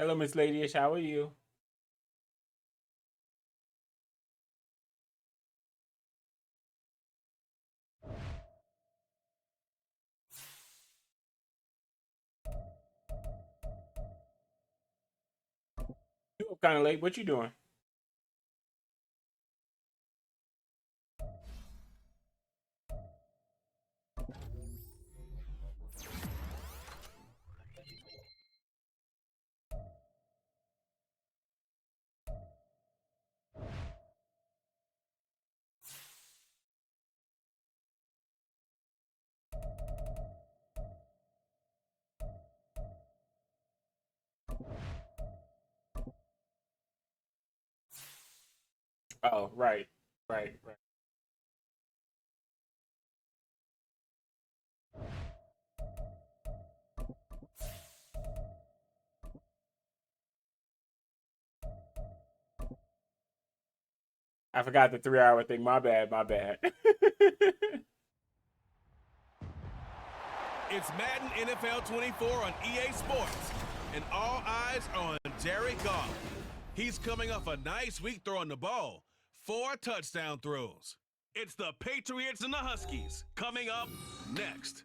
Hello, Miss Ladyish. How are you? You up kind of late. What you doing? Oh, right, right. I forgot the 3 hour thing. My bad, my bad. It's Madden NFL 24 on EA Sports, and all eyes are on Jared Goff. He's coming off a nice week throwing the ball, 4 touchdown throws. It's the Patriots and the Huskies coming up next.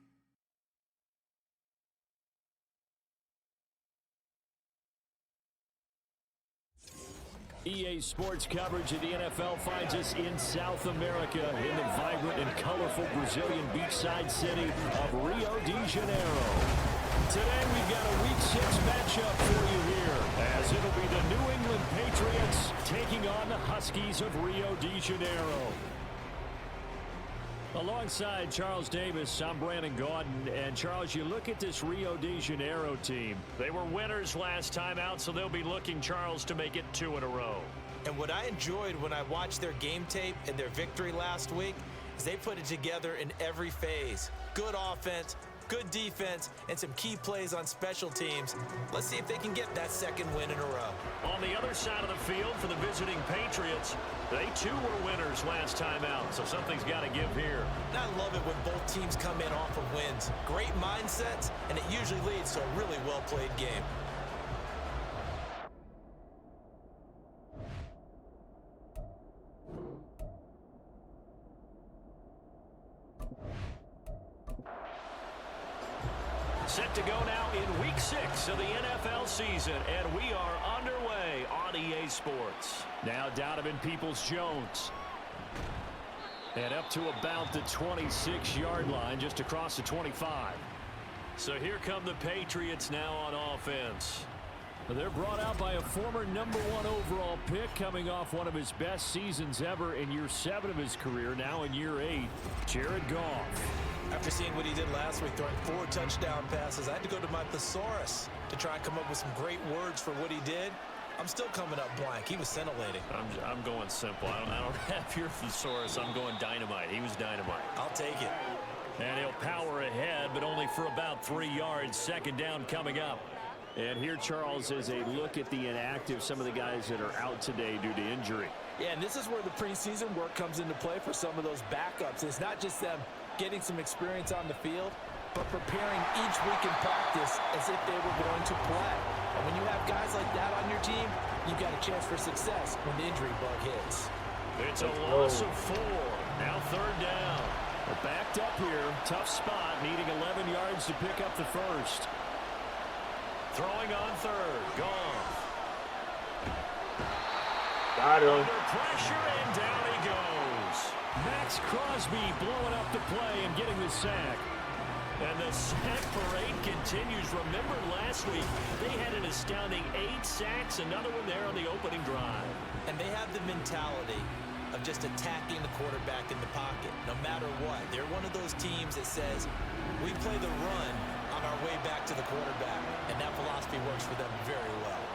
EA Sports coverage of the NFL finds us in South America in the vibrant and colorful Brazilian beachside city of Rio de Janeiro. Today we've got a Week 6 matchup for you here, as it'll be the New England Patriots taking on the Huskies of Rio de Janeiro. Alongside Charles Davis, I'm Brandon Gaudin. And Charles, you look at this Rio de Janeiro team. They were winners last time out, so they'll be looking, Charles, to make it 2 in a row. And what I enjoyed when I watched their game tape and their victory last week is they put it together in every phase. Good offense, good defense, and some key plays on special teams. Let's see if they can get that 2nd win in a row. On the other side of the field for the visiting Patriots, they too were winners last time out, so something's got to give here. And I love it when both teams come in off of wins. Great mindsets, and it usually leads to a really well-played game. Set to go now in Week 6 of the NFL season, and we are underway on EA Sports. Now Donovan Peoples-Jones. And up to about the 26-yard line, just across the 25. So here come the Patriots now on offense. They're brought out by a former #1 overall pick, coming off one of his best seasons ever in year 7 of his career, now in year 8, Jared Goff. After seeing what he did last week, throwing 4 touchdown passes, I had to go to my thesaurus to try and come up with some great words for what he did. I'm still coming up blank. He was scintillating. I'm going simple. I don't have your thesaurus. I'm going dynamite. He was dynamite. I'll take it. And he'll power ahead, but only for about 3 yards. 2nd down coming up. And here, Charles, is a look at the inactive, some of the guys that are out today due to injury. Yeah, and this is where the preseason work comes into play for some of those backups. It's not just them getting some experience on the field, but preparing each week in practice as if they were going to play. And when you have guys like that on your team, you've got a chance for success when the injury bug hits. It's a loss of 4. Now 3rd down. They're backed up here. Tough spot, needing 11 yards to pick up the first. Throwing on 3rd. Goff. Got him. Under pressure, and down he goes. Max Crosby blowing up the play and getting the sack. And the sack parade continues. Remember last week, they had an astounding 8 sacks, another one there on the opening drive. And they have the mentality of just attacking the quarterback in the pocket, no matter what. They're one of those teams that says, we play the run on our way back to the quarterback, and that philosophy works for them very well.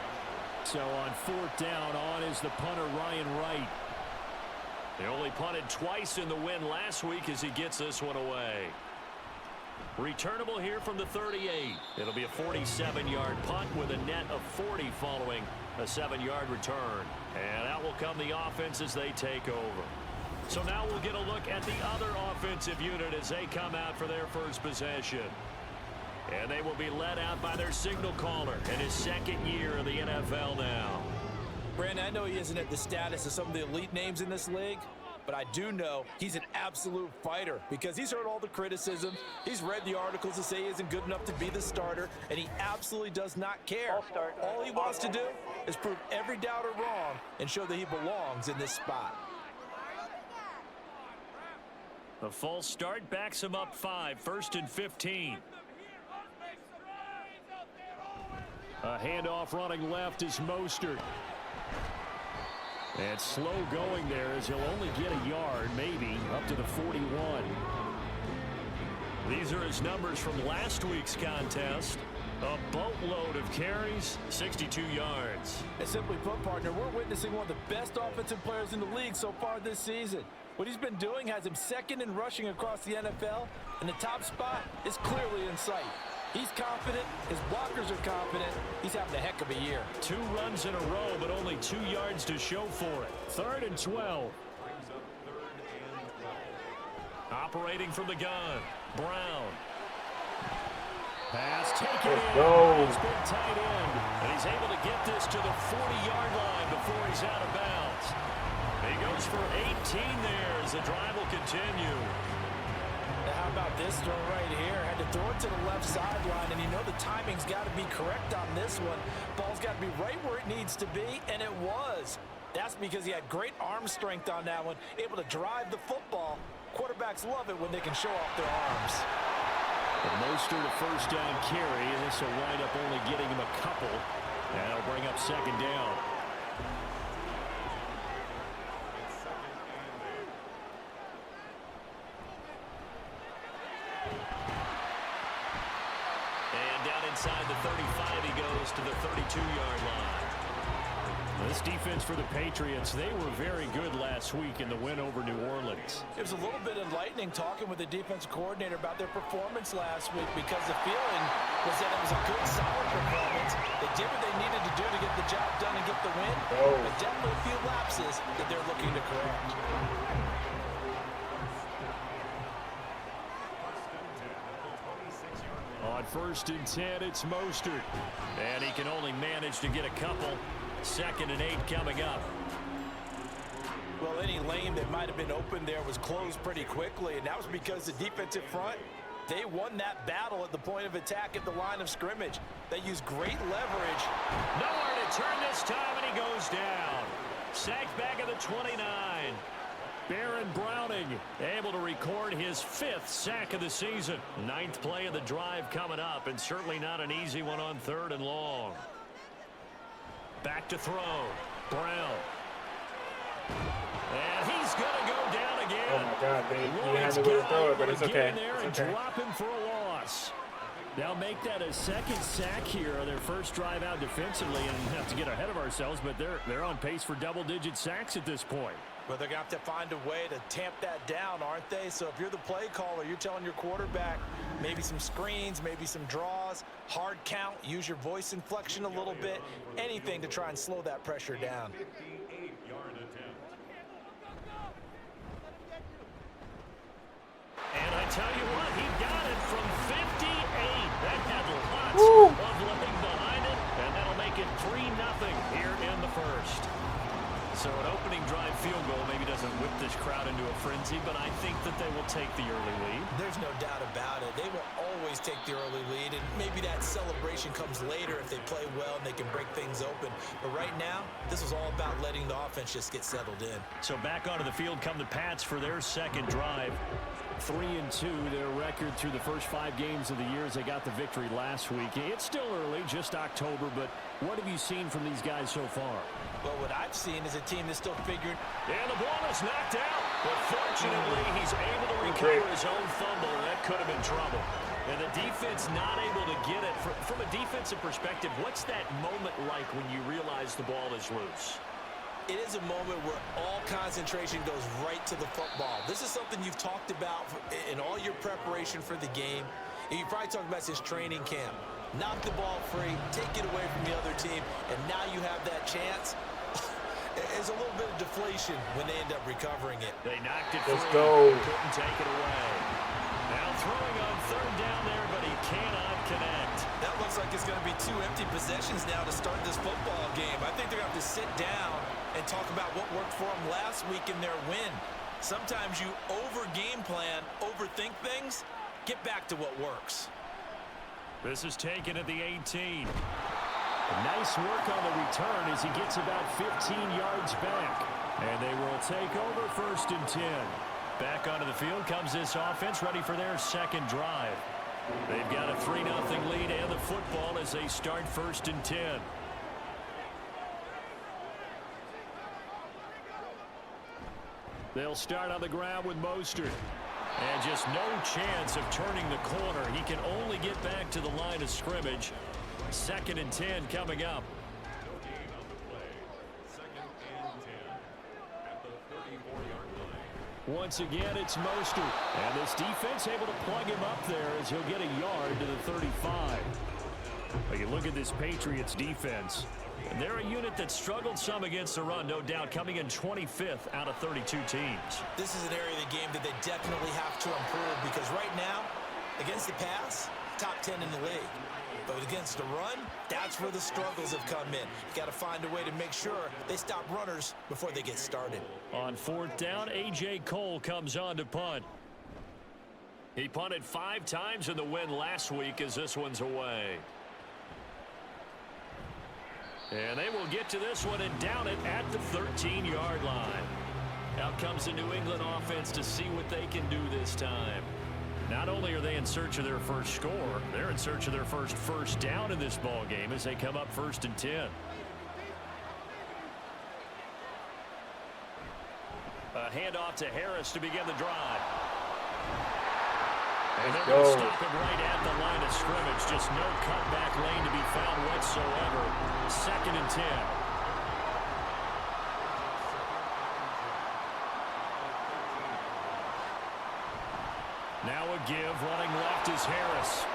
So on 4th down, on is the punter, Ryan Wright. They only punted twice in the win last week as he gets this one away. Returnable here from the 38. It'll be a 47-yard punt with a net of 40 following a 7-yard return. And out will come the offense as they take over. So now we'll get a look at the other offensive unit as they come out for their first possession. And they will be led out by their signal caller in his second year in the NFL now. Brandon, I know he isn't at the status of some of the elite names in this league, but I do know he's an absolute fighter because he's heard all the criticism. He's read the articles that say he isn't good enough to be the starter, and he absolutely does not care. All he wants to do is prove every doubter wrong and show that he belongs in this spot. The false start backs him up 5, 1st and 15. A handoff running left is Mostert. And slow going there as he'll only get a yard, maybe, up to the 41. These are his numbers from last week's contest. A boatload of carries, 62 yards. And simply put, partner, we're witnessing one of the best offensive players in the league so far this season. What he's been doing has him second in rushing across the NFL, and the top spot is clearly in sight. He's confident. His blockers are confident. He's having a heck of a year. 2 runs in a row, but only 2 yards to show for it. 3rd and 12. Operating from the gun. Brown. Pass taken in. It's been tight end. And he's able to get this to the 40-yard line before he's out of bounds. He goes for 18 there as the drive will continue. How about this throw right here? Had to throw it to the left sideline, and you know the timing's got to be correct on this one. Ball's got to be right where it needs to be, and it was. That's because he had great arm strength on that one, able to drive the football. Quarterbacks love it when they can show off their arms. Mostert a first down carry, and this will wind up only getting him a couple. And it'll bring up 2nd down. Inside the 35, he goes to the 32-yard line. This defense for the Patriots, they were very good last week in the win over New Orleans. It was a little bit enlightening talking with the defensive coordinator about their performance last week because the feeling was that it was a good, solid performance. They did what they needed to do to get the job done and get the win, but definitely a few lapses that they're looking to correct. On 1st and 10, it's Mostert. And he can only manage to get a couple. 2nd and 8 coming up. Well, any lane that might have been open there was closed pretty quickly, and that was because the defensive front, they won that battle at the point of attack at the line of scrimmage. They used great leverage. Nowhere to turn this time, and he goes down. Sacked back at the 29. Baron Browning able to record his 5th sack of the season. 9th play of the drive coming up, and certainly not an easy one on 3rd and long. Back to throw. Brown. And he's going to go down again. Oh, my God. He had to throw it, but it's okay. It's okay. Drop him for a loss. They'll make that a 2nd sack here on their first drive out defensively, and have to get ahead of ourselves, but they're on pace for double-digit sacks at this point. Well, they're going to have to find a way to tamp that down, aren't they? So if you're the play caller, you're telling your quarterback maybe some screens, maybe some draws, hard count, use your voice inflection a little bit, anything to try and slow that pressure down. And I tell you what, he got it from 58. That had lots of living behind it, and that'll make it 3-0 here in the first. So an opening drive field goal maybe doesn't whip this crowd into a frenzy, but I think that they will take the early lead. There's no doubt about it. They will always take the early lead, and maybe that celebration comes later if they play well and they can break things open. But right now, this is all about letting the offense just get settled in. So back onto the field come the Pats for their second drive. 3-2, their record through the first 5 games of the year as they got the victory last week. It's still early, just October, but what have you seen from these guys so far? Well, what I've seen is a team that's still figuring. And the ball is knocked out, but fortunately, he's able to recover his own fumble, and that could have been trouble. And the defense not able to get it. From a defensive perspective, what's that moment like when you realize the ball is loose? It is a moment where all concentration goes right to the football. This is something you've talked about in all your preparation for the game. And you probably talked about since training camp. Knock the ball free, take it away from the other team, and now you have that chance. There's a little bit of deflation when they end up recovering it. They knocked it Let's free. go. Couldn't take it away. Now throwing on 3rd down there, but he cannot connect. That looks like it's going to be 2 empty possessions now to start this football game. I think they're going to have to sit down and talk about what worked for them last week in their win. Sometimes you over-game plan, overthink things. Get back to what works. This is taken at the 18. Nice work on the return as he gets about 15 yards back. And they will take over 1st and 10. Back onto the field comes this offense, ready for their second drive. They've got a 3-0 lead and the football as they start 1st and 10. They'll start on the ground with Mostert. And just no chance of turning the corner. He can only get back to the line of scrimmage. 2nd and 10 coming up. Once again, it's Mostert. And this defense able to plug him up there as he'll get a yard to the 35. But you look at this Patriots defense. They're a unit that struggled some against the run, no doubt, coming in 25th out of 32 teams. This is an area of the game that they definitely have to improve because right now, against the pass, top 10 in the league. But against the run, that's where the struggles have come in. You've got to find a way to make sure they stop runners before they get started. On 4th down, A.J. Cole comes on to punt. He punted 5 times in the win last week as this one's away. And they will get to this one and down it at the 13-yard line. Out comes the New England offense to see what they can do this time. Not only are they in search of their first score, they're in search of their first down in this ball game as they come up 1st and 10. A handoff to Harris to begin the drive. And they're going to stop him right at the line of scrimmage. Just no cutback lane to be found whatsoever. 2nd and 10. Now a give, running left is Harris.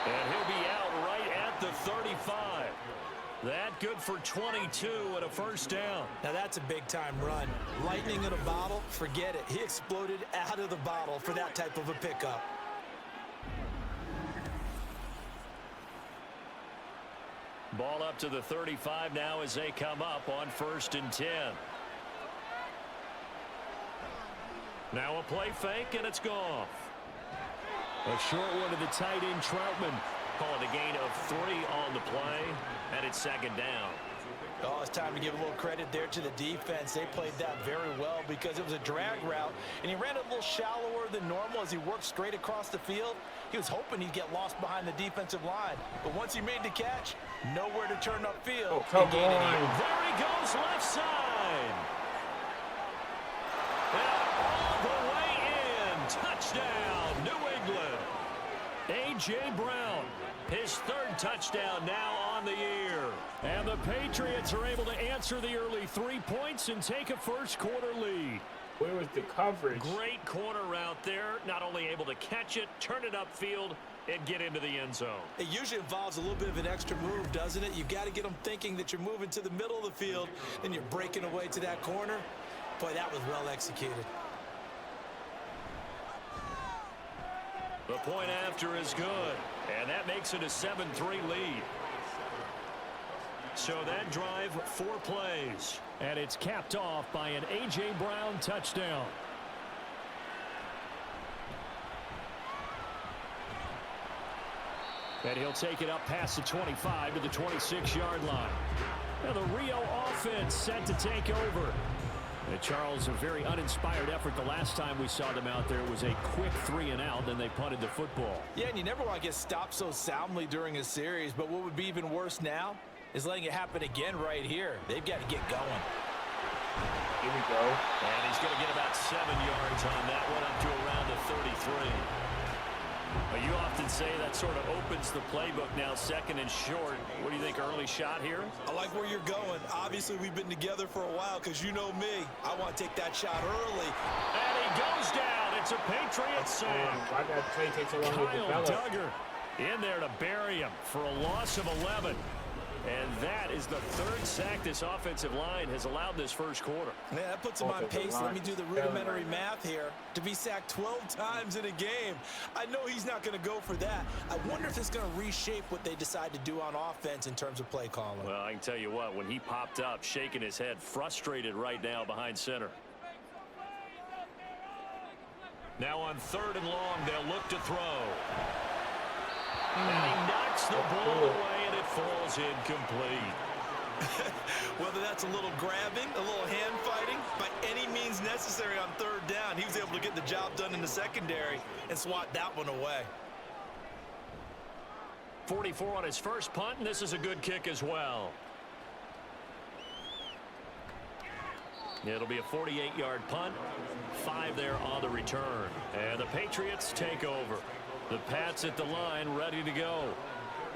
And he'll be out right at the 35. That good for 22 and a 1st down. Now that's a big-time run. Lightning in a bottle, forget it. He exploded out of the bottle for that type of a pickup. Ball up to the 35 now as they come up on 1st and 10. Now a play fake, and it's gone. A short one to the tight end, Troutman. Call it a gain of 3 on the play, and it's 2nd down. Oh, it's time to give a little credit there to the defense. They played that very well because it was a drag route, and he ran it a little shallower than normal as he worked straight across the field. He was hoping he'd get lost behind the defensive line, but once he made the catch, nowhere to turn upfield. Oh, come on. There he goes, left side. And all the way in. Touchdown, New England. A.J. Brown, his 3rd touchdown now on the year. And the Patriots are able to answer the early 3 points and take a first-quarter lead. Where was the coverage? Great corner route there. Not only able to catch it, turn it upfield, and get into the end zone. It usually involves a little bit of an extra move, doesn't it? You've got to get them thinking that you're moving to the middle of the field, and you're breaking away to that corner. Boy, that was well executed. The point after is good, and that makes it a 7-3 lead. So that drive, 4 plays, and it's capped off by an A.J. Brown touchdown. And he'll take it up past the 25 to the 26-yard line. Now the Rio offense set to take over. And Charles, a very uninspired effort the last time we saw them out there. It was a quick 3-and-out, then they punted the football. Yeah, and you never want to get stopped so soundly during a series, but what would be even worse now is letting it happen again right here. They've got to get going. Here we go. And he's going to get about 7 yards on that one, up to around the 33. But you often say that sort of opens the playbook now, 2nd and short. What do you think, early shot here? I like where you're going. Obviously, we've been together for a while because you know me. I want to take that shot early. And he goes down. It's a Patriots sack. Why that play take so long to Kyle develop? Duggar in there to bury him for a loss of 11. And that is the third sack this offensive line has allowed this first quarter. Man, that puts him on pace. Let me do the rudimentary math here. To be sacked 12 times in a game. I know he's not going to go for that. I wonder if it's going to reshape what they decide to do on offense in terms of play calling. Well, I can tell you what, when he popped up, shaking his head, frustrated right now behind center. Now on 3rd and long, they'll look to throw. And he knocks the ball away, and it falls incomplete. Whether that's a little grabbing, a little hand fighting, by any means necessary on 3rd down, he was able to get the job done in the secondary and swat that one away. 44 on his first punt, and this is a good kick as well. It'll be a 48-yard punt, 5 there on the return. And the Patriots take over. The Pats at the line, ready to go.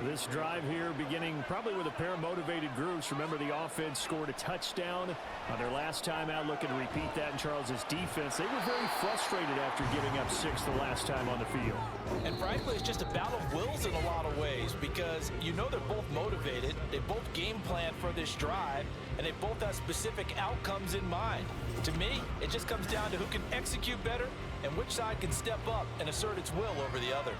This drive here beginning probably with a pair of motivated groups. Remember, the offense scored a touchdown on their last time out, looking to repeat that in Charles's defense. They were very frustrated after giving up 6 the last time on the field. And frankly, it's just a battle of wills in a lot of ways, because you know they're both motivated, they both game plan for this drive, and they both have specific outcomes in mind. To me, it just comes down to who can execute better and which side can step up and assert its will over the other.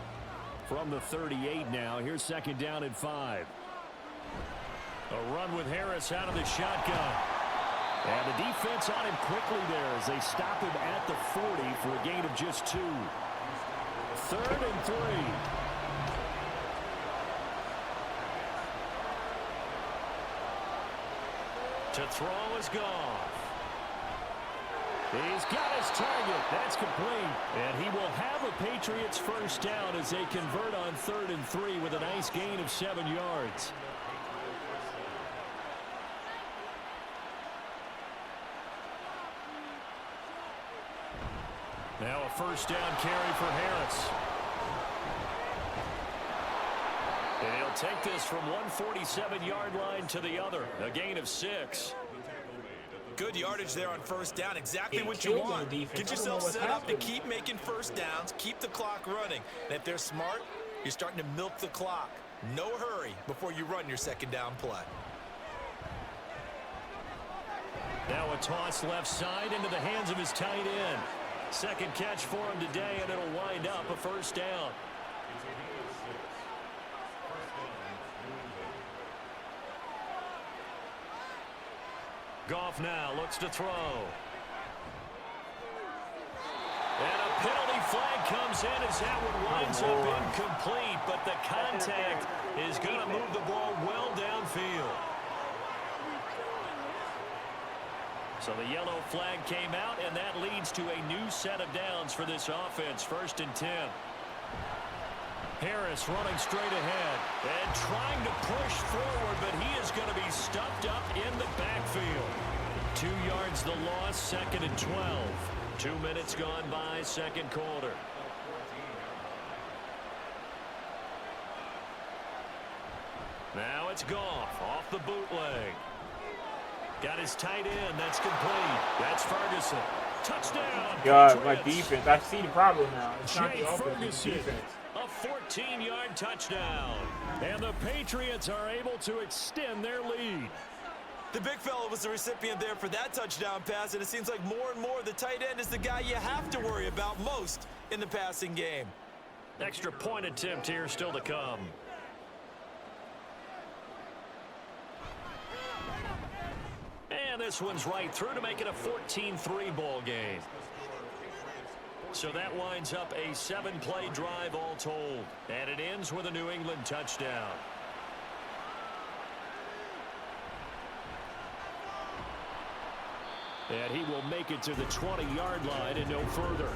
From the 38 now, here's 2nd down and 5. A run with Harris out of the shotgun. And the defense on him quickly there as they stop him at the 40 for a gain of just 2. 3rd and 3. To throw is Goff. He's got his target. That's complete. And he will have a Patriots first down as they convert on 3rd and 3 with a nice gain of 7 yards. Now a first down carry for Harris. And he'll take this from 147-yard line to the other. A gain of 6. Good yardage there on 1st down. Exactly what you want. Get yourself set up to keep making first downs, keep the clock running. And if they're smart, you're starting to milk the clock. No hurry before you run your 2nd down play. Now a toss left side into the hands of his tight end. Second catch for him today, and it'll wind up a first down. Goff now looks to throw. And a penalty flag comes in as that one winds up incomplete, but the contact is going to move the ball well downfield. So the yellow flag came out, and that leads to a new set of downs for this offense. 1st and 10. Harris running straight ahead and trying to push forward, but he is going to be stuffed up in the backfield. 2 yards the loss, 2nd and 12. 2 minutes gone by, 2nd quarter. Now it's Goff off the bootleg. Got his tight end. That's complete. That's Ferguson. Touchdown. God, my defense. I see the problem now. It's not Jay the offense, it's Ferguson. defense. A 14-yard touchdown. And the Patriots are able to extend their lead. The big fella was the recipient there for that touchdown pass, and it seems like more and more the tight end is the guy you have to worry about most in the passing game. Extra point attempt here still to come. And this one's right through to make it a 14-3 ball game. So that winds up a 7-play drive all told. And it ends with a New England touchdown. And he will make it to the 20-yard line and no further.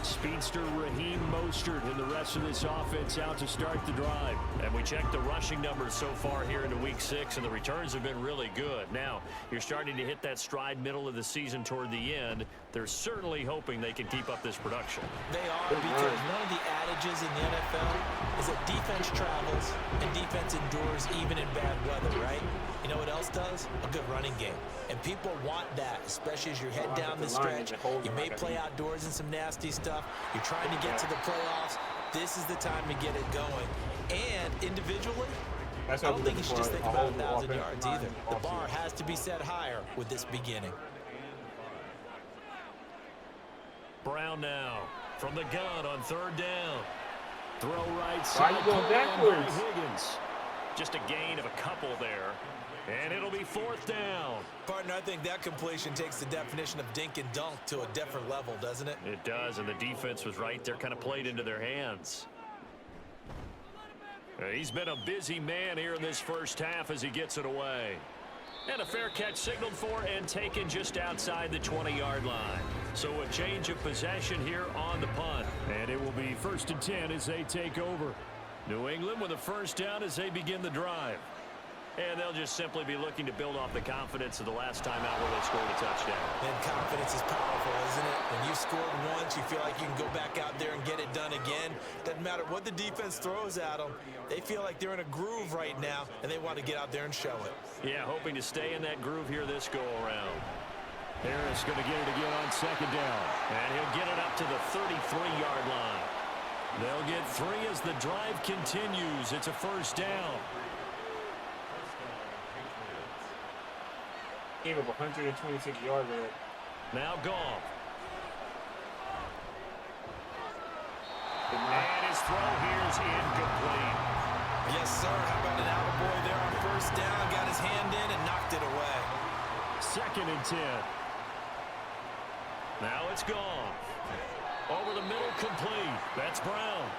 Speedster Raheem Mostert and the rest of this offense out to start the drive. And we checked the rushing numbers so far here into week 6, and the returns have been really good. Now, you're starting to hit that stride middle of the season toward the end. They're certainly hoping they can keep up this production. They are, because one of the adages in the NFL is that defense travels and defense endures even in bad weather, right? You know what else does? A good running game. And people want that, especially as you head down the stretch. You may play outdoors in some nasty stuff. You're trying to get to the playoffs. This is the time to get it going. And individually, That's I what don't we're think you looking should just for, think a about whole 1,000 yards offensive either. line The bar offseason. has to be set higher with this beginning. Brown now from the gun on third down. Throw right Why side. are you going caught by backwards? Higgins. Just a gain of a couple there. And it'll be fourth down. Partner, I think that completion takes the definition of dink and dunk to a different level, doesn't it? It does, and the defense was right there, kind of played into their hands. He's been a busy man here in this first half as he gets it away. And a fair catch signaled for and taken just outside the 20-yard line. So a change of possession here on the punt. And it will be 1st and 10 as they take over. New England with a first down as they begin the drive. And they'll just simply be looking to build off the confidence of the last time out where they scored a touchdown. And confidence is powerful, isn't it? When you scored once, you feel like you can go back out there and get it done again. Doesn't matter what the defense throws at them. They feel like they're in a groove right now, and they want to get out there and show it. Yeah, hoping to stay in that groove here this go-around. Harris going to get it again on second down. And he'll get it up to the 33-yard line. They'll get 3 as the drive continues. It's a first down. Gave up 126 yards there. Now Goff. And his throw here's incomplete. Yes, sir. How about an attaboy there on first down? Got his hand in and knocked it away. 2nd and 10. Now it's Goff. Over the middle, complete. That's Brown.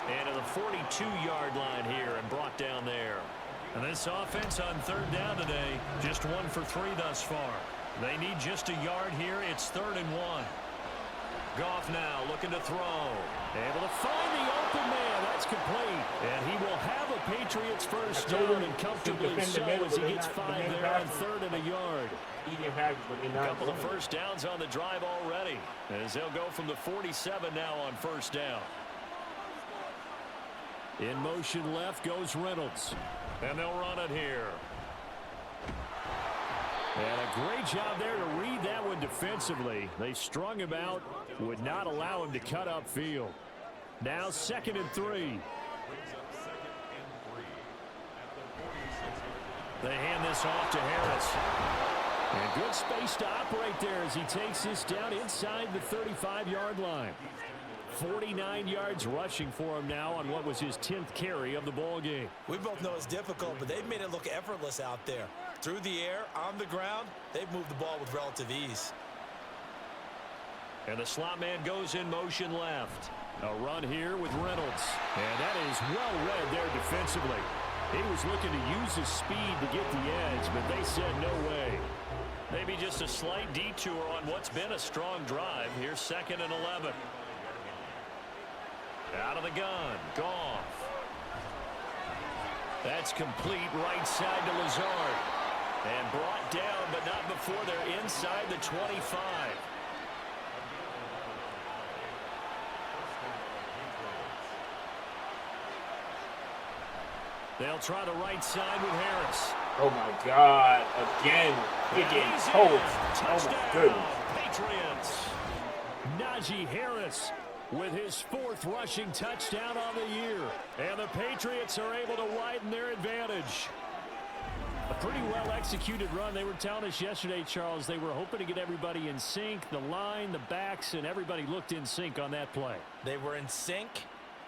And to the 42-yard line here and brought down there. And this offense on third down today, just 1 for 3 thus far. They need just a yard here. It's 3rd and 1. Goff now looking to throw. Able to find the open man. That's complete. And he will have a Patriots first down and comfortably so as he gets 5 there on 3rd and a yard. A couple of first downs on the drive already. As they'll go from the 47 now on first down. In motion left goes Reynolds. And they'll run it here. And a great job there to read that one defensively. They strung him out, would not allow him to cut upfield. Now 2nd and 3. They hand this off to Harris. And good space to operate there as he takes this down inside the 35-yard line. 49 yards rushing for him now on what was his 10th carry of the ball game. We both know it's difficult, but they've made it look effortless out there. Through the air, on the ground, they've moved the ball with relative ease. And the slot man goes in motion left. A run here with Reynolds. And that is well read there defensively. He was looking to use his speed to get the edge, but they said no way. Maybe just a slight detour on what's been a strong drive. Here's 2nd and 11. Out of the gun, Goff. That's complete right side to Lazard. And brought down, but not before they're inside the 25. They'll try the right side with Harris. Oh my God! Again, getting cold. Oh my goodness! Patriots. Najee Harris with his 4th rushing touchdown on the year. And the Patriots are able to widen their advantage. A pretty well-executed run. They were telling us yesterday, Charles, they were hoping to get everybody in sync, the line, the backs, and everybody looked in sync on that play. They were in sync,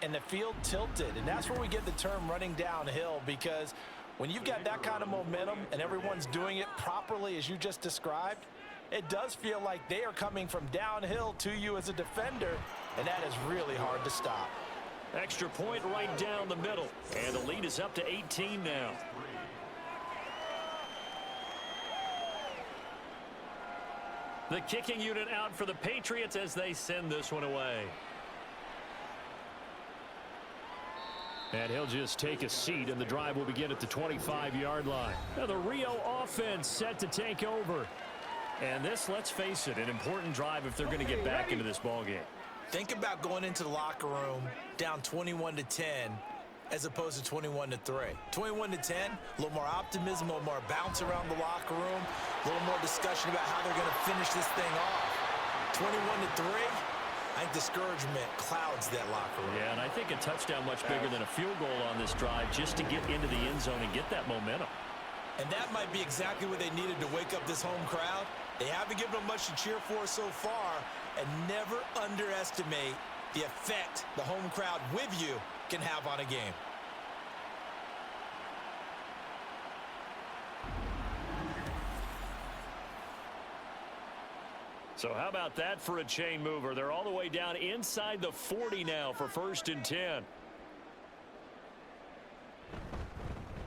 and the field tilted. And that's where we get the term running downhill, because when you've got that kind of momentum and everyone's doing it properly as you just described, it does feel like they are coming from downhill to you as a defender, and that is really hard to stop. Extra point right down the middle. And the lead is up to 18 now. The kicking unit out for the Patriots as they send this one away. And he'll just take a seat, and the drive will begin at the 25-yard line. Now the Rio offense set to take over. And this, let's face it, an important drive if they're going to get back into this ballgame. Think about going into the locker room down 21-10 as opposed to 21-3. 21-10, a little more optimism, a little more bounce around the locker room, a little more discussion about how they're going to finish this thing off. 21-3, I think discouragement clouds that locker room. Yeah, and I think a touchdown much bigger than a field goal on this drive just to get into the end zone and get that momentum. And that might be exactly what they needed to wake up this home crowd. They haven't given them much to cheer for so far, and never underestimate the effect the home crowd with you can have on a game. So how about that for a chain mover? They're all the way down inside the 40 now for 1st and 10.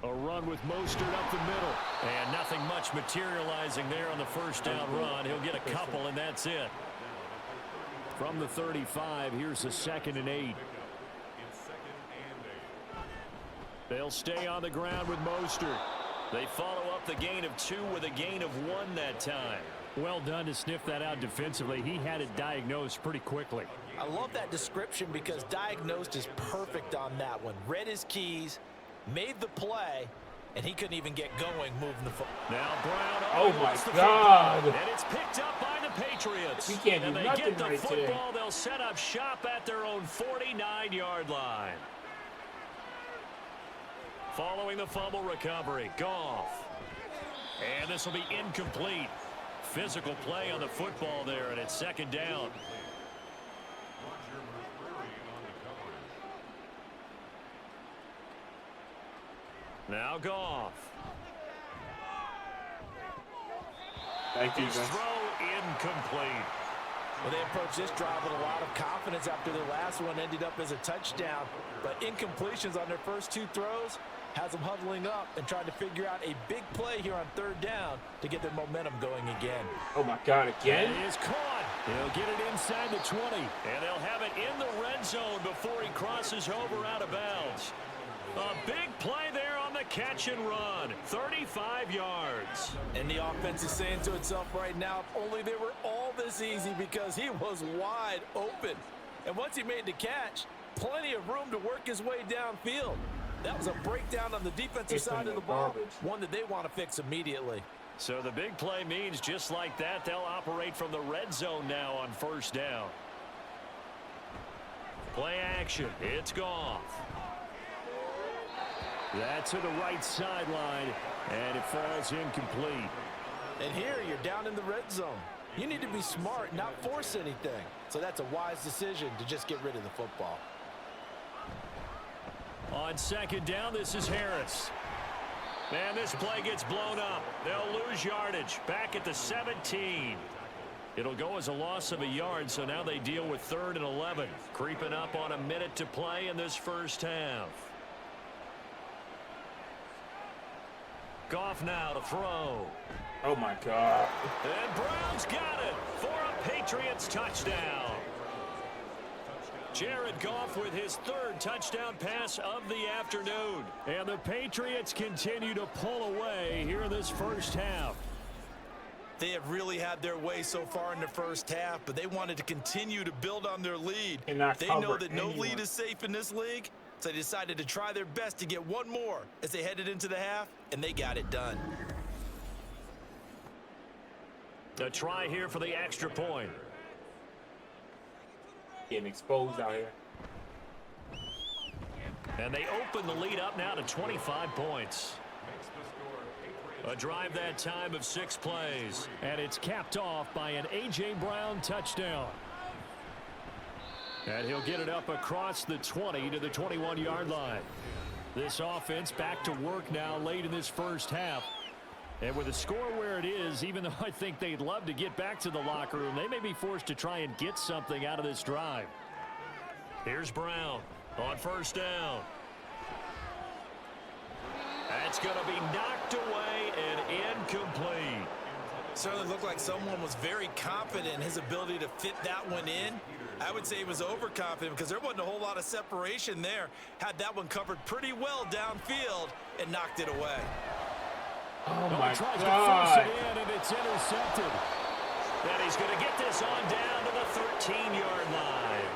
A run with Mostert up the middle. And nothing much materializing there on the first down run. He'll get a couple, and that's it. From the 35, here's a 2nd and 8. They'll stay on the ground with Mostert. They follow up the gain of 2 with a gain of 1 that time. Well done to sniff that out defensively. He had it diagnosed pretty quickly. I love that description because diagnosed is perfect on that one. Read his keys, made the play, and he couldn't even get going moving the football. Now Brown. Oh my God. And it's picked up by the Patriots. We can't do and they nothing get the right football. today. They'll set up shop at their own 49-yard line. Following the fumble recovery, Goff. And this will be incomplete. Physical play on the football there, and it's 2nd down. Now Goff. Thank you, His guys. throw incomplete. Well, they approached this drive with a lot of confidence after their last one ended up as a touchdown. But incompletions on their first 2 throws has them huddling up and trying to figure out a big play here on 3rd down to get their momentum going again. Oh my God, again? It is caught. He'll get it inside the 20. And they'll have it in the red zone before he crosses over out of bounds. A big play there on the catch and run. 35 yards. And the offense is saying to itself right now, if only they were all this easy, because he was wide open. And once he made the catch, plenty of room to work his way downfield. That was a breakdown on the defensive side of the ball, one that they want to fix immediately. So the big play means just like that, they'll operate from the red zone now on 1st down. Play action. It's Goff. That's to the right sideline, and it falls incomplete. And here you're down in the red zone. You need to be smart, not force anything. So that's a wise decision to just get rid of the football. On 2nd down, this is Harris. And this play gets blown up. They'll lose yardage back at the 17. It'll go as a loss of a yard, so now they deal with 3rd and 11. Creeping up on a minute to play in this first half. Goff now to throw. Oh my God. And Brown's got it for a Patriots touchdown. Jared Goff with his 3rd touchdown pass of the afternoon. And the Patriots continue to pull away here in this first half. They have really had their way so far in the first half, but they wanted to continue to build on their lead. They know that no lead is safe in this league, so they decided to try their best to get one more as they headed into the half, and they got it done. A try here for the extra point. Getting exposed out here. And they open the lead up now to 25 points. A drive that time of 6 plays. And it's capped off by an A.J. Brown touchdown. And he'll get it up across the 20 to the 21-yard line. This offense back to work now late in this first half. And with the score where it is, even though I think they'd love to get back to the locker room, they may be forced to try and get something out of this drive. Here's Brown on 1st down. That's going to be knocked away and incomplete. Certainly looked like someone was very confident in his ability to fit that one in. I would say he was overconfident because there wasn't a whole lot of separation there. Had that one covered pretty well downfield and knocked it away. Oh my Tries to God. force it in, and it's intercepted. And he's going to get this on down to the 13-yard line.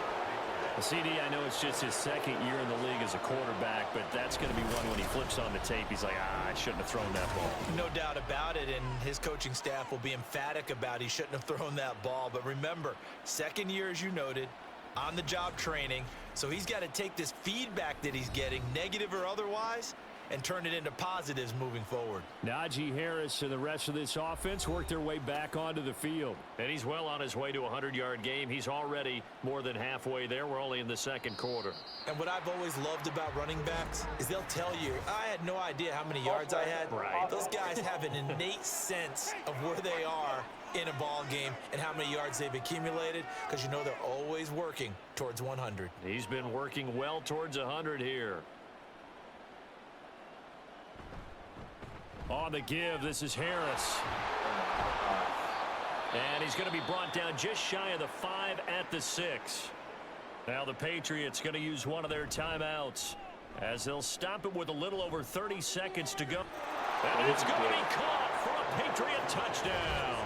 CD, I know it's just his second year in the league as a quarterback, but that's going to be one when he flips on the tape, he's like, I shouldn't have thrown that ball. No doubt about it, and his coaching staff will be emphatic about he shouldn't have thrown that ball. But remember, second year, as you noted, on-the-job training, so he's got to take this feedback that he's getting, negative or otherwise, and turn it into positives moving forward. Najee Harris and the rest of this offense work their way back onto the field. And he's well on his way to a 100-yard game. He's already more than halfway there. We're only in the second quarter. And what I've always loved about running backs is they'll tell you, I had no idea how many yards I had. Right. Those guys have an innate sense of where they are in a ball game and how many yards they've accumulated, because you know they're always working towards 100. He's been working well towards 100 here. On the give, this is Harris. And he's going to be brought down just shy of the 5 at the 6. Now the Patriots going to use one of their timeouts as they'll stop it with a little over 30 seconds to go. And it's going to be caught for a Patriot touchdown.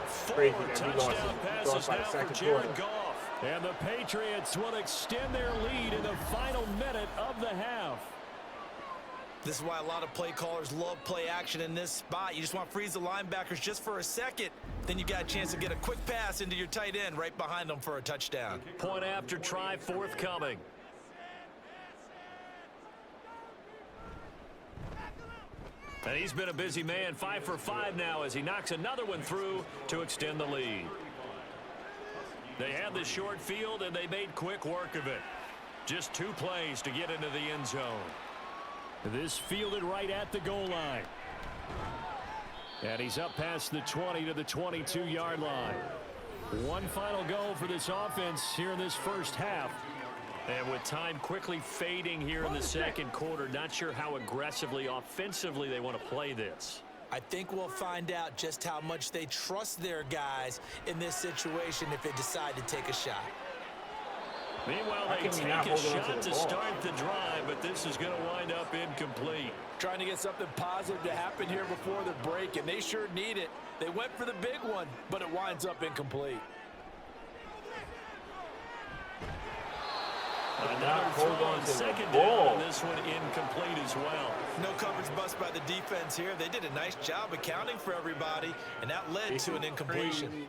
4 touchdown passes now for Jared Goff. And the Patriots will extend their lead in the final minute of the half. This is why a lot of play callers love play action in this spot. You just want to freeze the linebackers just for a second. Then you got a chance to get a quick pass into your tight end right behind them for a touchdown. Point after try forthcoming. And he's been a busy man, 5 for 5 now as he knocks another one through to extend the lead. They had the short field and they made quick work of it. Just 2 plays to get into the end zone. This fielded right at the goal line. And he's up past the 20 to the 22-yard line. One final go for this offense here in this first half. And with time quickly fading here in the second quarter, not sure how aggressively, offensively they want to play this. I think we'll find out just how much they trust their guys in this situation if they decide to take a shot. Meanwhile, they take a shot to start the drive, but this is going to wind up incomplete. Trying to get something positive to happen here before the break, and they sure need it. They went for the big one, but it winds up incomplete. Another throw on second down, and this one incomplete as well. No coverage bust by the defense here. They did a nice job accounting for everybody, and that led to an incompletion.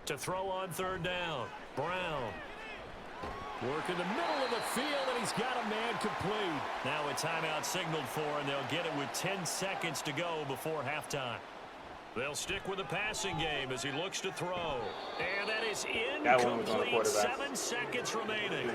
To throw on third down, Brown. Work in the middle of the field, and he's got a man complete. Now a timeout signaled for, and they'll get it with 10 seconds to go before halftime. They'll stick with the passing game as he looks to throw. And that is incomplete. 7 seconds remaining.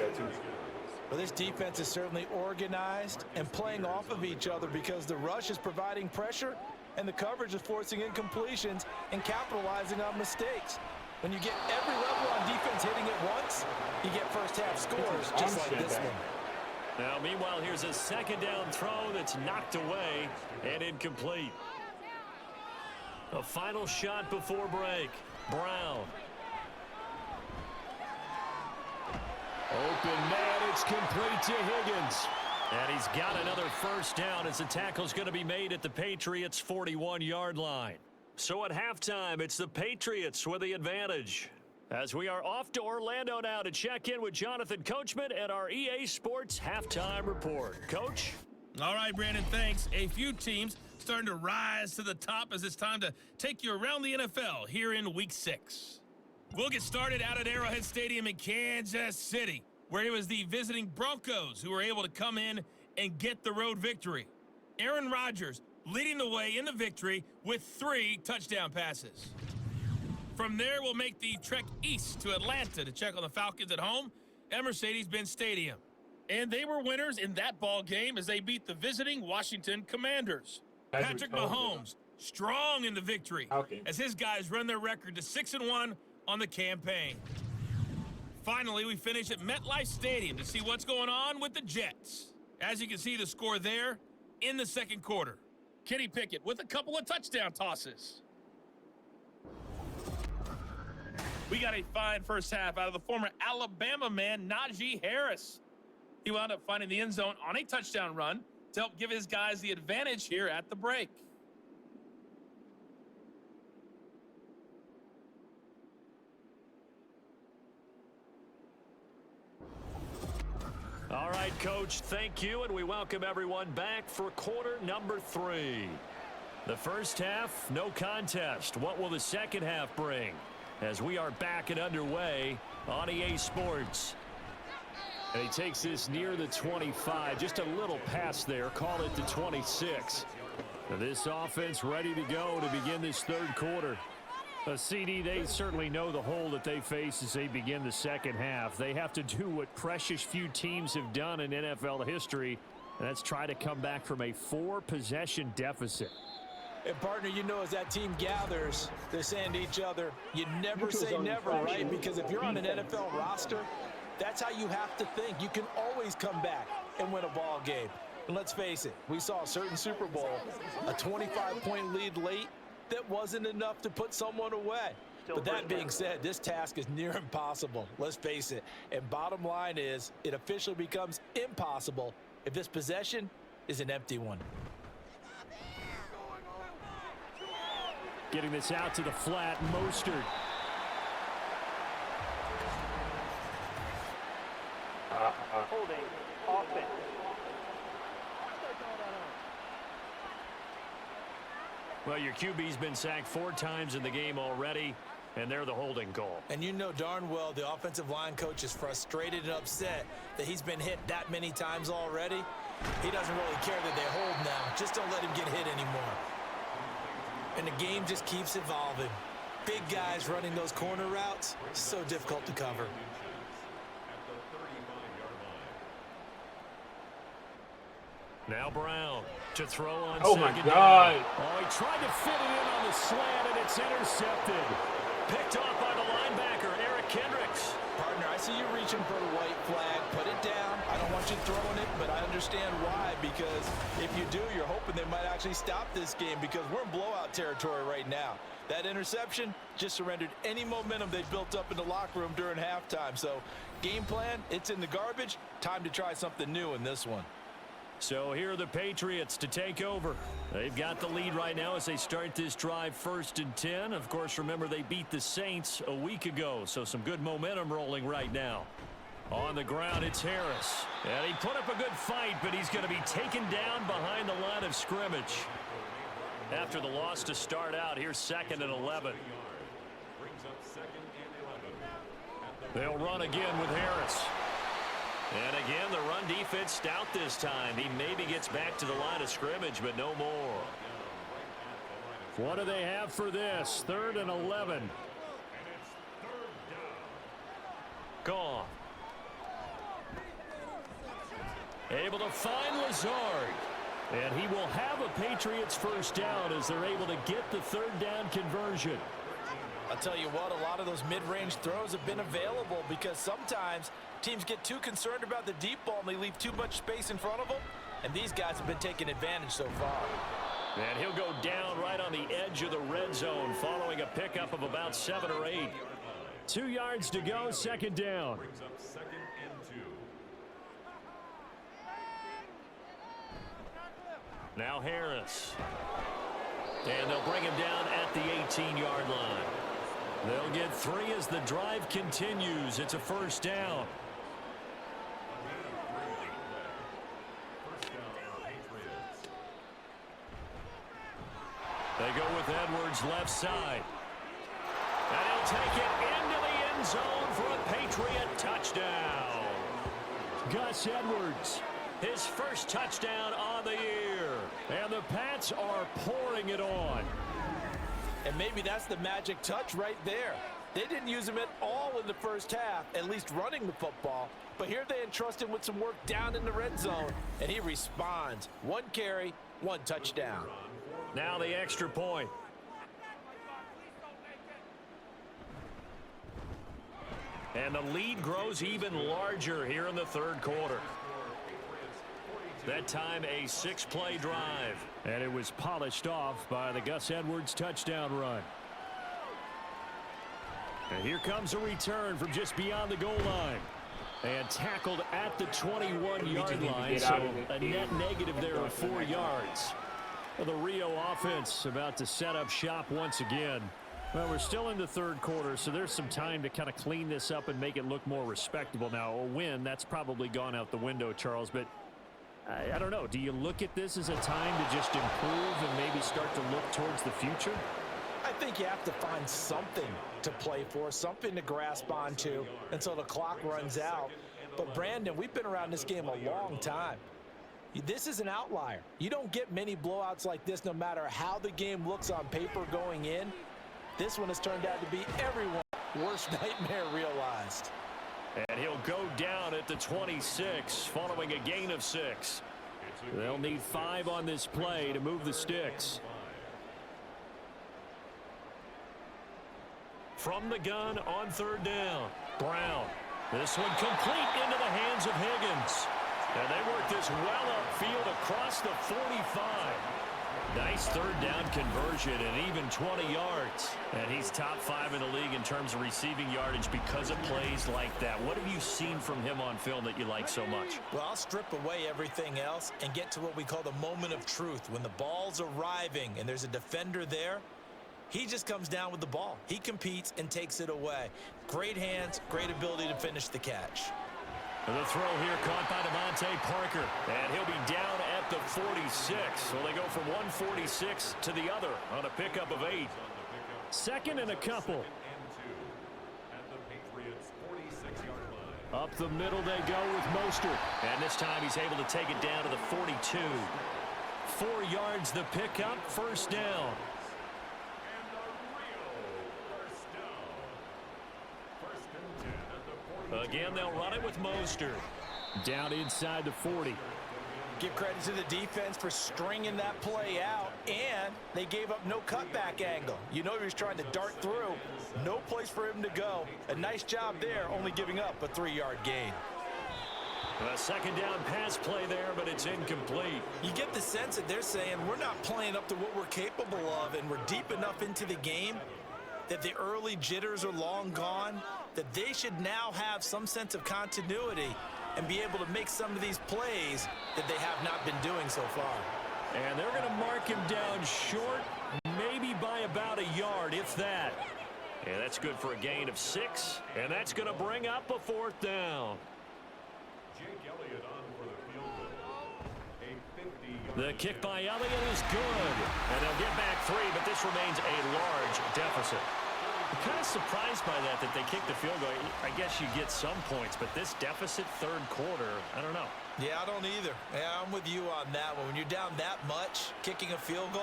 Well, this defense is certainly organized and playing off of each other because the rush is providing pressure and the coverage is forcing incompletions and capitalizing on mistakes. When you get every level on defense hitting it once, you get first half scores just like this one. Now, meanwhile, here's a second down throw that's knocked away and incomplete. A final shot before break. Brown. Open man, it's complete to Higgins. And he's got another first down as the tackle's going to be made at the Patriots' 41-yard line. So at halftime, it's the Patriots with the advantage. As we are off to Orlando now to check in with Jonathan Coachman at our EA Sports Halftime Report. Coach? All right, Brandon, thanks. A few teams starting to rise to the top as it's time to take you around the NFL here in Week 6. We'll get started out at Arrowhead Stadium in Kansas City, where it was the visiting Broncos who were able to come in and get the road victory. Aaron Rodgers leading the way in the victory with 3 touchdown passes. From there, we'll make the trek east to Atlanta to check on the Falcons at home at Mercedes-Benz Stadium. And they were winners in that ball game as they beat the visiting Washington Commanders. Patrick Mahomes, strong in the victory as his guys run their record to 6-1 on the campaign. Finally, we finish at MetLife Stadium to see what's going on with the Jets. As you can see, the score there in the second quarter. Kenny Pickett with a couple of touchdown tosses. We got a fine first half out of the former Alabama man, Najee Harris. He wound up finding the end zone on a touchdown run to help give his guys the advantage here at the break. All right, Coach, thank you, and we welcome everyone back for quarter number 3. The first half, no contest. What will the second half bring? As we are back and underway on EA Sports. And he takes this near the 25, just a little past there, call it the 26. Now this offense ready to go to begin this third quarter. CD, they certainly know the hole that they face as they begin the second half. They have to do what precious few teams have done in NFL history, and that's try to come back from a 4-possession deficit. And, partner, you know, as that team gathers, they're saying to each other, you never say never, right? Because if you're on an NFL roster, that's how you have to think. You can always come back and win a ball game. And let's face it, we saw a certain Super Bowl, a 25-point lead late, that wasn't enough to put someone away. But that being said, this task is near impossible. Let's face it. And bottom line is, it officially becomes impossible if this possession is an empty one. Getting this out to the flat, Mostert. Holding offense. Well, your QB's been sacked 4 times in the game already, and they're the holding call. And you know darn well the offensive line coach is frustrated and upset that he's been hit that many times already. He doesn't really care that they hold now. Just don't let him get hit anymore. And the game just keeps evolving. Big guys running those corner routes, so difficult to cover. Now Brown to throw on Oh, second my down. God. Oh, he tried to fit it in on the slant, and it's intercepted. Picked off by the linebacker, Eric Kendricks. Partner, I see you reaching for the white flag. Put it down. I don't want you throwing it, but I understand why. Because if you do, you're hoping they might actually stop this game because we're in blowout territory right now. That interception just surrendered any momentum they built up in the locker room during halftime. So game plan, it's in the garbage. Time to try something new in this one. So here are the Patriots to take over. They've got the lead right now as they start this drive 1st and 10. Of course, remember they beat the Saints a week ago, so some good momentum rolling right now. On the ground, it's Harris. And he put up a good fight, but he's going to be taken down behind the line of scrimmage. After the loss to start out, here's 2nd and 11. They'll run again with Harris. And again, the run defense stout this time. He maybe gets back to the line of scrimmage, but no more. What do they have for this? 3rd and 11. Gone. Able to find Lazard. And he will have a Patriots first down as they're able to get the 3rd down conversion. I'll tell you what, a lot of those mid-range throws have been available because sometimes teams get too concerned about the deep ball and they leave too much space in front of them. And these guys have been taking advantage so far. And he'll go down right on the edge of the red zone following a pickup of about 7 or 8. 2 yards to go, 2nd down. Now Harris. And they'll bring him down at the 18-yard line. They'll get 3 as the drive continues. It's a first down. They go with Edwards left side. And he'll take it into the end zone for a Patriot touchdown. Gus Edwards, his first touchdown on the year. And the Pats are pouring it on. And maybe that's the magic touch right there. They didn't use him at all in the first half, at least running the football. But here they entrust him with some work down in the red zone, and he responds. 1 carry, 1 touchdown. Now the extra point. And the lead grows even larger here in the 3rd quarter. That time a 6-play drive. And it was polished off by the Gus Edwards touchdown run. And here comes a return from just beyond the goal line. And tackled at the 21-yard line, so a net negative there of 4 yards. Well, the Rio offense about to set up shop once again. Well, we're still in the third quarter, so there's some time to kind of clean this up and make it look more respectable. Now, a win, that's probably gone out the window, Charles, but I don't know. Do you look at this as a time to just improve and maybe start to look towards the future? I think you have to find something to play for, something to grasp onto until the clock runs out. But, Brandon, we've been around this game a long time. This is an outlier. You don't get many blowouts like this no matter how the game looks on paper going in. This one has turned out to be everyone's worst nightmare realized. And he'll go down at the 26 following a gain of 6. They'll need 5 on this play to move the sticks. From the gun on third down, Brown. This one complete into the hands of Higgins. And they work this well upfield across the 45. Nice third down conversion and even 20 yards. And he's top 5 in the league in terms of receiving yardage because of plays like that. What have you seen from him on film that you like so much? Well, I'll strip away everything else and get to what we call the moment of truth. When the ball's arriving and there's a defender there, he just comes down with the ball. He competes and takes it away. Great hands, great ability to finish the catch. The throw here caught by Devontae Parker, and he'll be down at the 46. So they go from 146 to the other on a pickup of 8. Second and a couple. Up the middle they go with Mostert, and this time he's able to take it down to the 42. 4 yards the pickup, first down. Again, they'll run it with Mostert. Down inside the 40. Give credit to the defense for stringing that play out, and they gave up no cutback angle. You know he was trying to dart through. No place for him to go. A nice job there, only giving up a 3-yard gain. A second down pass play there, but it's incomplete. You get the sense that they're saying we're not playing up to what we're capable of, and we're deep enough into the game that the early jitters are long gone, that they should now have some sense of continuity and be able to make some of these plays that they have not been doing so far. And they're going to mark him down short, maybe by about a yard, if that. And that's good for a gain of 6, and that's going to bring up a 4th down. The kick by Elliott is good. And they'll get back 3, but this remains a large deficit. I'm kind of surprised by that they kicked the field goal. I guess you get some points, but this deficit third quarter, I don't know. Yeah, I don't either. Yeah, I'm with you on that one. When you're down that much, kicking a field goal,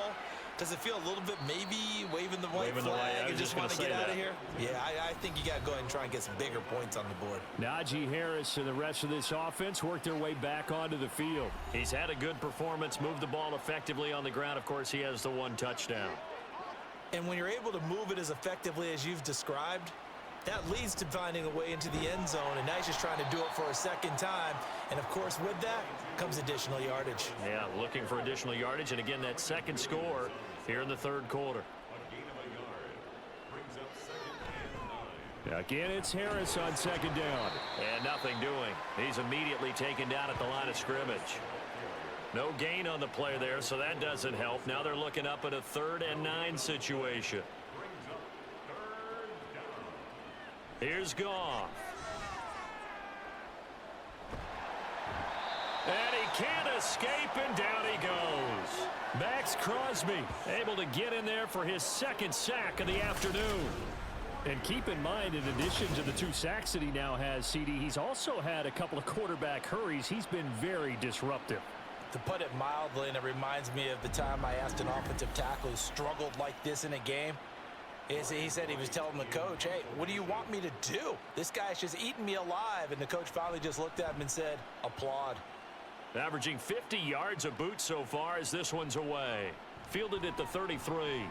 does it feel a little bit maybe waving the white flag and just want to get out of here? Yeah, I think you got to go ahead and try and get some bigger points on the board. Najee Harris and the rest of this offense work their way back onto the field. He's had a good performance, moved the ball effectively on the ground. Of course, he has the 1 touchdown. And when you're able to move it as effectively as you've described, that leads to finding a way into the end zone, and now he's just trying to do it for a second time. And, of course, with that comes additional yardage. Yeah, looking for additional yardage, and again, that second score here in the third quarter. Again, it's Harris on second down. And nothing doing. He's immediately taken down at the line of scrimmage. No gain on the play there, so that doesn't help. Now they're looking up at a 3rd and 9 situation. Here's Goff. And he can't escape, and down he goes. Max Crosby able to get in there for his 2nd sack of the afternoon. And keep in mind, in addition to the 2 sacks that he now has, CD, he's also had a couple of quarterback hurries. He's been very disruptive. To put it mildly, and it reminds me of the time I asked an offensive tackle who struggled like this in a game. He said he was telling the coach, hey, what do you want me to do? This guy's just eating me alive. And the coach finally just looked at him and said, applaud. Averaging 50 yards a boot so far as this one's away. Fielded at the 33.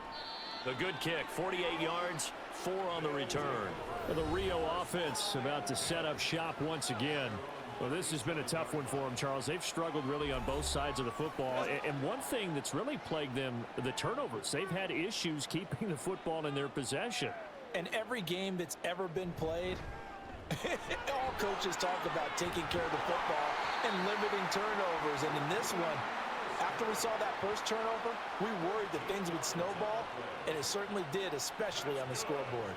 A good kick, 48 yards, 4 on the return. Well, the Rio offense about to set up shop once again. Well, this has been a tough one for them, Charles. They've struggled really on both sides of the football. And one thing that's really plagued them, the turnovers. They've had issues keeping the football in their possession. And every game that's ever been played, all coaches talk about taking care of the football and limiting turnovers. And in this one, After we saw that first turnover, we worried that things would snowball, and it certainly did, especially on the scoreboard.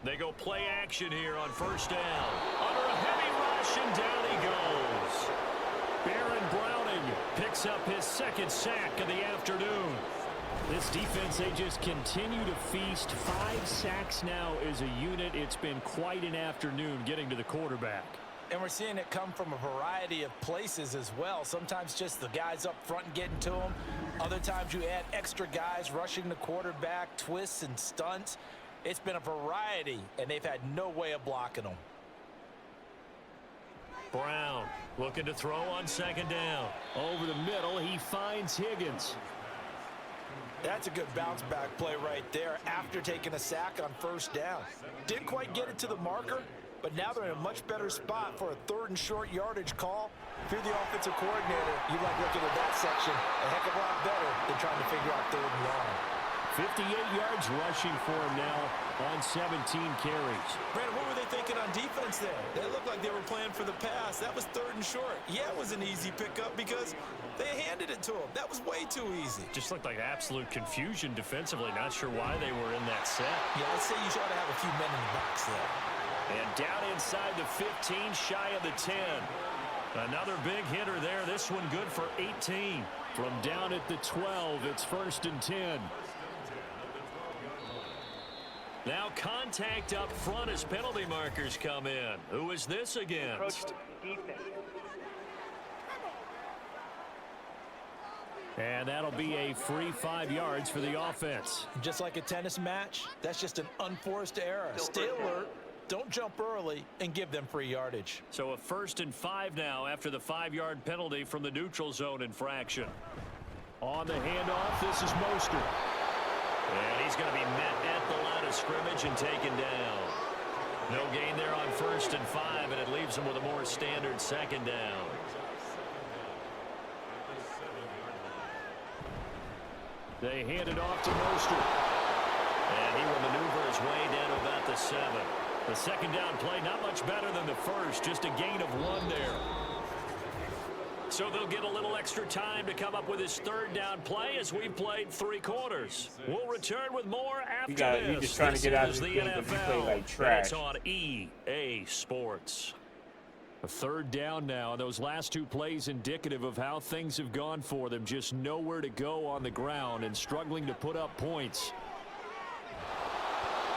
They go play action here on first down. Under a heavy rush, and down he goes. Baron Browning picks up his second sack of the afternoon. This defense, they just continue to feast. 5 sacks now as a unit. It's been quite an afternoon getting to the quarterback. And we're seeing it come from a variety of places as well. Sometimes just the guys up front getting to them. Other times you add extra guys rushing the quarterback, twists and stunts. It's been a variety, and they've had no way of blocking them. Brown looking to throw on second down. Over the middle, he finds Higgins. That's a good bounce back play right there after taking a sack on first down. Didn't quite get it to the marker, but now they're in a much better spot for a 3rd and short yardage call. If you're the offensive coordinator, you like looking at that section a heck of a lot better than trying to figure out 3rd and long. 58 yards rushing for him now on 17 carries. Brandon, what were they thinking on defense there? They looked like they were playing for the pass. That was 3rd and short. Yeah, it was an easy pickup because they handed it to him. That was way too easy. Just looked like absolute confusion defensively. Not sure why they were in that set. Yeah, I'd say you ought to have a few men in the box there. And down inside the 15, shy of the 10. Another big hitter there. This one good for 18. From down at the 12, it's 1st and 10. Now contact up front as penalty markers come in. Who is this against? And that'll be a free 5 yards for the offense. Just like a tennis match, that's just an unforced error. Stay alert, don't jump early, and give them free yardage. So a 1st and 5 now after the 5-yard penalty from the neutral zone infraction. On the handoff, this is Mostert. And he's going to be met at the line of scrimmage and taken down. No gain there on 1st and 5, and it leaves him with a more standard 2nd down. They hand it off to Mostert. And he will maneuver his way down to about the 7. The 2nd down play, not much better than the first, just a gain of 1 there. So they'll get a little extra time to come up with his 3rd down play as we've played 3 quarters. We'll return with more after this. You're just trying to get out of the the game because you play NFL. like trash. It's on EA Sports. A 3rd down now. Those last 2 plays indicative of how things have gone for them. Just nowhere to go on the ground and struggling to put up points.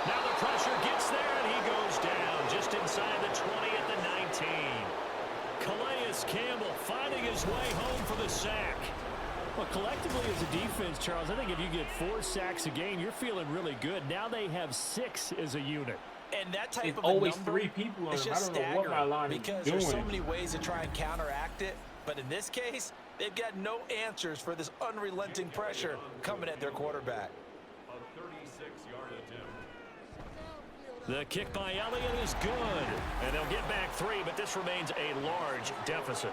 Now the pressure gets there, and he goes down just inside the 20 at the 19. Calais Campbell finding his way home for the sack. Well, collectively as a defense, Charles, I think if you get 4 sacks a game, you're feeling really good. Now they have 6 as a unit. And that type It's of always a number, 3 people on it's him. I just don't know what my line is because doing. there's so many ways to try and counteract it. But in this case, they've got no answers for this unrelenting pressure coming at their quarterback. The kick by Elliott is good. And they'll get back 3, but this remains a large deficit.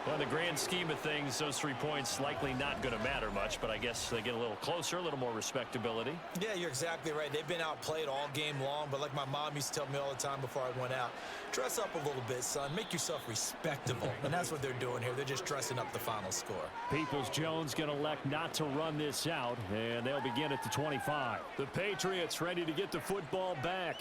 Well, in the grand scheme of things, those 3 points likely not going to matter much, but I guess they get a little closer, a little more respectability. Yeah, you're exactly right. They've been outplayed all game long, but like my mom used to tell me all the time before I went out, dress up a little bit, son. Make yourself respectable. And that's what they're doing here. They're just dressing up the final score. Peoples-Jones going to elect not to run this out, and they'll begin at the 25. The Patriots ready to get the football back.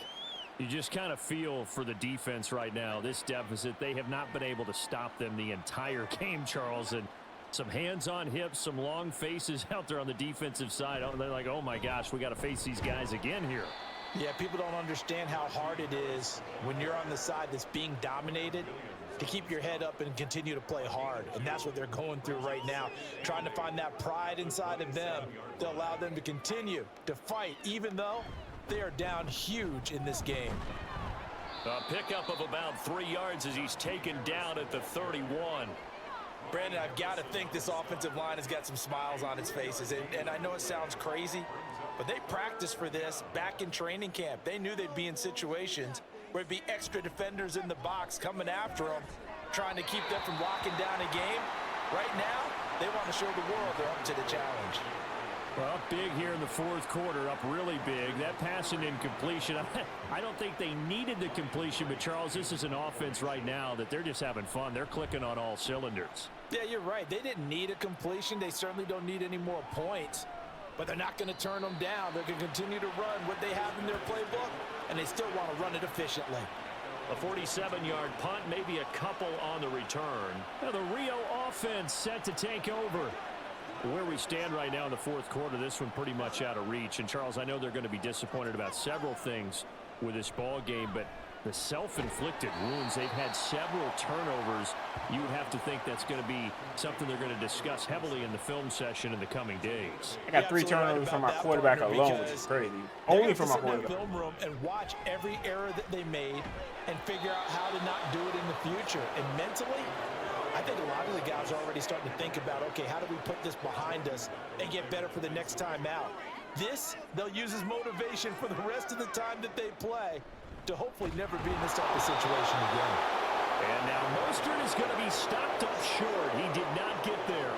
You just kind of feel for the defense right now. This deficit, they have not been able to stop them the entire game, Charles. And some hands on hips, some long faces out there on the defensive side. They're like, oh, my gosh, we got to face these guys again here. Yeah, people don't understand how hard it is when you're on the side that's being dominated to keep your head up and continue to play hard. And that's what they're going through right now, trying to find that pride inside of them to allow them to continue to fight, even though they are down huge in this game. A pickup of about 3 yards as he's taken down at the 31. Brandon, I've got to think this offensive line has got some smiles on its faces. And I know it sounds crazy, but they practiced for this back in training camp. They knew they'd be in situations where it'd be extra defenders in the box coming after them, trying to keep them from locking down a game. Right now, they want to show the world they're up to the challenge. Well, up big here in the fourth quarter, up really big. That passing incompletion, I don't think they needed the completion, but Charles, this is an offense right now that they're just having fun. They're clicking on all cylinders. Yeah, you're right. They didn't need a completion. They certainly don't need any more points, but they're not going to turn them down. They're going to continue to run what they have in their playbook, and they still want to run it efficiently. A 47-yard punt, maybe a couple on the return. Now the Rio offense set to take over. Where we stand right now in the fourth quarter, this one pretty much out of reach. And, Charles, I know they're going to be disappointed about several things with this ball game, but the self-inflicted wounds, they've had several turnovers. You would have to think that's going to be something they're going to discuss heavily in the film session in the coming days. I got 3 turnovers from our quarterback alone, which is crazy. Only from our quarterback. Film room and watch every error that they made and figure out how to not do it in the future. And mentally, I think a lot of the guys are already starting to think about, okay, how do we put this behind us and get better for the next time out? This, they'll use as motivation for the rest of the time that they play to hopefully never be in this type of situation again. And now Mostert is going to be stopped up short. He did not get there.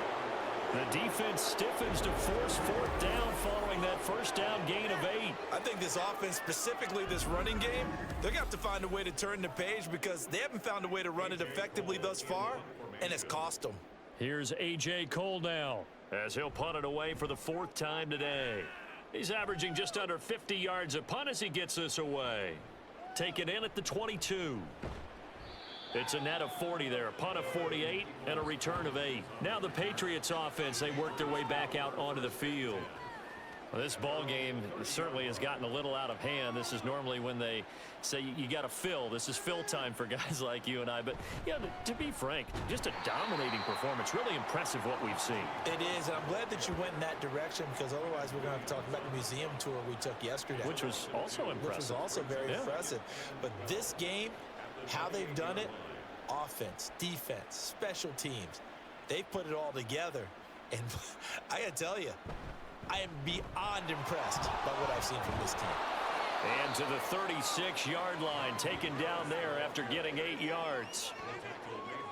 The defense stiffens to force fourth down following that first down gain of 8. I think this offense, specifically this running game, they're going to have to find a way to turn the page because they haven't found a way to run it effectively thus far, and it's cost them. Here's A.J. Cole now as he'll punt it away for the 4th time today. He's averaging just under 50 yards a punt as he gets this away. Taken in at the 22. It's a net of 40 there, a punt of 48 and a return of 8. Now the Patriots offense, they work their way back out onto the field. Well, this ball game certainly has gotten a little out of hand. This is normally when they say you got to fill. This is fill time for guys like you and I. But, yeah, to be frank, just a dominating performance. Really impressive what we've seen. It is, and I'm glad that you went in that direction because otherwise we're going to have to talk about the museum tour we took yesterday. Which was also impressive. Which was also very impressive. But this game, how they've done it, offense, defense, special teams, they've put it all together. And I got to tell you, I am beyond impressed by what I've seen from this team. And to the 36-yard line, taken down there after getting 8 yards.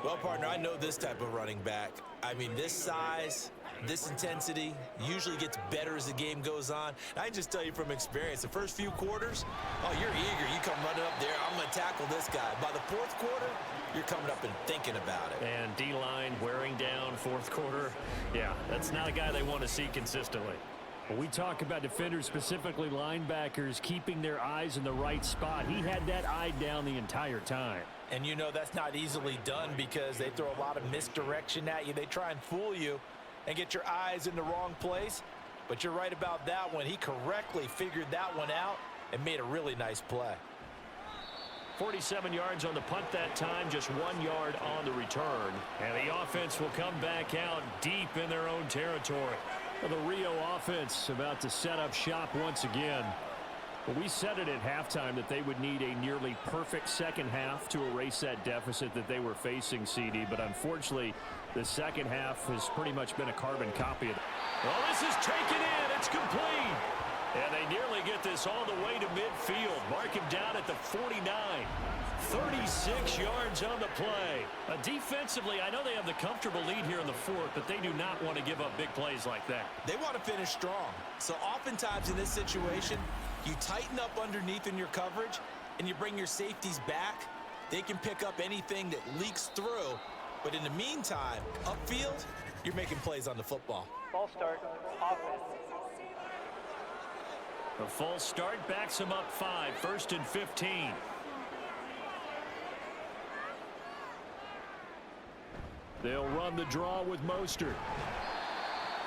Well, partner, I know this type of running back. I mean, this size, this intensity usually gets better as the game goes on. I can just tell you from experience, the first few quarters, oh, you're eager. You come running up there, I'm going to tackle this guy. By the 4th quarter, you're coming up and thinking about it. And D-line wearing down 4th quarter. Yeah, that's not a guy they want to see consistently. When we talk about defenders, specifically linebackers, keeping their eyes in the right spot, he had that eye down the entire time. And you know that's not easily done because they throw a lot of misdirection at you. They try and fool you and get your eyes in the wrong place. But you're right about that one. He correctly figured that one out and made a really nice play. 47 yards on the punt that time, just 1 yard on the return. And the offense will come back out deep in their own territory. Well, the Rio offense about to set up shop once again. Well, we said it at halftime that they would need a nearly perfect second half to erase that deficit that they were facing, CD. But unfortunately, the second half has pretty much been a carbon copy of it. Well, this is taken in. It's complete. And they nearly get this all the way to midfield. Mark him down at the 49. 36 yards on the play. Defensively, I know they have the comfortable lead here in the 4th, but they do not want to give up big plays like that. They want to finish strong. So oftentimes in this situation, you tighten up underneath in your coverage, and you bring your safeties back. They can pick up anything that leaks through. But in the meantime, upfield, you're making plays on the football. Ball start, offense. A false start backs him up 5, 1st and 15. They'll run the draw with Mostert.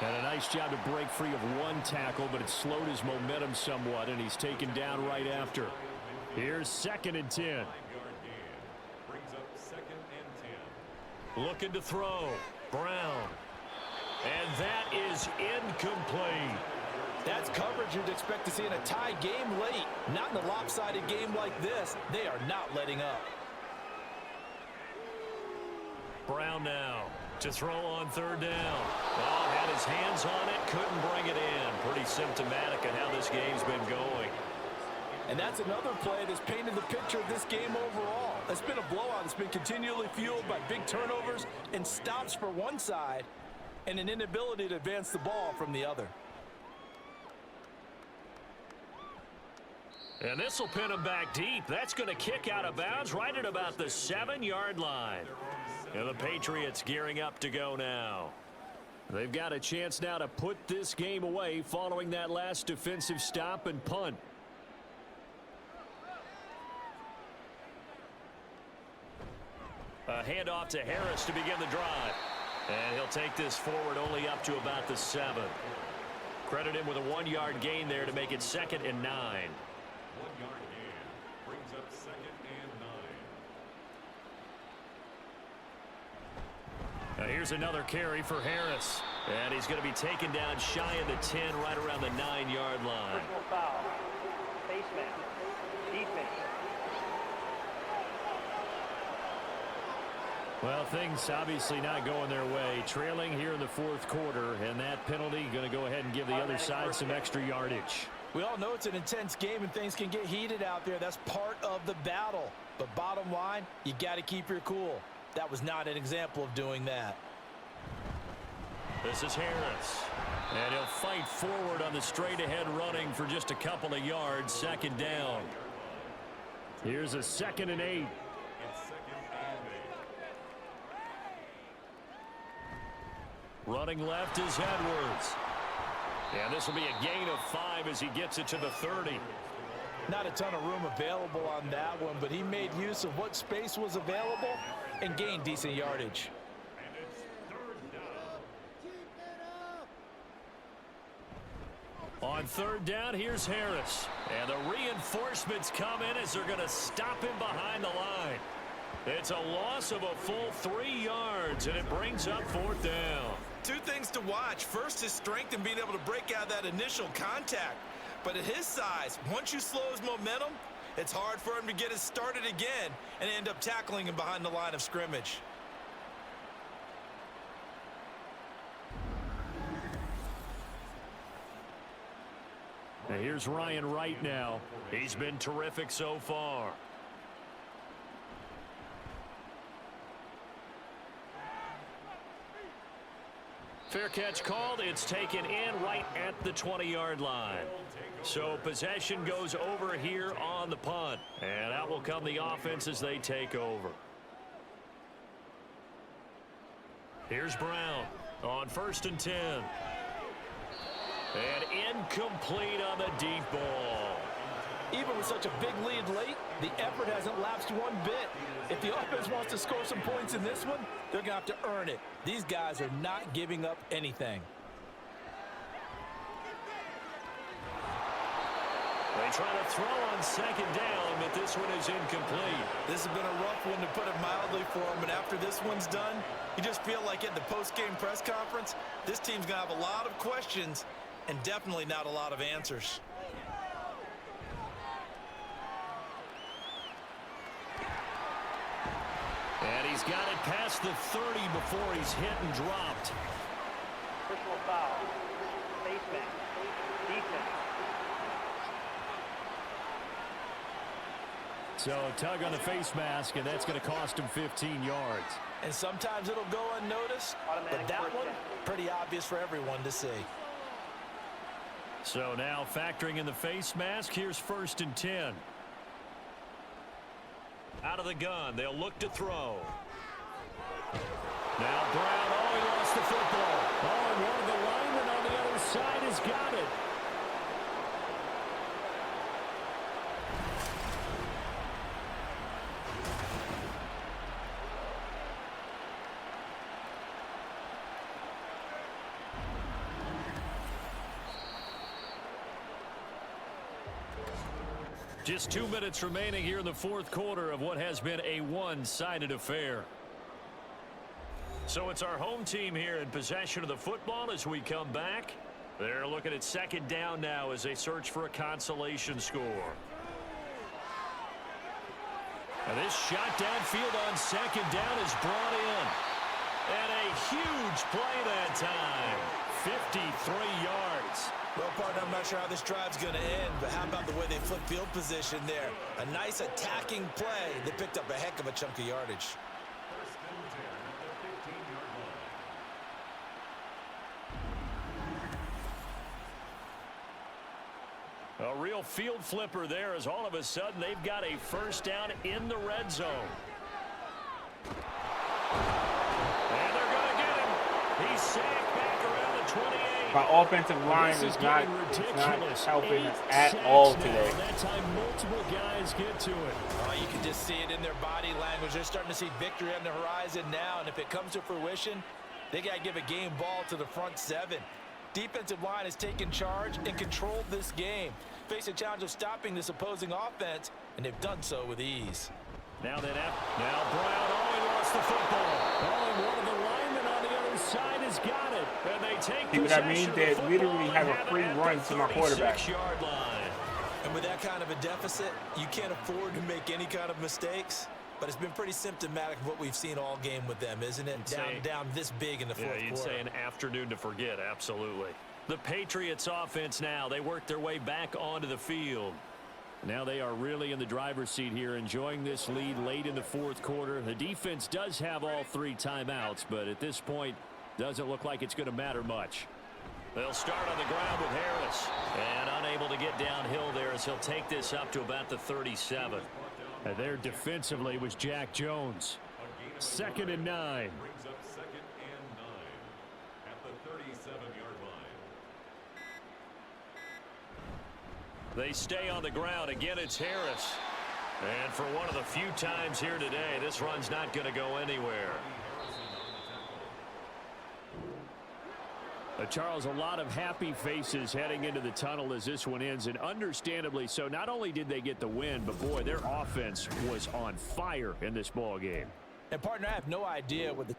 And a nice job to break free of one tackle, but it slowed his momentum somewhat, and he's taken down right after. Here's 2nd and 10. Looking to throw. Brown. And that is incomplete. That's coverage you'd expect to see in a tie game late. Not in a lopsided game like this. They are not letting up. Brown now to throw on 3rd down. Oh, had his hands on it, couldn't bring it in. Pretty symptomatic of how this game's been going. And that's another play that's painted the picture of this game overall. It's been a blowout. It's been continually fueled by big turnovers and stops for one side and an inability to advance the ball from the other. And this will pin him back deep. That's going to kick out of bounds right at about the 7-yard line. And the Patriots gearing up to go now. They've got a chance now to put this game away following that last defensive stop and punt. A handoff to Harris to begin the drive. And he'll take this forward only up to about the 7. Credit him with a 1-yard gain there to make it 2nd and 9. 1-yard gain brings up 2nd and 9. Now here's another carry for Harris. And he's going to be taken down shy of the 10, right around the 9-yard line. Personal foul. Face mask. Defense. Well, things obviously not going their way. Trailing here in the 4th quarter, and that penalty going to go ahead and give the other side some extra yardage. We all know it's an intense game and things can get heated out there. That's part of the battle. But bottom line, you got to keep your cool. That was not an example of doing that. This is Harris. And he'll fight forward on the straight-ahead running for just a couple of yards. 2nd down. Here's a 2nd and 8. It's 2nd and 8. Running left is Edwards. And this will be a gain of 5 as he gets it to the 30. Not a ton of room available on that one, but he made use of what space was available and gained decent yardage. And it's 3rd down. On 3rd down, here's Harris. And the reinforcements come in as they're going to stop him behind the line. It's a loss of a full 3 yards, and it brings up 4th down. 2 things to watch. First, his strength in being able to break out that initial contact. But at his size, once you slow his momentum, it's hard for him to get it started again and end up tackling him behind the line of scrimmage. And here's Ryan Wright now. He's been terrific so far. Fair catch called. It's taken in right at the 20-yard line. So possession goes over here on the punt. And out will come the offense as they take over. Here's Brown on 1st and 10. And incomplete on the deep ball. Even with such a big lead late, the effort hasn't lapsed one bit. If the offense wants to score some points in this one, they're going to have to earn it. These guys are not giving up anything. They try to throw on 2nd down, but this one is incomplete. This has been a rough one, to put it mildly, for him. And after this one's done, you just feel like in the post-game press conference, this team's going to have a lot of questions and definitely not a lot of answers. And he's got it past the 30 before he's hit and dropped. Personal foul. Face mask. Defense. So a tug on the face mask, and that's going to cost him 15 yards. And sometimes it'll go unnoticed, but that one, pretty obvious for everyone to see. So now factoring in the face mask, here's 1st and 10. Out of the gun, they'll look to throw. Now Brown, he lost the football. And one of the linemen on the other side has got it. Just 2 minutes remaining here in the 4th quarter of what has been a one-sided affair. So it's our home team here in possession of the football as we come back. They're looking at 2nd down now as they search for a consolation score. And this shot downfield on 2nd down is brought in. And a huge play that time. 53 yards. Well, partner, I'm not sure how this drive's going to end, but how about the way they flip field position there? A nice attacking play. They picked up a heck of a chunk of yardage. 1st and 10 at the 15-yard line. A real field flipper there as all of a sudden they've got a first down in the red zone. And they're going to get him. He's sacked back around the 28. My offensive line is not helping us at all today. That time multiple guys get to it. Oh, you can just see it in their body language. They're starting to see victory on the horizon now, and if it comes to fruition, they got to give a game ball to the front seven. Defensive line has taken charge and controlled this game. Face a challenge of stopping this opposing offense, and they've done so with ease. Now Brown lost the football. And one of the linemen on the other side has got it. And they take See what I possession mean? of They the literally football have and a free it run at to the my quarterback. 36-yard line. And with that kind of a deficit, you can't afford to make any kind of mistakes. But it's been pretty symptomatic of what we've seen all game with them, isn't it? Down this big in the fourth quarter. You'd say an afternoon to forget, absolutely. The Patriots offense now, they work their way back onto the field. Now they are really in the driver's seat here, enjoying this lead late in the fourth quarter. The defense does have all 3 timeouts, but at this point, doesn't look like it's going to matter much. They'll start on the ground with Harris. And unable to get downhill there as he'll take this up to about the 37. And there defensively was Jack Jones. 2nd and 9. Brings up 2nd and 9 at the 37-yard line. They stay on the ground. Again, it's Harris. And for one of the few times here today, this run's not going to go anywhere. Charles, a lot of happy faces heading into the tunnel as this one ends, and understandably so. Not only did they get the win, but boy, their offense was on fire in this ball game. And partner, I have no idea what the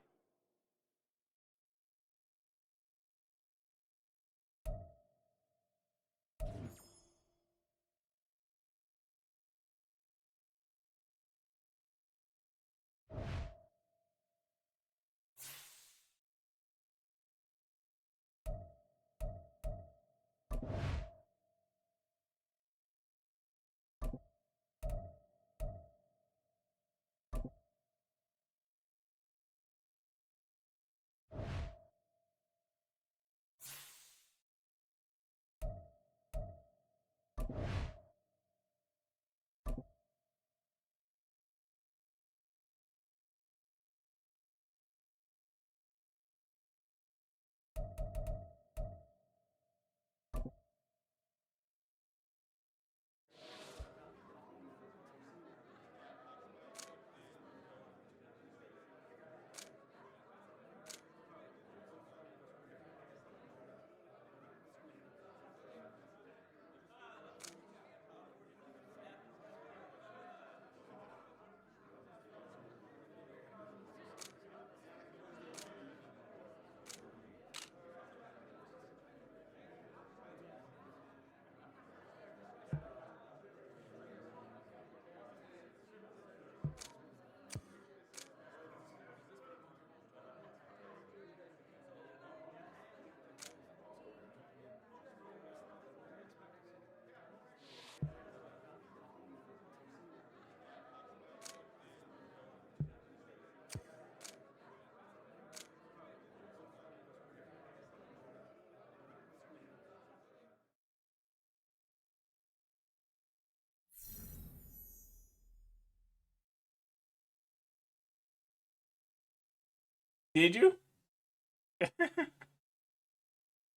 Did you?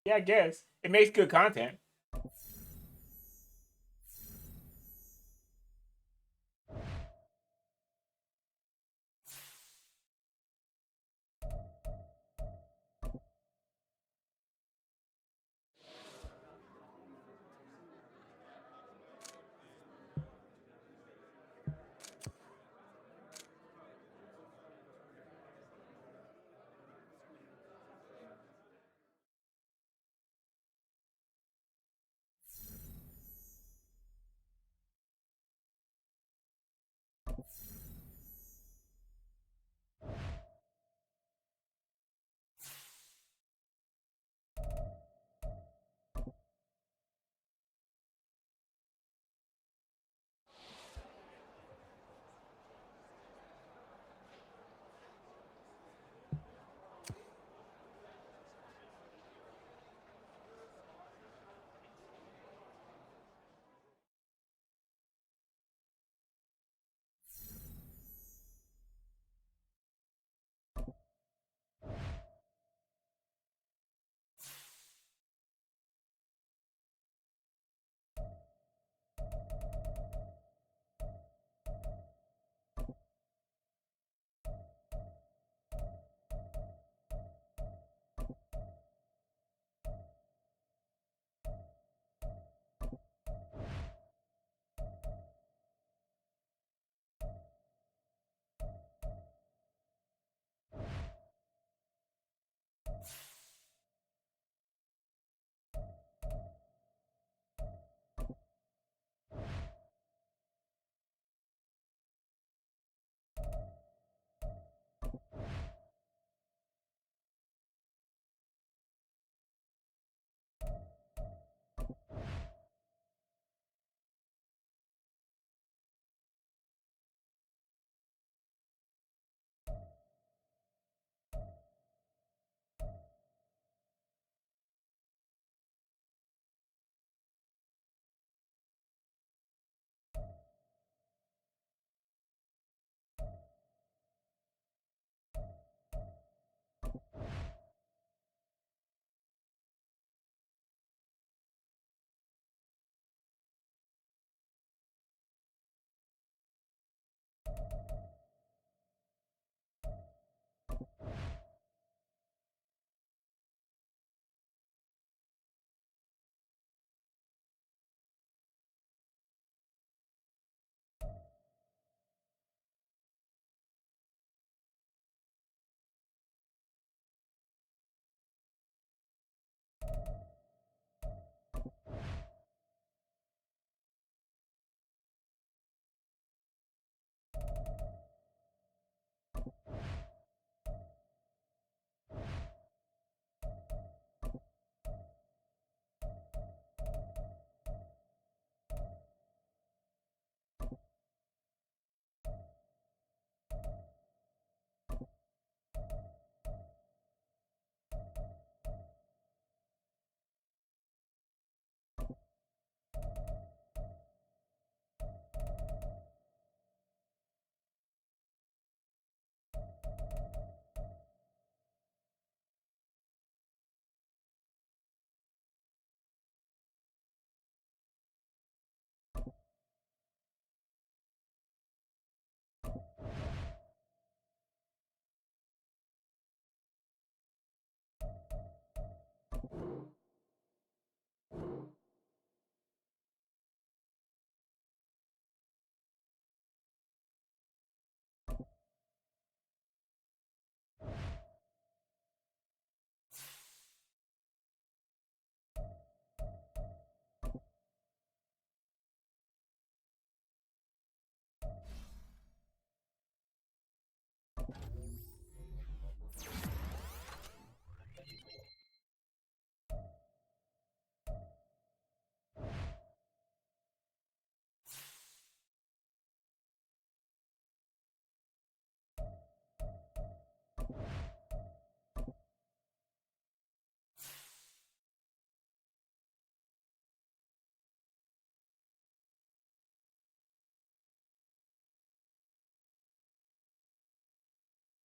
Yeah, I guess. It makes good content.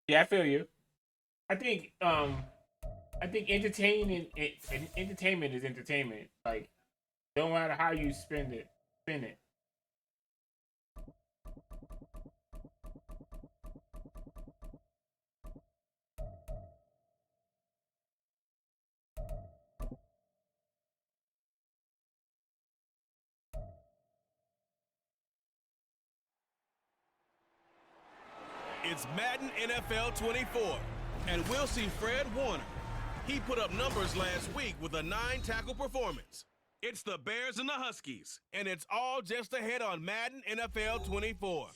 Yeah, I feel you. I think entertainment is entertainment. Like, no matter how you spin it. It's Madden NFL 24, and we'll see Fred Warner. He put up numbers last week with a 9-tackle performance. It's the Bears and the Huskies, and it's all just ahead on Madden NFL 24.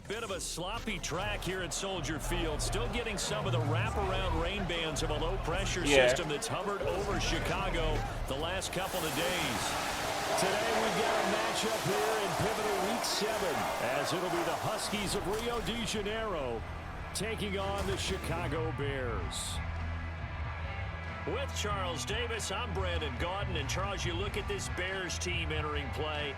Bit of a sloppy track here at Soldier Field. Still getting some of the wraparound rain bands of a low-pressure system that's hovered over Chicago the last couple of days. Today we've got a matchup here in pivotal Week 7, as it'll be the Huskies of Rio de Janeiro taking on the Chicago Bears. With Charles Davis, I'm Brandon Gaudin. And Charles, you look at this Bears team entering play.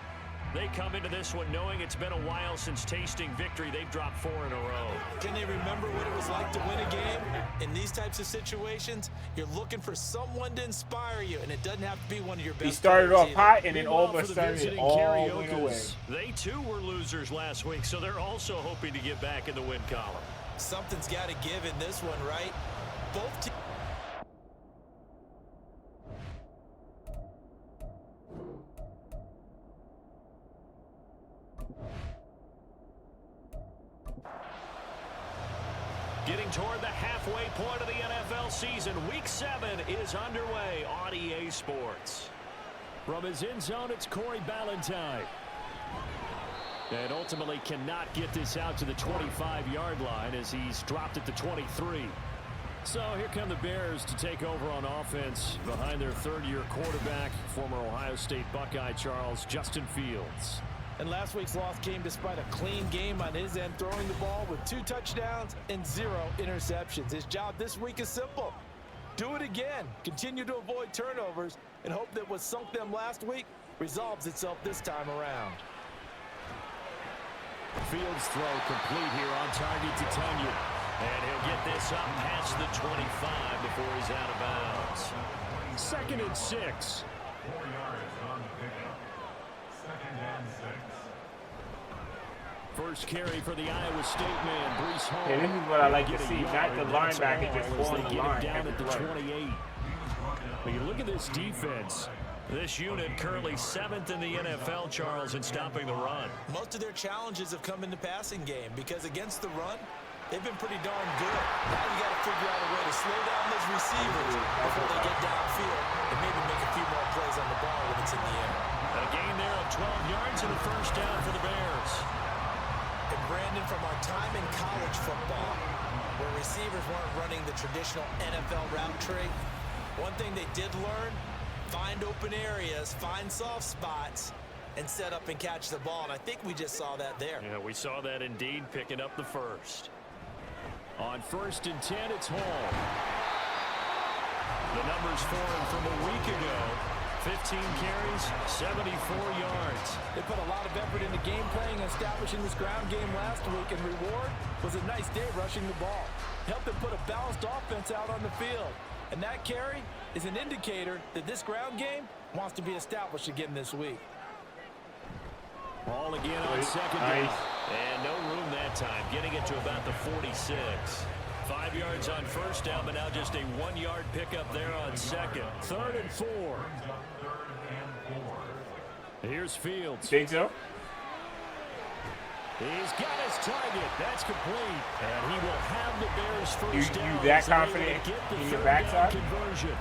They come into this one knowing it's been a while since tasting victory. They've dropped 4 in a row. Can they remember what it was like to win a game? In these types of situations, you're looking for someone to inspire you, and it doesn't have to be one of your best. He started off either. hot, and then all of a sudden it all went away. They too were losers last week, so they're also hoping to get back in the win column. Something's got to give in this one, right? Both teams. Getting toward the halfway point of the NFL season, Week 7 is underway on EA Sports. From his end zone, it's Corey Ballantyne. And ultimately cannot get this out to the 25-yard line as he's dropped at the 23. So here come the Bears to take over on offense behind their third-year quarterback, former Ohio State Buckeye Justin Fields. And last week's loss came despite a clean game on his end, throwing the ball with 2 touchdowns and 0 interceptions. His job this week is simple. Do it again. Continue to avoid turnovers and hope that what sunk them last week resolves itself this time around. Fields throw complete here on target to Tunyon. And he'll get this up past the 25 before he's out of bounds. 2nd and 6. 4 yards on the pickup. 2nd and 6. First carry for the Iowa State man, Brees Hall. Yeah, this is what I like to see. Not the linebacker just pulling the line down every at the play. 28. But you look at this defense. This unit currently 7th in the NFL, Charles, in stopping the run. Most of their challenges have come in the passing game because against the run, they've been pretty darn good. Now you got to figure out a way to slow down those receivers before they get downfield and maybe make a few more plays on the ball when it's in the air. A gain there of 12 yards and a first down for the Bears. And Brandon, from our time in college football, where receivers weren't running the traditional NFL route tree, one thing they did learn, find open areas, find soft spots, and set up and catch the ball. And I think we just saw that there. Yeah, we saw that indeed, picking up the first. On 1st and 10, it's Hall. The numbers for him from a week ago. 15 carries, 74 yards. They put a lot of effort into game playing and establishing this ground game last week, and reward was a nice day rushing the ball. Helped them put a balanced offense out on the field. And that carry is an indicator that this ground game wants to be established again this week. Ball again on 2nd down. And no room that time, getting it to about the 46. 5 yards on 1st down, but now just a 1-yard pickup there on 2nd. 3rd and 4. Here's Fields. Think so? He's got his target. That's complete. And he will have the Bears first down. You that So they're confident gonna get the in your 3rd down backside? conversion.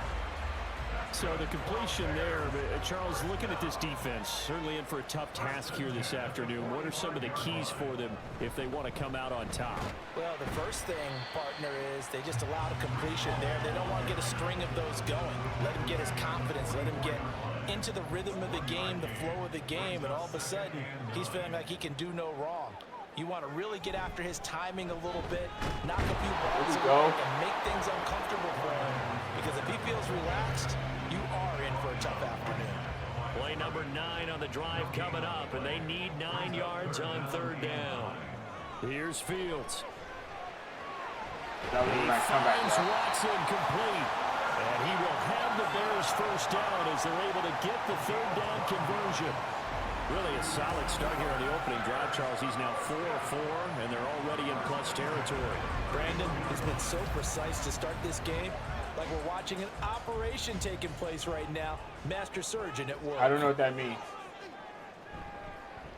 So the completion there, Charles, looking at this defense, certainly in for a tough task here this afternoon. What are some of the keys for them if they want to come out on top? Well, the first thing, partner, is they just allowed a completion there. They don't want to get a string of those going. Let him get his confidence. Let him get into the rhythm of the game, the flow of the game, and all of a sudden, he's feeling like he can do no wrong. You want to really get after his timing a little bit, knock a few balls away, and make things uncomfortable for him. Because if he feels relaxed, you are in for a tough afternoon. Play number 9 on the drive coming up, and they need 9 yards on 3rd down. Here's Fields. He finds Watson complete. And he will have the Bears first down as they're able to get the 3rd down conversion. Really a solid start here on the opening drive, Charles. He's now 4-4, and they're already in plus territory. Brandon has been so precise to start this game, like we're watching an operation taking place right now. Master surgeon at work. I don't know what that means.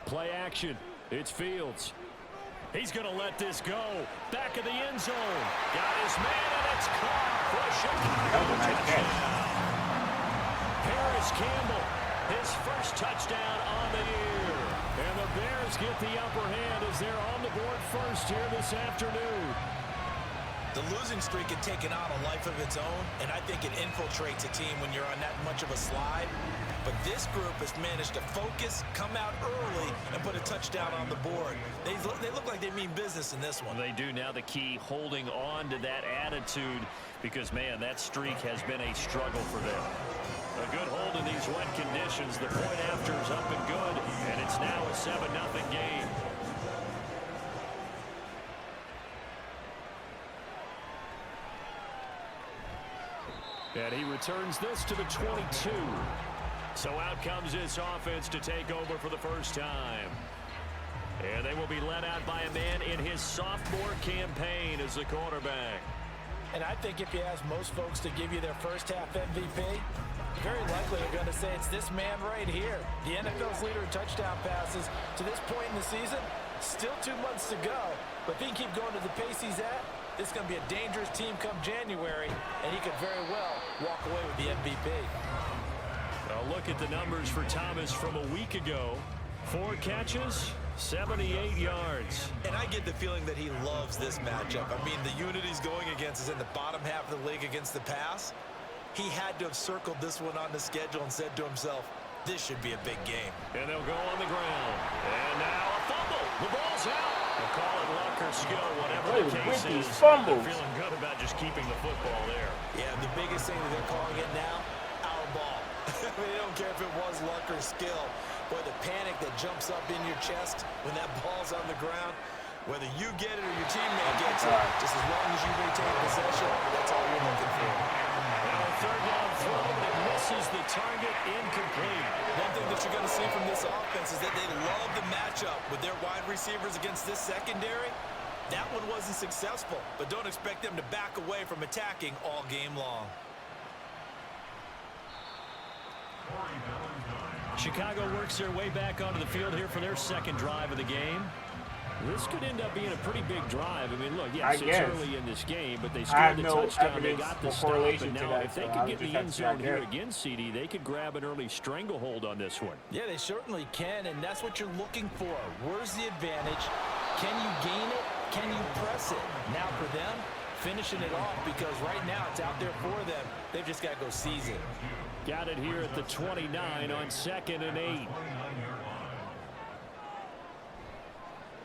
Play action. It's Fields. He's going to let this go. Back of the end zone. Got his man, and it's caught for a Chicago touchdown. Paris Campbell, his first touchdown on the year. And the Bears get the upper hand as they're on the board first here this afternoon. The losing streak had taken on a life of its own, and I think it infiltrates a team when you're on that much of a slide. But this group has managed to focus, come out early, and put a touchdown on the board. They look like they mean business in this one. They do. Now the key, holding on to that attitude, because, man, that streak has been a struggle for them. A good hold in these wet conditions. The point after is up and good, and it's now a 7-0 game. And he returns this to the 22. So out comes this offense to take over for the first time. And they will be led out by a man in his sophomore campaign as the quarterback. And I think if you ask most folks to give you their first half MVP, very likely they're going to say it's this man right here. The NFL's leader in touchdown passes to this point in the season. Still 2 months to go. But if he can keep going to the pace he's at, this is going to be a dangerous team come January, and he could very well walk away with the MVP. A look at the numbers for Thomas from a week ago. 4 catches, 78 yards. And I get the feeling that he loves this matchup. I mean, the unit he's going against is in the bottom half of the league against the pass. He had to have circled this one on the schedule and said to himself, this should be a big game. And they'll go on the ground. And now a fumble. The ball's out. They'll call it luck or skill, whatever the case is. Fumbles. They're feeling good about just keeping the football there. Yeah, the biggest thing that they're calling it now, our ball. I mean, they don't care if it was luck or skill. Boy, the panic that jumps up in your chest when that ball's on the ground, whether you get it or your teammate gets it, just as long as you retain possession, that's all you're looking for. Now a 3rd down throw, but it misses the target, incomplete. One thing that you're going to see from this offense is that they love the matchup with their wide receivers against this secondary. That one wasn't successful, but don't expect them to back away from attacking all game long. Chicago works their way back onto the field here for their 2nd drive of the game. This could end up being a pretty big drive. I mean, look, yes, it's early in this game, but they scored the touchdown. They got the stop, and now if they could get the end zone here again, CD, they could grab an early stranglehold on this one. Yeah, they certainly can, and that's what you're looking for. Where's the advantage? Can you gain it? Can you press it? Now for them, finishing it off, because right now it's out there for them. They've just got to go seize it. Got it here at the 29 on 2nd and 8.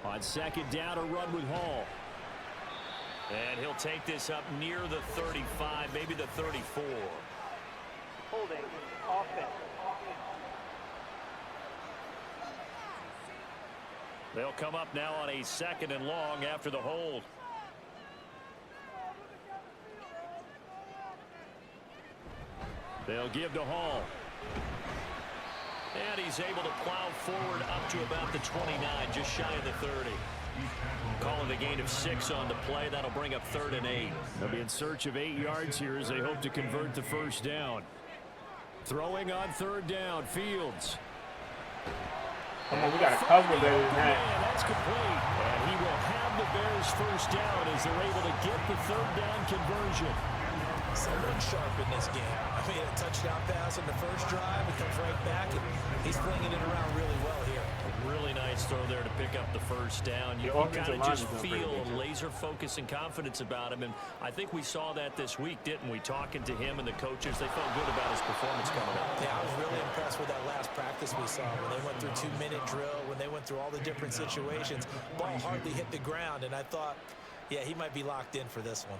On 2nd down, a run with Hall. And he'll take this up near the 35, maybe the 34. Holding. Offense. They'll come up now on a 2nd and long after the hold. They'll give to Hall. And he's able to plow forward up to about the 29, just shy of the 30. Calling a gain of 6 on the play. That'll bring up 3rd and 8. They'll be in search of 8 yards here as they hope to convert the first down. Throwing on 3rd down, Fields. Come on, we got to cover better than that. That's complete. And he will have the Bears first down as they're able to get the 3rd down conversion. Someone sharp in this game. I mean, a touchdown pass in the first drive. It comes right back, and he's flinging it around really well here. A really nice throw there to pick up the first down. You kind of just feel a laser focus and confidence about him, and I think we saw that this week, didn't we? Talking to him and the coaches, they felt good about his performance coming up. Yeah, I was really impressed with that last practice we saw when they went through 2-minute drill, when they went through all the different situations. Ball hardly hit the ground, and I thought, yeah, he might be locked in for this one.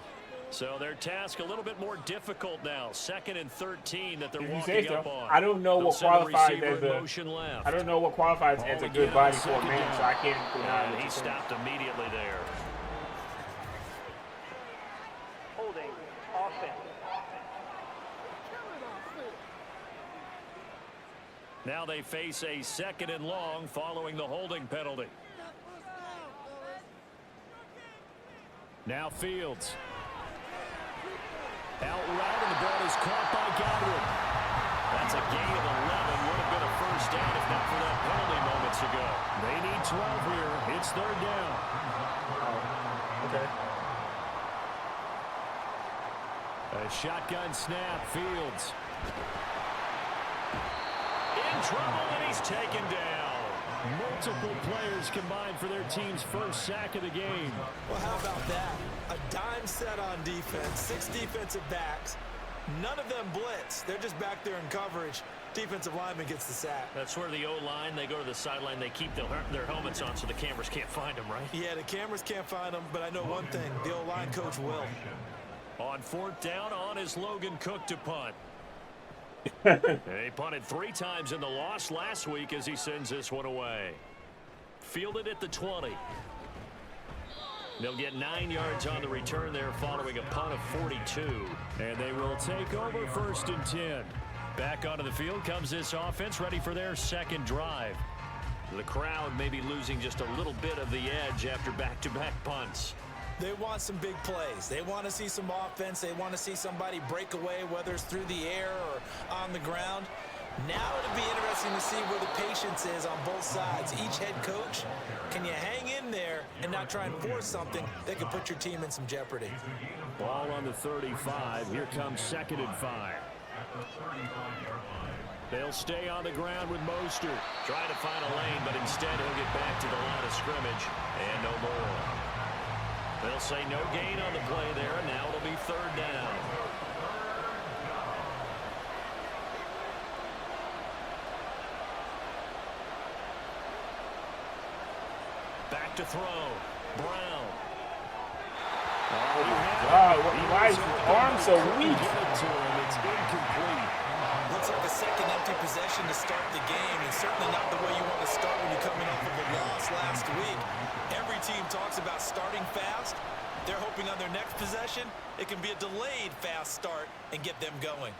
So their task a little bit more difficult now. 2nd and 13 that they're If you walking say up so. on. I don't know They'll what send the qualifies receiver as in a. motion left. I don't know what qualifies as a good Again body on for a second man, down. so I can't deny And what he you're saying. stopped immediately there. Holding. Offense. Now they face a 2nd and long following the holding penalty. Now Fields. Out route, and the ball is caught by Godwin. That's a gain of 11. Would have been a first down if not for that penalty moments ago. They need 12 here. It's 3rd down. Okay. A shotgun snap. Fields. In trouble, and he's taken down. Multiple players combined for their team's first sack of the game. Well, how about that? A dime set on defense, 6 defensive backs. None of them blitz. They're just back there in coverage. Defensive lineman gets the sack. That's where the O-line, they go to the sideline, they keep their helmets on so the cameras can't find them, right? Yeah, the cameras can't find them, but I know one thing. The O-line coach will. On 4th down, on is Logan Cook to punt. He punted 3 times in the loss last week as he sends this one away. Fielded at the 20. They'll get 9 yards on the return there following a punt of 42. And they will take over 1st and 10. Back onto the field comes this offense, ready for their 2nd drive. The crowd may be losing just a little bit of the edge after back-to-back punts. They want some big plays. They want to see some offense. They want to see somebody break away, whether it's through the air or on the ground. Now it'll be interesting to see where the patience is on both sides. Each head coach, can you hang in there and not try and force something that could put your team in some jeopardy? Ball on the 35. Here comes 2nd and 5. They'll stay on the ground with Mostert. Trying to find a lane, but instead he'll get back to the line of scrimmage. And no more. They'll say no gain on the play there, and now it'll be 3rd down. Back to throw. Brown. Wow, why is his arm so weak? It's incomplete. Looks like a second empty possession to start the game, and certainly not the way you want to start when you're coming off of a loss last week. Every team talks about starting fast. They're hoping on their next possession, it can be a delayed fast start and get them going.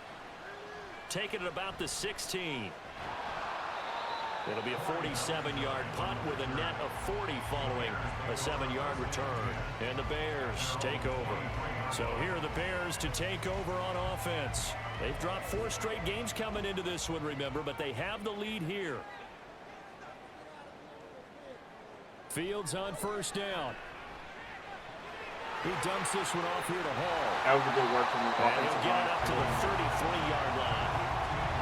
Taking it about the 16. It'll be a 47-yard punt with a net of 40 following a 7-yard return. And the Bears take over. So here are the Bears to take over on offense. They've dropped 4 straight games coming into this one, remember, but they have the lead here. Fields on 1st down. He dumps this one off here to Hall. That was a good work from the And offensive he'll get it line. up to the 33-yard line.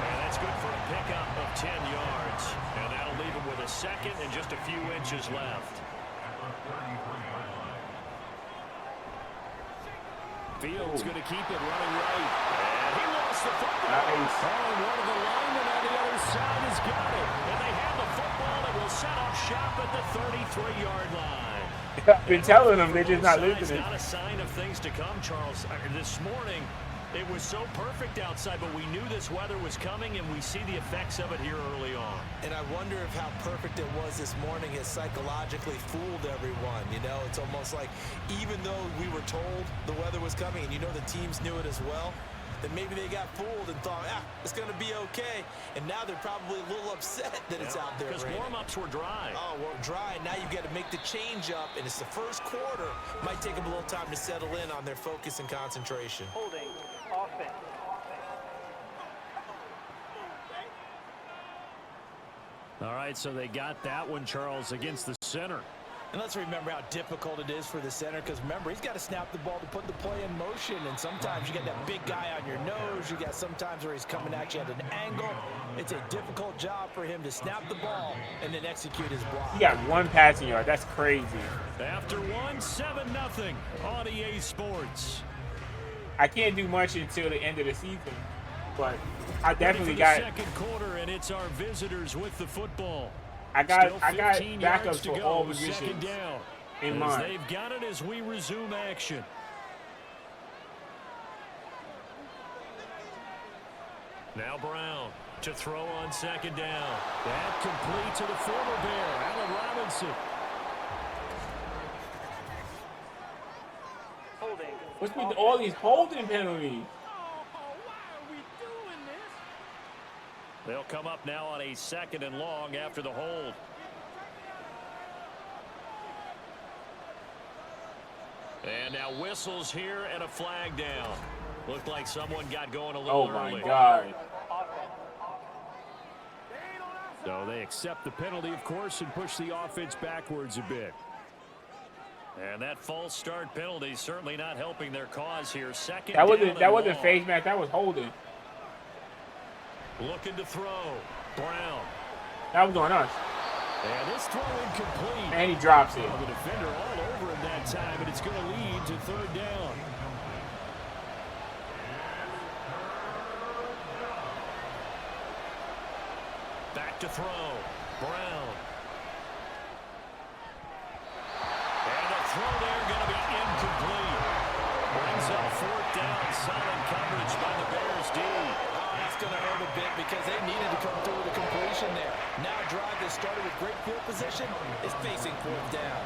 And that's good for a pickup of 10 yards. And that'll leave him with a 2nd and just a few inches left. Fields going to keep it running right. And he lost the football. Nice. And one of the linemen on the other side has got it. And they have the football that will set up shop at the 33-yard line. I've been telling them, they're just not Side's listening. not a sign of things to come, Charles. This morning, it was so perfect outside, but we knew this weather was coming, and we see the effects of it here early on. And I wonder if how perfect it was this morning has psychologically fooled everyone. You know, it's almost like even though we were told the weather was coming, and you know the teams knew it as well, that maybe they got fooled and thought, it's going to be okay. And now they're probably a little upset that it's out there Because raining. warm-ups were dry. Oh, well, dry. Now you've got to make the change up, and it's the first quarter. Might take them a little time to settle in on their focus and concentration. Holding. Offense. All right, so they got that one, Charles, against the center. And let's remember how difficult it is for the center, because remember, he's got to snap the ball to put the play in motion, and sometimes you got that big guy on your nose. You got sometimes where he's coming at you at an angle. It's a difficult job for him to snap the ball and then execute his block. He got 1 passing yard. That's crazy. After 7-0 on EA Sports. I can't do much until the end of the season, but I Ready definitely for the got. second quarter, and it's our visitors with the football. I got Still 15 yards backups to for go, all second positions down. in As mind. they've got it as we resume action. Now Brown to throw on second down. That complete to the former Bear, Allen Robinson. Holding. What's with all these holding penalties? They'll come up now on a 2nd and long after the hold. And now whistles here and a flag down. Looked like someone got going a little early. Oh my God. So they accept the penalty, of course, and push the offense backwards a bit. And that false start penalty certainly not helping their cause here. Second That down wasn't long. face match. That was holding. Looking to throw. Brown. That was on us. And this throw incomplete. And he drops it. The defender all over him that time, and it's going to lead to 3rd down. Back to throw. Brown. And the throw there going to be incomplete. Brings up 4th down. Solid coverage by the Bears D. That's going to hurt a bit because they needed to come through with a completion there. Now a drive that started with great field position is facing 4th down.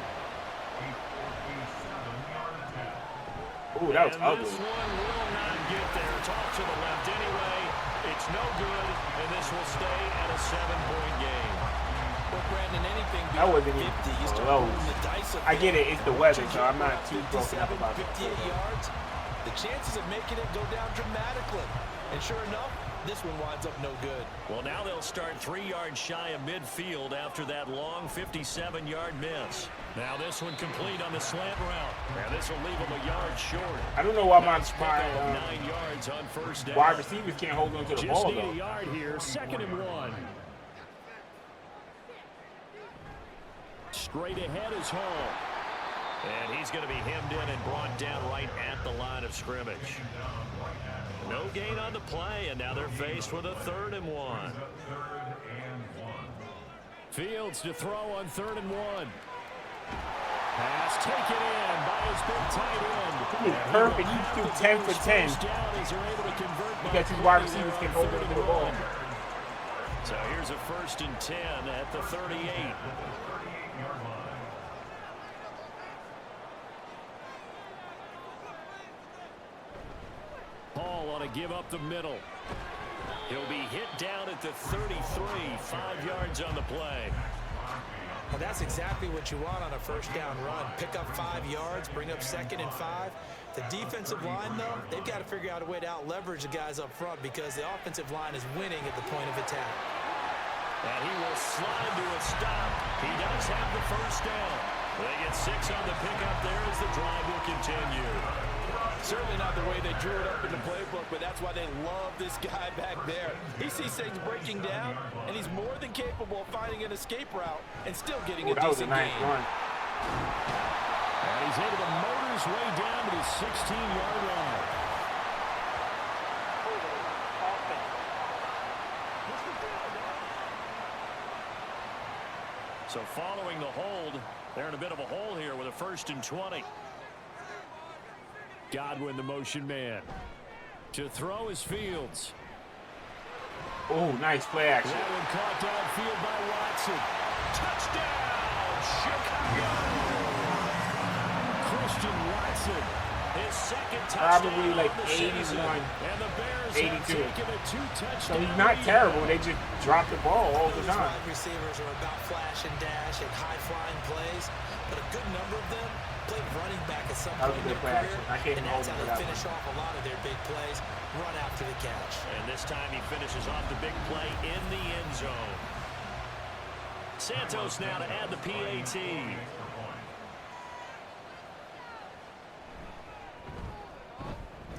Ooh, that was and ugly. This one will not get there. It's off to the left anyway. It's no good, and this will stay at a 7-point game. But Brandon, anything That beyond wasn't 50, even you start close. rolling the dice a I bit. get it. It's the weather, so I'm not too broken up 57, about it. 58 yards, the chances of making it go down dramatically. And sure enough, this one winds up no good. Well, now they'll start 3 yards shy of midfield after that long 57-yard miss. Now this one complete on the slant route. Now this will leave them a yard short. I don't know why Nice my pickup of 9 yards on 1st down. wide receivers can't hold on to the Just ball, need though. a yard here. 2nd and 1. Straight ahead is Hall. And he's going to be hemmed in and brought down right at the line of scrimmage. No gain on the play, and now they're faced with a 3rd and 1. Fields to throw on 3rd and 1. Pass taken in by his big tight end. He is perfect. He's still 10 for 10 because his wide receivers can hold on to the ball. So here's a 1st and 10 at the 38. Hall ought to give up the middle. He'll be hit down at the 33, 5 yards on the play. Well, that's exactly what you want on a 1st down run. Pick up 5 yards, bring up 2nd and 5. The defensive line, though, they've got to figure out a way to out-leverage the guys up front because the offensive line is winning at the point of attack. And he will slide to a stop. He does have the 1st down. They get 6 on the pickup there as the drive will continue. Certainly not the way they drew it up in the playbook, but that's why they love this guy back there. He sees things breaking down, and he's more than capable of finding an escape route and still getting a That was a decent nice gain. run. And he's able to motor his way down to the 16-yard line. So following the hold, they're in a bit of a hole here with a 1st and 20. Godwin, the motion man. To throw is Fields. Oh, nice play action. That one caught downfield by Watson. Touchdown, Chicago! Christian Watson, his 2nd touchdown. Probably like of the season. 81, And the Bears 82. have taken a 2-touchdown So he's not lead. terrible. They just drop the ball all the Those time. wide receivers are about flash and dash and high-flying plays, but a good number of them played running back at some That point was a in good their play career, action. I can't and even that's hold how him for they that finish off a lot of their big plays, run after the catch. And this time he finishes off the big play in the end zone. Santos now to add the PAT.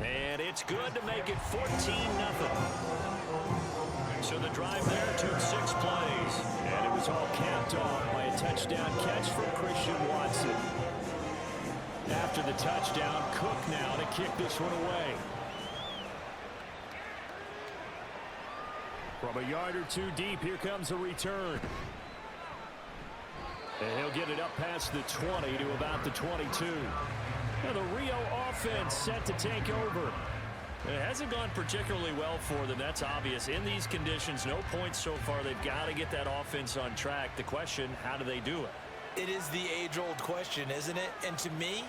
And it's good to make it 14-0. So the drive there took 6 plays. And it was all capped off by a touchdown catch from Christian Watson. After the touchdown, Cook now to kick this one away. From a yard or 2 deep, here comes a return. And he'll get it up past the 20 to about the 22. Now the Rio offense set to take over. It hasn't gone particularly well for them. That's obvious. In these conditions, no points so far. They've got to get that offense on track. The question, how do they do it? It is the age-old question, isn't it? And to me,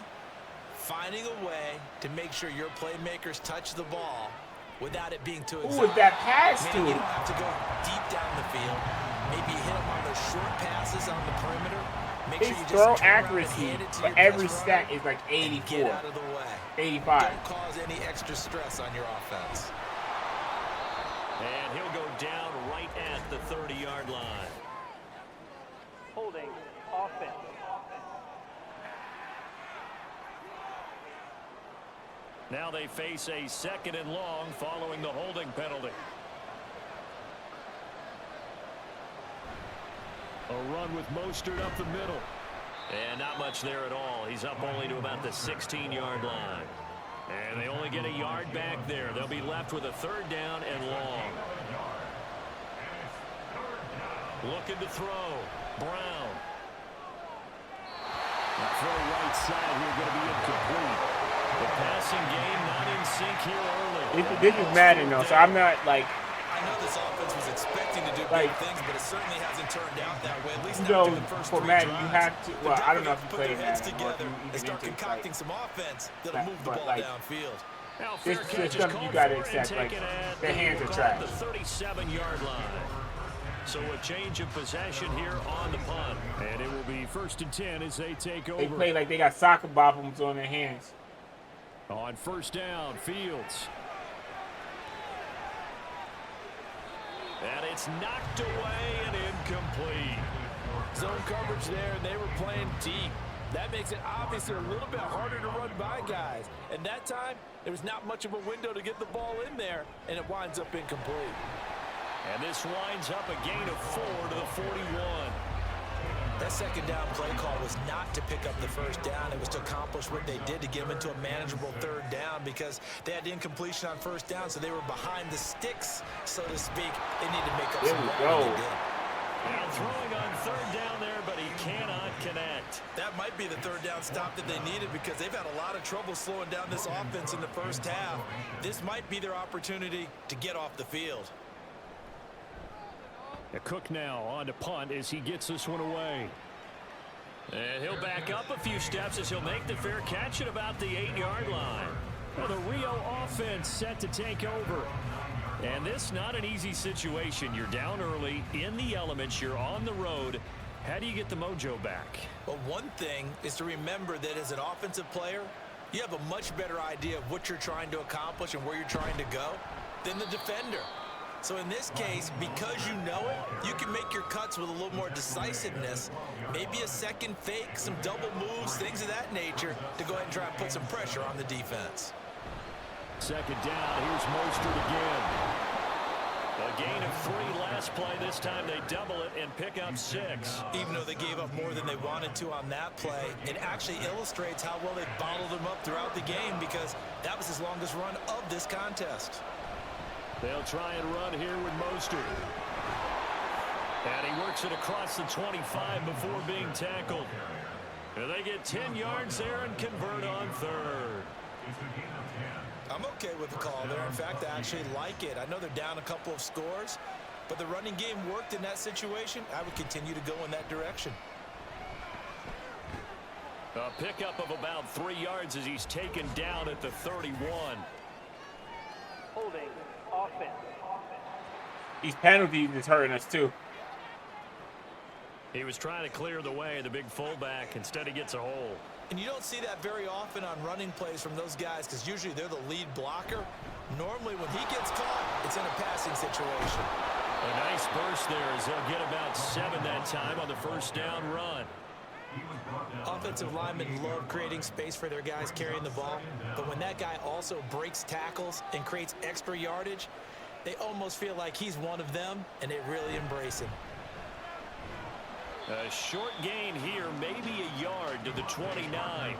finding a way to make sure your playmakers touch the ball without it being too exotic. Who was that pass to? You don't have to go deep down the field. Maybe hit them on those short passes on the perimeter. Make His sure you throw just turn around and accuracy hand it to for your every best stat runner is like and 84. get out of the way. 85. Don't cause any extra stress on your offense. And he'll go down right at the 30-yard line. Holding offense. Now they face a 2nd and long following the holding penalty. A run with Mostert up the middle. And not much there at all. He's up only to about the 16-yard line. And they only get a yard back there. They'll be left with a 3rd down and long. Looking to throw. Brown. The throw right side here going to be incomplete. The passing game not in sync here early. This is Madden though, so I'm not like. I know this offense was expecting to do Like, big things, but it certainly hasn't turned out that way. At least You not know, through the first for 3 Madden, drives. you have to. Well, I don't know if you Put play their heads Madden or if together you and even start into concocting like, some offense that'll move the but, ball like, downfield. Now, This fair is catch is something you called gotta for and accept, like, taken at their hands we'll are call it trash. the 37-yard line. So a change of possession here on the punt. And it will be 1st and 10 as they take over. They play like they got soccer bottoms on their hands. On 1st down, Fields. And it's knocked away and incomplete. Zone coverage there, and they were playing deep. That makes it obviously a little bit harder to run by guys. And that time, there was not much of a window to get the ball in there, and it winds up incomplete. And this winds up a gain of 4 to the 41. That 2nd down play call was not to pick up the 1st down. It was to accomplish what they did to get them into a manageable 3rd down because they had incompletion on 1st down, so they were behind the sticks, so to speak. They need to make up There some we ground. go. They did. Now throwing on 3rd down there, but he cannot connect. That might be the 3rd down stop that they needed because they've had a lot of trouble slowing down this offense in the 1st half. This might be their opportunity to get off the field. Cook now on to punt as he gets this one away. And he'll back up a few steps as he'll make the fair catch at about the 8-yard line. Well, the Rio offense set to take over. And this not an easy situation. You're down early, in the elements, you're on the road. How do you get the mojo back? Well, one thing is to remember that as an offensive player, you have a much better idea of what you're trying to accomplish and where you're trying to go than the defender. So in this case, because you know it, you can make your cuts with a little more decisiveness, maybe a second fake, some double moves, things of that nature, to go ahead and try and put some pressure on the defense. 2nd down, here's Mostert again. A gain of 3 last play. This time they double it and pick up 6. Even though they gave up more than they wanted to on that play, it actually illustrates how well they bottled them up throughout the game because that was his longest run of this contest. They'll try and run here with Mostert. And he works it across the 25 before being tackled. And they get 10 yards there and convert on 3rd. I'm okay with the call there. In fact, I actually like it. I know they're down a couple of scores, but the running game worked in that situation. I would continue to go in that direction. A pickup of about 3 yards as he's taken down at the 31. Holding offense. These penalties is hurting us too. He was trying to clear the way, the big fullback. Instead, he gets a hole. And you don't see that very often on running plays from those guys because usually they're the lead blocker. Normally when he gets caught, it's in a passing situation. A nice burst there as they'll get about 7 that time on the 1st down run. Offensive linemen love creating space for their guys carrying the ball, but when that guy also breaks tackles and creates extra yardage, they almost feel like he's one of them, and they really embrace him. A short gain here, maybe a yard to the 29.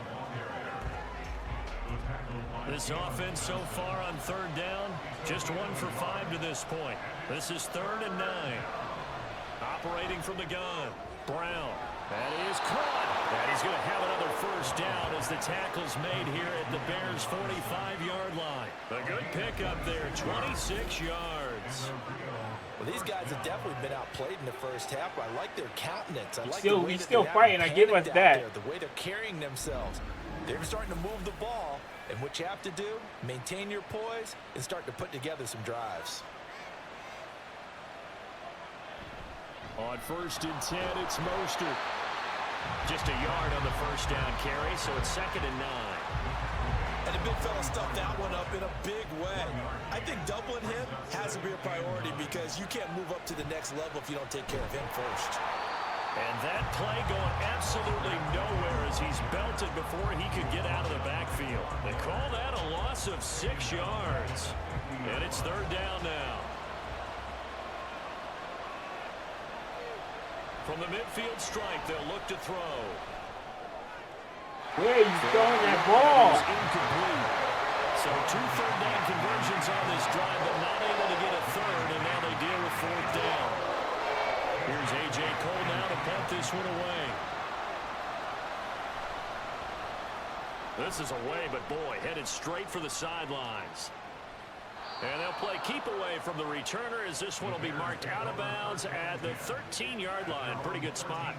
This offense so far on 3rd down, just 1 for 5 to this point. This is 3rd and 9. Operating from the gun. Brown. That is caught. And he's going to have another first down as the tackle's made here at the Bears' 45-yard line. A good pickup there, 26 yards. Well, these guys have definitely been outplayed in the first half. I like their countenance. I like Still, the way he's that still they fighting. I haven't give us panicked out that. there, the way they're carrying themselves. They're starting to move the ball, and what you have to do, maintain your poise and start to put together some drives. On 1st and 10, it's Mostert. Just a yard on the first down carry, so it's 2nd and 9. And the big fella stuffed that one up in a big way. I think doubling him has to be a priority because you can't move up to the next level if you don't take care of him first. And that play going absolutely nowhere as he's belted before he could get out of the backfield. They call that a loss of 6 yards. And it's 3rd down now. From the midfield stripe, they'll look to throw. Where are you throwing that ball? Incomplete. So 2 third-down conversions on this drive, but not able to get a third, and now they deal with 4th down. Here's A.J. Cole now to punt this one away. This is away, but boy, headed straight for the sidelines. And they'll play keep away from the returner as this one will be marked out of bounds at the 13-yard line. Pretty good spot.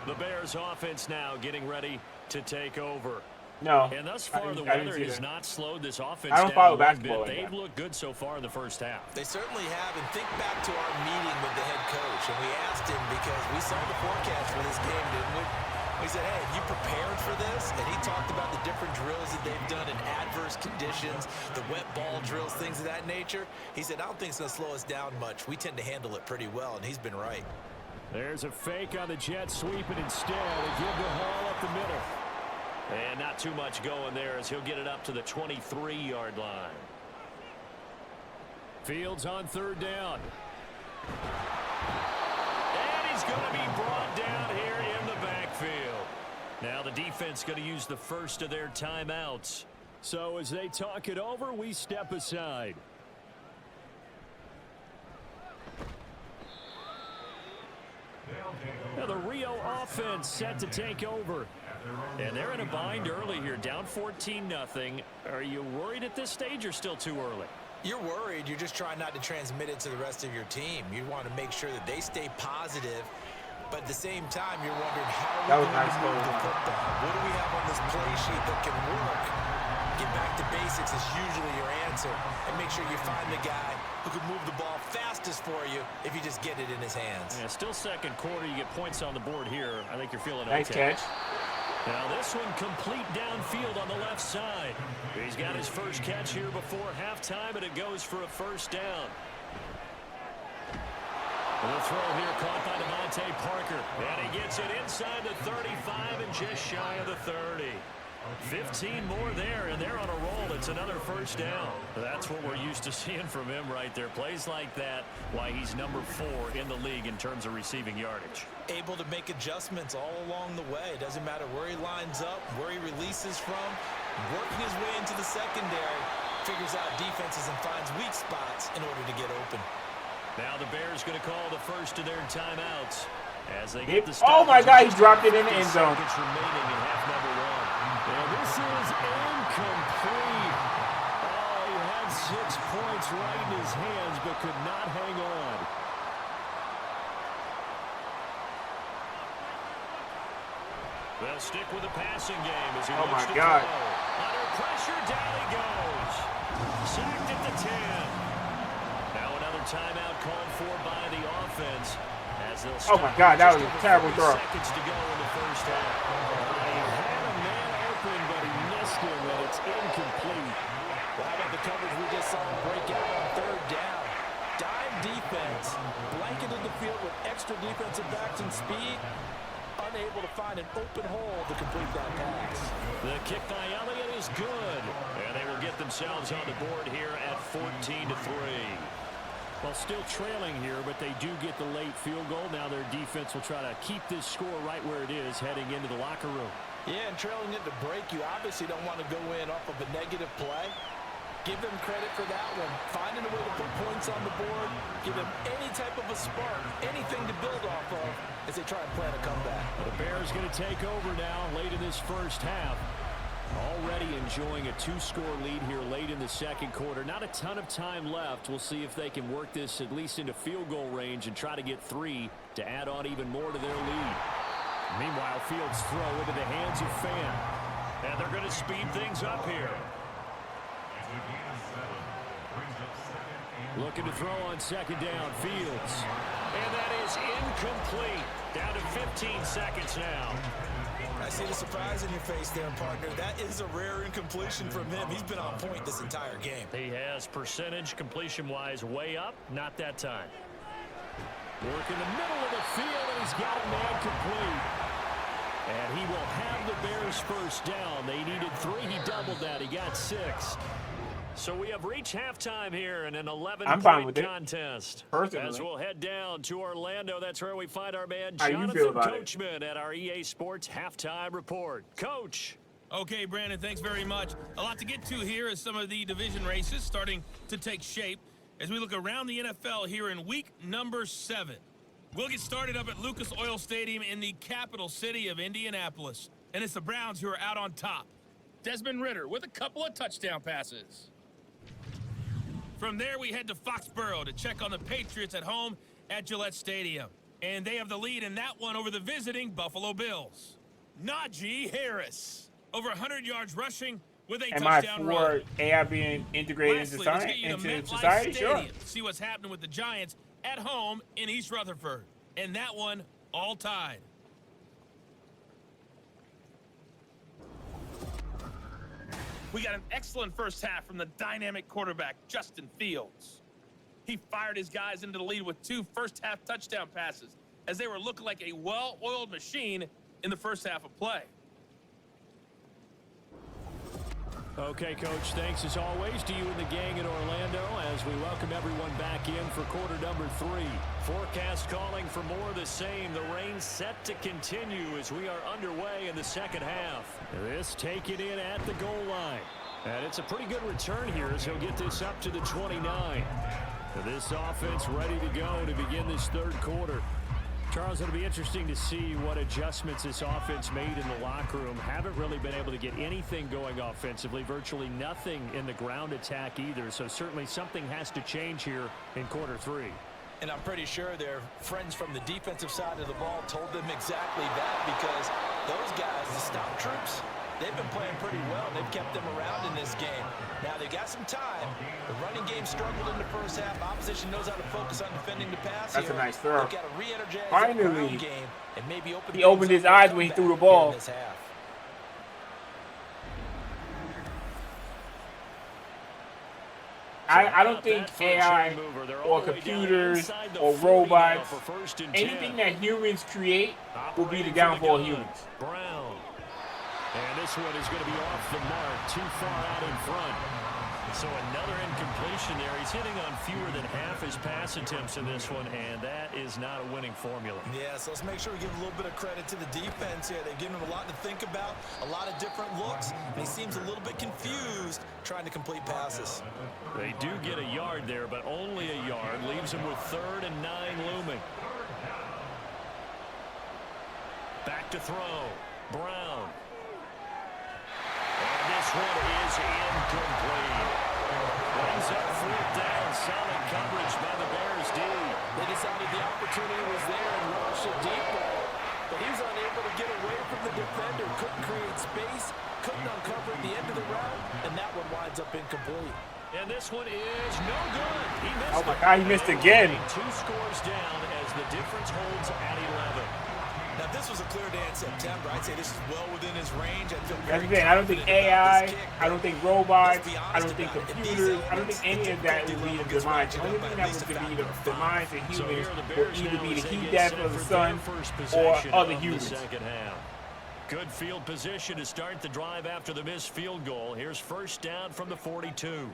The Bears offense now getting ready to take over. No. And thus far, the I didn't weather see has that. not slowed this offense I don't down follow one basketball bit. like They've that. looked good so far in the first half. They certainly have, and think back to our meeting with the head coach, and we asked him because we saw the forecast for this game, didn't we? We said, hey, have you prepared for this? And he talked about the different drills that they've done in adverse conditions, the wet ball drills, things of that nature. He said, I don't think it's going to slow us down much. We tend to handle it pretty well, and he's been right. There's a fake on the jet sweep, and instead they give the Hall up the middle. And not too much going there as he'll get it up to the 23-yard line. Fields on 3rd down. And he's going to be brought down here in the backfield. Now the defense going to use the first of their timeouts. So as they talk it over, we step aside. Now the Rio offense set to take over. And they're in a bind early here, down 14-0. Are you worried at this stage or still too early? You're worried. You're just trying not to transmit it to the rest of your team. You want to make sure that they stay positive, but at the same time, you're wondering how are we going to move the football? What do we have on this play sheet that can work? Get back to basics is usually your answer, and make sure you find the guy who can move the ball fastest for you if you just get it in his hands. Yeah, still 2nd quarter. You get points on the board here. I think you're feeling okay. Nice catch. Now this one complete downfield on the left side. He's got his first catch here before halftime, and it goes for a first down. The throw here caught by Devontae Parker. And he gets it inside the 35 and just shy of the 30. 15 more there, and they're on a roll. It's another first down. That's what we're used to seeing from him right there. Plays like that, why he's number 4 in the league in terms of receiving yardage. Able to make adjustments all along the way. It doesn't matter where he lines up, where he releases from, working his way into the secondary, figures out defenses and finds weak spots in order to get open. Now the Bears going to call the first of their timeouts as they Yep. get the Oh my God, he dropped it in the end zone. Seconds remaining in half number 1. And this is incomplete. Oh, he had 6 points right in his hands, but could not hang on. They'll stick with the passing game as he Oh looks my to God. throw. Under pressure, down he goes. Sacked at the 10. Now another timeout called for by the offense. As they'll Oh my God, that was a just over terrible 30 throw. seconds to go in the first half. He had a man open, but he missed him, and it's incomplete. Well, how about the coverage we just saw him break out on 3rd down? Dime defense, blanketed the field with extra defensive backs and speed, unable to find an open hole to complete that pass. The kick by Elliott is good, and they will get themselves on the board here at 14-3. Well, still trailing here, but they do get the late field goal. Now their defense will try to keep this score right where it is heading into the locker room. Yeah, and trailing it to break, you obviously don't want to go in off of a negative play. Give them credit for that one. Finding a way to put points on the board, give them any type of a spark, anything to build off of as they try and plant a Bears going to take over now late in this first half. Already enjoying a 2-score lead here late in the second quarter. Not a ton of time left. We'll see if they can work this at least into field goal range and try to get 3 to add on even more to their lead. Meanwhile, Fields throw into the hands of Fan. And they're going to speed things up here. Looking to throw on second down, Fields. And that is incomplete. Down to 15 seconds now. I see the surprise in your face there, partner. That is a rare incompletion from him. He's been on point this entire game. He has percentage completion-wise way up. Not that time. Work in the middle of the field, and he's got a man complete. And he will have the Bears first down. They needed 3. He doubled that. He got 6. So we have reached halftime here in an 11-point contest. Personally. As we'll head down to Orlando, that's where we find our man How you feel Jonathan about Coachman at our EA Sports Halftime Report. Coach. Okay, Brandon, thanks very much. A lot to get to here as some of the division races starting to take shape as we look around the NFL here in week number 7. We'll get started up at Lucas Oil Stadium in the capital city of Indianapolis. And it's the Browns who are out on top. Desmond Ridder with a couple of touchdown passes. From there, we head to Foxborough to check on the Patriots at home at Gillette Stadium. And they have the lead in that one over the visiting Buffalo Bills. Najee Harris, over 100 yards rushing with a touchdown run. Am I for AI being integrated into society? Sure. See what's happening with the Giants at home in East Rutherford. And that one all tied. We got an excellent first half from the dynamic quarterback, Justin Fields. He fired his guys into the lead with 2 first-half touchdown passes as they were looking like a well-oiled machine in the first half of play. Okay, Coach, thanks as always to you and the gang in Orlando as we welcome everyone back in for quarter number 3. Forecast calling for more of the same. The rain set to continue as we are underway in the second half. This taken in at the goal line. And it's a pretty good return here as he'll get this up to the 29. This offense ready to go to begin this third quarter. Charles, it'll be interesting to see what adjustments this offense made in the locker room. Haven't really been able to get anything going offensively, virtually nothing in the ground attack either. So certainly something has to change here in quarter 3. And I'm pretty sure their friends from the defensive side of the ball told them exactly that, because those guys, the stout troops, they've been playing pretty well. They've kept them around in this game. Now, they've got some time. The running game struggled in the first half. Opposition knows how to focus on defending the pass. That's here. a nice throw. They've got to re-energize Finally, the ground game and maybe he opened his eyes when he threw the ball. I don't think AI or computers or robots, anything that humans create will be the downfall of humans. Brown. And this one is going to be off the mark, too far out in front. So another incompletion there. He's hitting on fewer than half his pass attempts in this one, and that is not a winning formula. Yeah, so let's make sure we give a little bit of credit to the defense here. They've given him a lot to think about, a lot of different looks, and he seems a little bit confused trying to complete passes. They do get a yard there, but only a yard. Leaves him with 3rd and 9 looming. Back to throw. Brown. And this one is incomplete. Brings up 4th down. Solid coverage by the Bears D. They decided the opportunity was there and launched a deep ball, but he's unable to get away from the defender. Couldn't create space, couldn't uncover at the end of the route, and that one winds up incomplete. And this one is no good. He missed Oh my God, he missed again. 2 scores down as the difference holds at 11. Now, if this was a clear day in September, I'd say this is well within his range. That's the thing. I don't think AI, I don't think robots, I don't think computers, I don't think any of that will be the demise. The only thing that was going to be the demise of humans will either be the heat death of the sun or other humans. Good field position to start the drive after the missed field goal. Here's first down from the 42.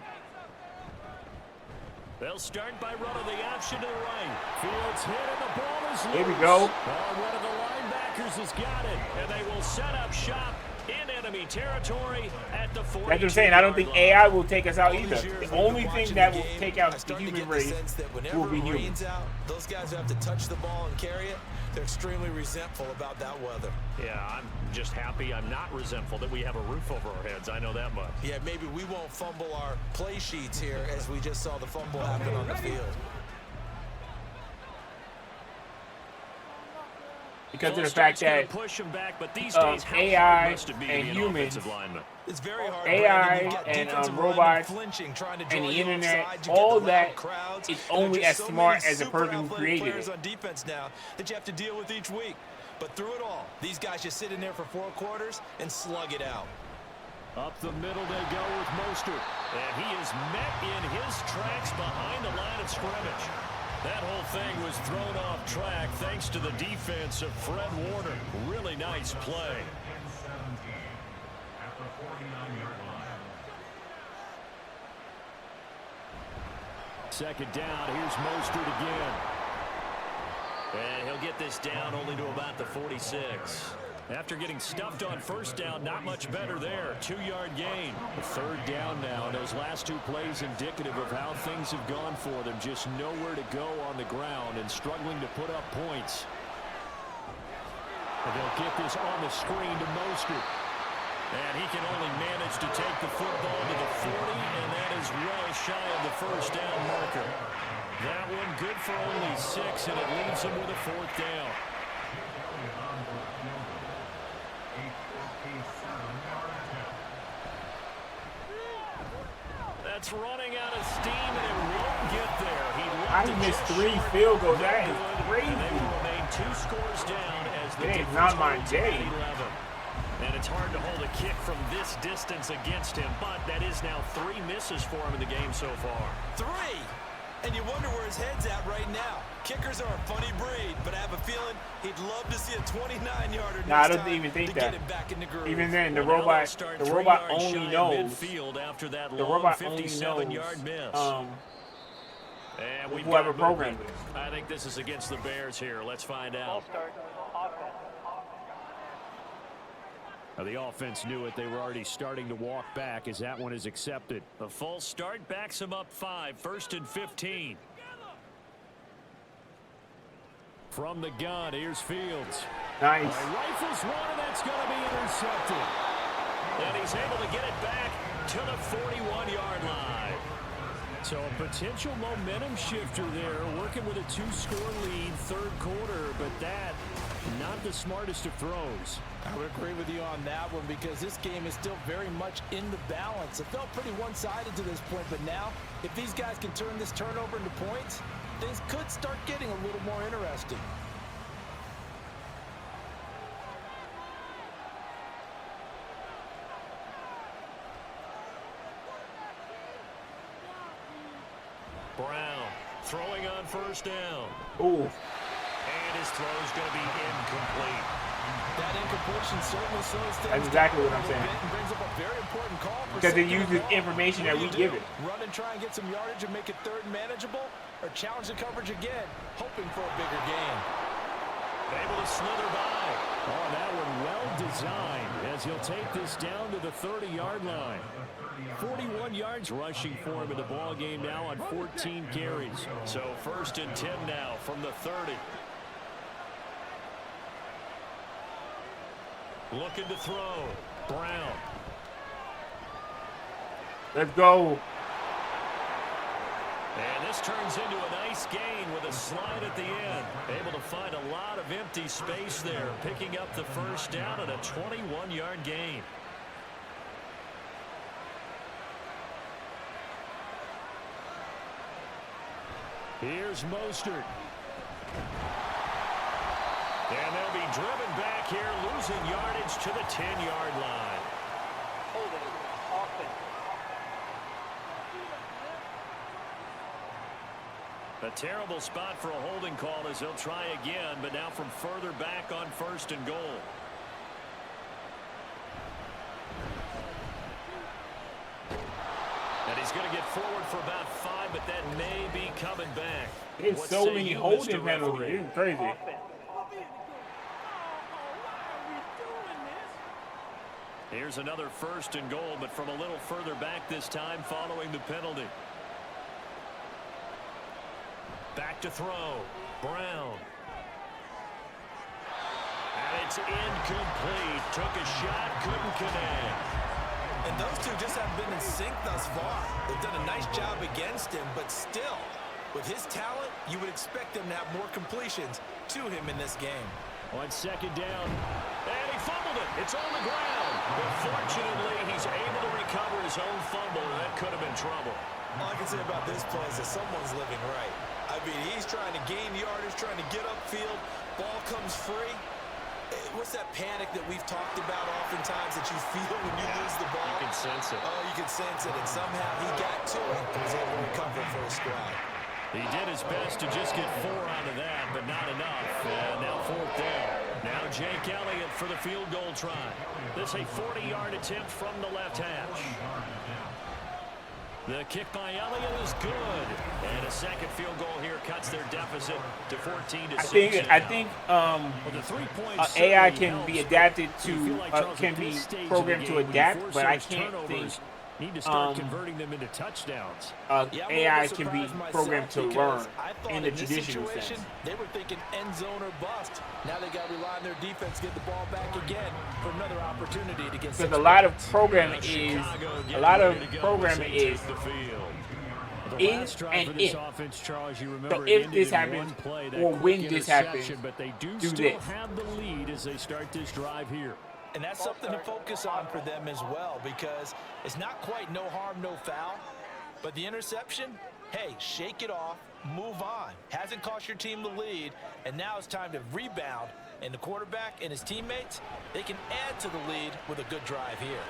They'll start by running the option to the right. Fields hit and the ball is loose. Here we go. One of the linebackers has got it, and they will set up shop in and enemy territory at the 42. That's what I'm saying. I don't think AI will take us out either. The only thing that will take out the human race will be humans. Those guys who have to touch the ball and carry it, they're extremely resentful about that weather. Yeah, I'm just happy I'm not resentful that we have a roof over our heads. I know that much. Yeah, maybe we won't fumble our play sheets here as we just saw the fumble happen on the field. Because of the fact that push him back, but these days, AI and humans, it's very hard. AI and robots and the internet, all that is only as smart as the person who created it. On defense now that you have to deal with each week. But through it all, these guys just sit in there for 4 quarters and slug it out. Up the middle they go with Mostert. And he is met in his tracks behind the line of scrimmage. That whole thing was thrown off track thanks to the defense of Fred Warner. Really nice play. Second down, here's Mostert again. And he'll get this down only to about the 46. After getting stuffed on first down, not much better there. 2-yard gain. A third down now. And those last 2 plays indicative of how things have gone for them. Just nowhere to go on the ground and struggling to put up points. And they'll get this on the screen to Mostert. And he can only manage to take the football to the 40, and that is well shy of the first down marker. That one good for only 6, and it leaves him with a 4th down. That's running out of steam, and it won't get there. I missed 3 field goals. That is crazy. They will remain 2 scores down as the It is not my day. 11. And it's hard to hold a kick from this distance against him, but that is now 3 misses for him in the game so far. 3! And you wonder where his head's at right now. Kickers are a funny breed, but I have a feeling he'd love to see a 29-yarder. No, I don't even think that. Even then, the robot only knows. After that The robot only knows and whoever programmed it. I think this is against the Bears here. Let's find out. Now the offense knew it. They were already starting to walk back as that one is accepted. The false start backs him up 5. 1st and 15. From the gun, here's Fields. Nice. Rifles one, and that's going to be intercepted. And he's able to get it back to the 41-yard line. So a potential momentum shifter there, working with a 2-score lead, 3rd quarter, but that not the smartest of throws. I would agree with you on that one because this game is still very much in the balance. It felt pretty one-sided to this point, but now if these guys can turn this turnover into points, things could start getting a little more interesting. Brown throwing on 1st down. Ooh. And his throw is going to be incomplete. That incompletion certainly slows things. That's exactly what I'm saying. And brings up a very important call. Because it uses information that we give it. Run and try and get some yardage and make it 3rd and manageable, or challenge the coverage again, hoping for a bigger gain. Able to slither by. Oh, that one well designed as he'll take this down to the 30-yard line. 41 yards rushing for him in the ball game now on 14 carries. So 1st and 10 now from the 30. Looking to throw. Brown. Let's go. And this turns into a nice gain with a slide at the end. Able to find a lot of empty space there, picking up the 1st down and a 21-yard gain. Here's Mostert. And they'll be driven back here, losing yardage to the 10-yard line. Holding offense. A terrible spot for a holding call as they'll try again, but now from further back on 1st and goal. And he's going to get forward for about 5, but that may be coming back. There's so many holding penalties. It's crazy. Here's another 1st and goal, but from a little further back this time following the penalty. Back to throw. Brown. And it's incomplete. Took a shot, couldn't connect. And those two just haven't been in sync thus far. They've done a nice job against him, but still, with his talent, you would expect them to have more completions to him in this game. On 2nd down, and he fumbled it. It's on the ground. But fortunately, he's able to recover his own fumble, and that could have been trouble. All I can say about this play is that someone's living right. I mean, he's trying to gain yardage, trying to get upfield. Ball comes free. What's that panic that we've talked about oftentimes that you feel when you lose the ball? You can sense it. Oh, you can sense it. And somehow he got to it and was able to recover for his squad. He did his best to just get 4 out of that, but not enough. And now 4th down. Now Jake Elliott for the field goal try. This a 40-yard attempt from the left hash. The kick by Elliott is good. And a second field goal here cuts their deficit to 14-6. I think AI can be adapted to, can be programmed to adapt, but I can't think need to start converting them into touchdowns. AI can be programmed to learn in the traditional sense. They were thinking end zone or bust. Now they got to rely on their defense, get the ball back again for another opportunity to get. Because a lot of programming is and if. So if this happens or when this happens, but they do do still this. have the lead as they start this drive here. And that's something to focus on for them as well, because it's not quite no harm, no foul. But the interception, hey, shake it off, move on. Hasn't cost your team the lead, and now it's time to rebound. And the quarterback and his teammates, they can add to the lead with a good drive here.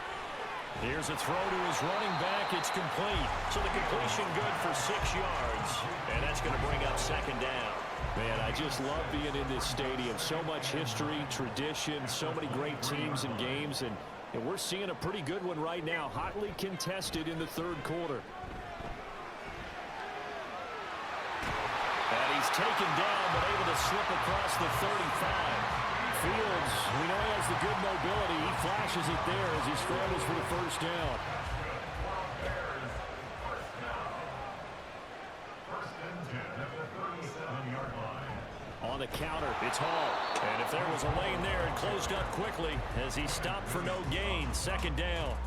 Here's a throw to his running back. It's complete. So the completion good for 6 yards. And that's going to bring up 2nd down. Man, I just love being in this stadium. So much history, tradition, so many great teams and games. And we're seeing a pretty good one right now. Hotly contested in the 3rd quarter. And he's taken down, but able to slip across the 35. Fields, we know he has the good mobility. He flashes it there as he scrambles for the 1st down. On the counter, it's Hall. And if there was a lane there, it closed up quickly as he stopped for no gain. 2nd down.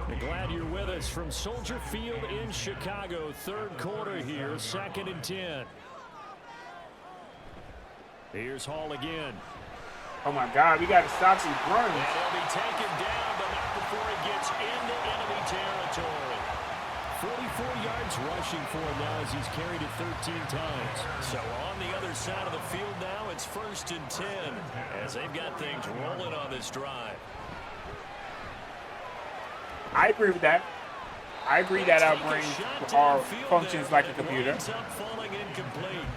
And glad you're with us from Soldier Field in Chicago. 3rd quarter here, 2nd and 10. Here's Hall again. Oh my God, we got to stop these runs. And he'll be taken down, but not before he gets into enemy territory. 44 yards rushing for him now as he's carried it 13 times. So on the other side of the field now, it's 1st and 10 as they've got things rolling on this drive. I agree with that. I agree that our brains are functions like a computer.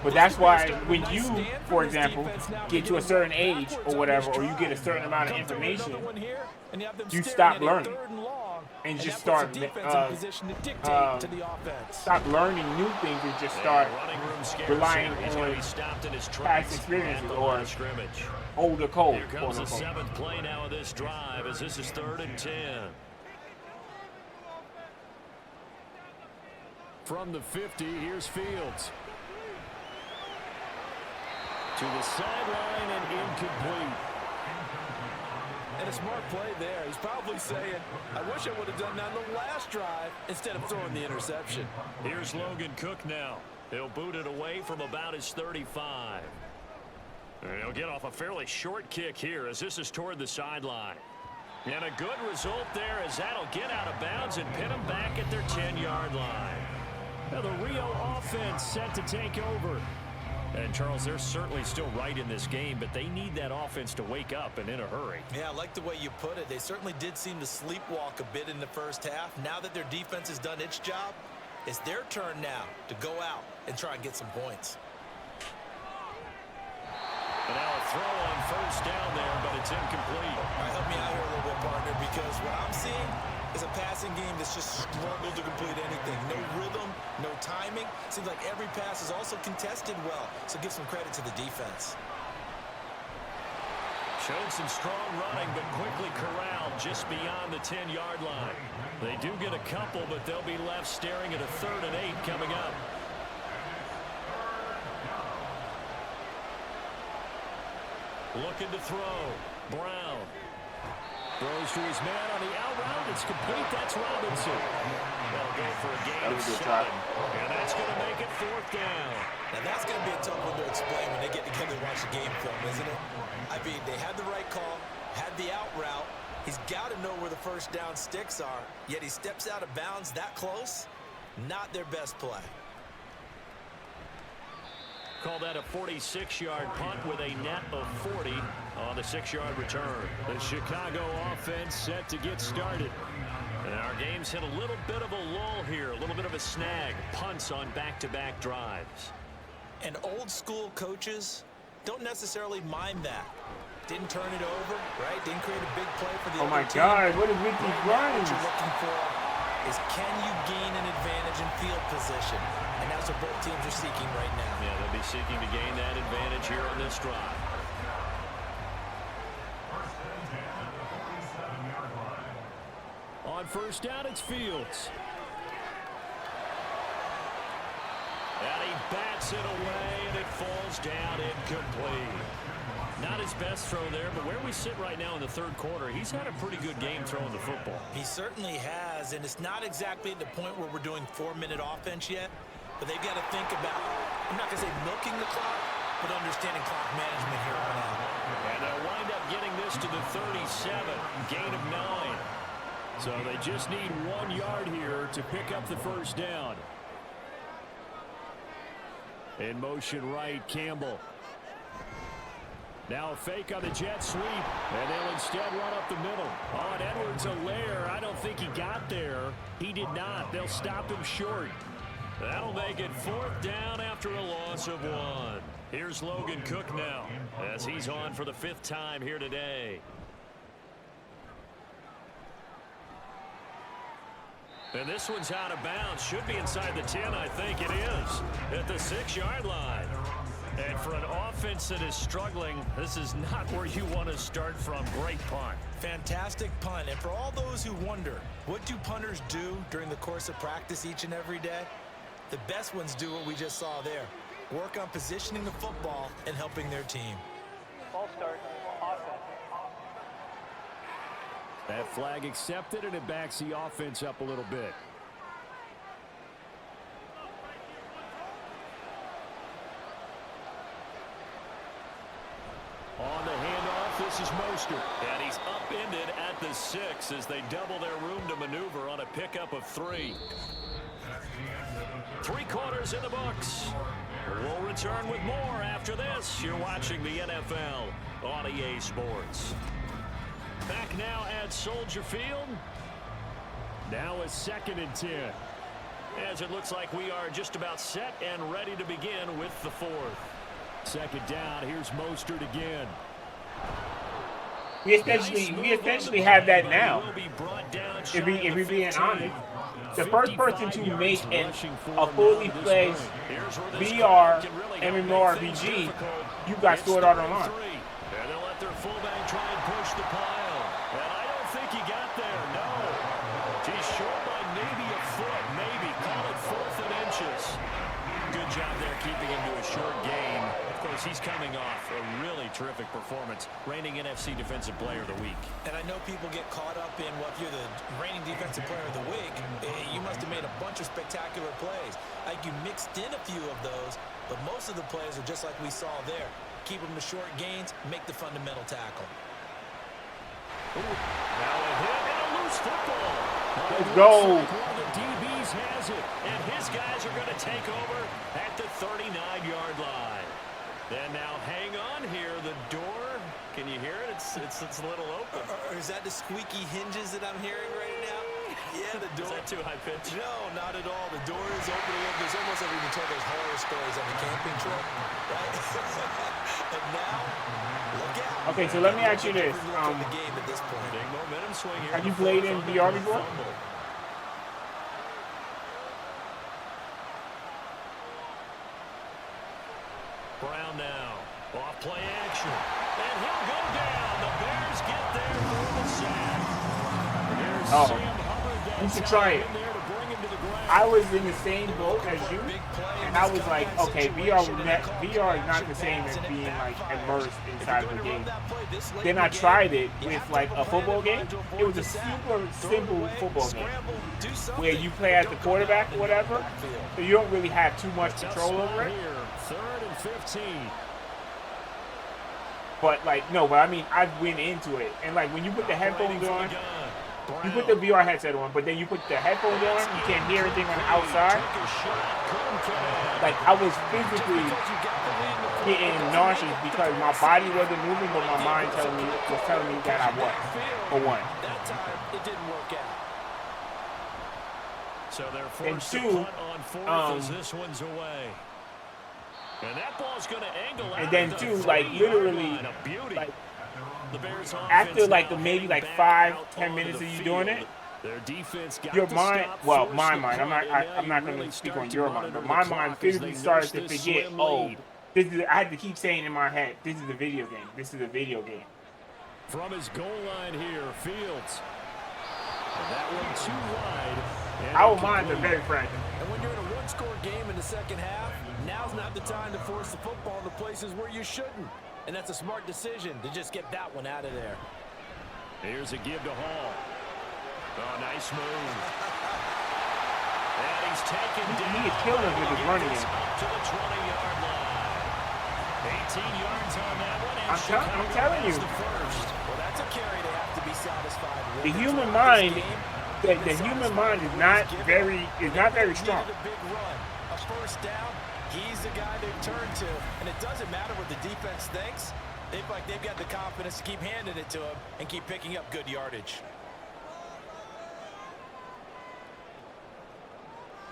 But that's why when you, for example, get to a certain age or whatever, or you get a certain amount of information, you stop learning and just start stop learning new things and just start relying on past experiences or older code. Here comes the 7th play now of this drive as this is 3rd and 10. From the 50, here's Fields. To the sideline and incomplete. And a smart play there. He's probably saying, I wish I would have done that on the last drive instead of throwing the interception. Here's Logan Cook now. He'll boot it away from about his 35. And he'll get off a fairly short kick here as this is toward the sideline. And a good result there as that'll get out of bounds and pin them back at their 10-yard line. Now the Rio offense set to take over. And, Charles, they're certainly still right in this game, but they need that offense to wake up and in a hurry. Yeah, I like the way you put it. They certainly did seem to sleepwalk a bit in the 1st half. Now that their defense has done its job, it's their turn now to go out and try and get some points. And now a throw on 1st down there, but it's incomplete. All right, help me out here a little bit, partner, because what I'm seeing is a passing game that's just struggled to complete anything. No rhythm, no timing. Seems like every pass is also contested well, so give some credit to the defense. Showed some strong running, but quickly corralled just beyond the 10-yard line. They do get a couple, but they'll be left staring at a 3rd and 8 coming up. Looking to throw. Brown. Throws to his man on the out route. It's complete. That's Robinson. They'll go for a gain of 7. And that's going to make it 4th down. Now that's going to be a tough one to explain when they get together and watch the game film, isn't it? I mean, they had the right call, had the out route. He's got to know where the first down sticks are, yet he steps out of bounds that close. Not their best play. Call that a 46-yard punt with a net of 40 on the 6-yard return. The Chicago offense set to get started. And our game's hit a little bit of a lull here, a little bit of a snag. Punts on back-to-back drives. And old-school coaches don't necessarily mind that. Didn't turn it over, right? Didn't create a big play for the Oh my team. God, what is with these runs? What you're looking for is, can you gain an advantage in field position? And that's what both teams are seeking right now. Yeah, they'll be seeking to gain that advantage here on this drive. On first down, it's Fields. And he bats it away, and it falls down incomplete. Not his best throw there, but where we sit right now in the 3rd quarter, he's had a pretty good game throwing the football. He certainly has, and it's not exactly at the point where we're doing 4-minute offense yet, but they've got to think about, I'm not going to say milking the clock, but understanding clock management here on out. And they'll wind up getting this to the 37, gain of 9. So they just need 1 yard here to pick up the first down. In motion right, Campbell. Now a fake on the jet sweep, and they'll instead run up the middle. On Edwards-Helaire, I don't think he got there. He did not. They'll stop him short. That'll make it 4th down after a loss of 1. Here's Logan Cook now, as he's on for the 5th time here today. And this one's out of bounds. Should be inside the 10, I think it is. At the 6-yard line. And for an offense that is struggling, this is not where you want to start from. Great punt. Fantastic punt. And for all those who wonder, what do punters do during the course of practice each and every day? The best ones do what we just saw there. Work on positioning the football and helping their team. Ball start. Offense. That flag accepted, and it backs the offense up a little bit. On the handoff, this is Mostert. And he's upended at the 6 as they double their room to maneuver on a pickup of 3. 3 quarters in the books. We'll return with more after this. You're watching the NFL on EA Sports. Back now at Soldier Field. Now a 2nd and 10. As it looks like we are just about set and ready to begin with the 4th. 2nd down, here's Mostert again. We essentially have that now. If we're being honest, the first person to make a fully fledged VR MMORPG, you got Sword Art Online. And they'll let their fullback try and push the pile. And I don't think he got there, no. He's short by maybe a foot, maybe. Call it 4th and inches. Good job there keeping him to a short gain. Of course, he's coming off a really terrific performance, reigning NFC Defensive Player of the Week. And I know people get caught up in, well, if you're the reigning Defensive Player of the Week, you must have made a bunch of spectacular plays. Like you mixed in a few of those, but most of the plays are just like we saw there. Keep them to short gains, make the fundamental tackle. Ooh, now a hit and a loose football. Let's go. One of the DBs has it, and his guys are going to take over at the 39-yard line. And now hang on here, the door. Can you hear it? It's a little open. Or is that the squeaky hinges that I'm hearing right now? Yeah, the door. Is that too high pitch? No, not at all. The door is open. There's almost like we can tell those horror stories on the camping trip, right? And now, look out. Okay, so let me ask you this. The game at this point. Big momentum swing here. Have you played in VR before? Brown now. Off play action. And he'll go down. Oh, you should try it. I was in the same boat as you, and I was like, okay, VR is not the same as being like immersed inside of the game. Then I tried it with like a football game. It was a super simple football game where you play as the quarterback or whatever, so you don't really have too much control over it. 3rd and 15. But like, no, but I mean, I went into it, and like when you put the headphones on, you put the VR headset on, but then you put the headphones on, you can't hear anything on the outside. Like, I was physically getting nauseous because my body wasn't moving, but my mind was telling me that I was, for one. That time, it didn't work out. So they're And forced to two, punt on 4th as this one's away. And that ball's going to angle out. And then two, like literally, like the Bears after like maybe like 5-10 minutes of you doing it, their defense got your to mind, stop, well, force my the mind, punt, I'm not going really to speak start on to your mind, monitor but the my clock mind as physically they started nurse to this forget, slim oh, lead. I had to keep saying in my head, this is a video game. This is a video game. From his goal line here, Fields. And that one too wide. And Our minds are very fragile. And when you're in a one-score game in the second half, now's not the time to force the football into places where you shouldn't. And that's a smart decision to just get that one out of there. Here's a give to Hall. Oh, nice move. And he's taken down. He is killing us with his running game. Up to the 20-yard line. 18 yards on that one. And I'm telling you. the first. Well, that's a carry they have to be satisfied with. The human mind, the human mind is not very strong. A big run, a first down. He's the guy they've turned to, and it doesn't matter what the defense thinks. They feel like they've got the confidence to keep handing it to him and keep picking up good yardage.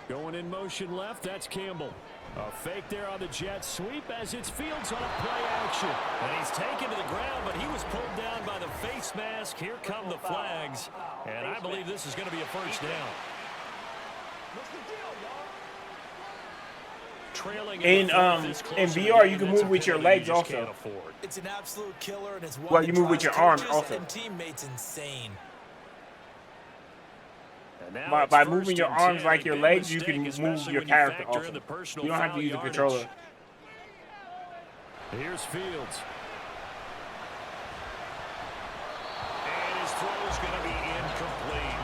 Going in motion left, that's Campbell. A fake there on the jet sweep as it's Fields on play action. And he's taken to the ground, but he was pulled down by the face mask. Here come the flags. And I believe this is going to be a first down. Trailing In VR, you can move with your legs also. It's an absolute killer, and it's one Well, you move with your arms also. and teammates insane. By moving your arms like your legs, you can move your character also. You don't have to use a controller. Here's Fields. And his throw is going to be incomplete.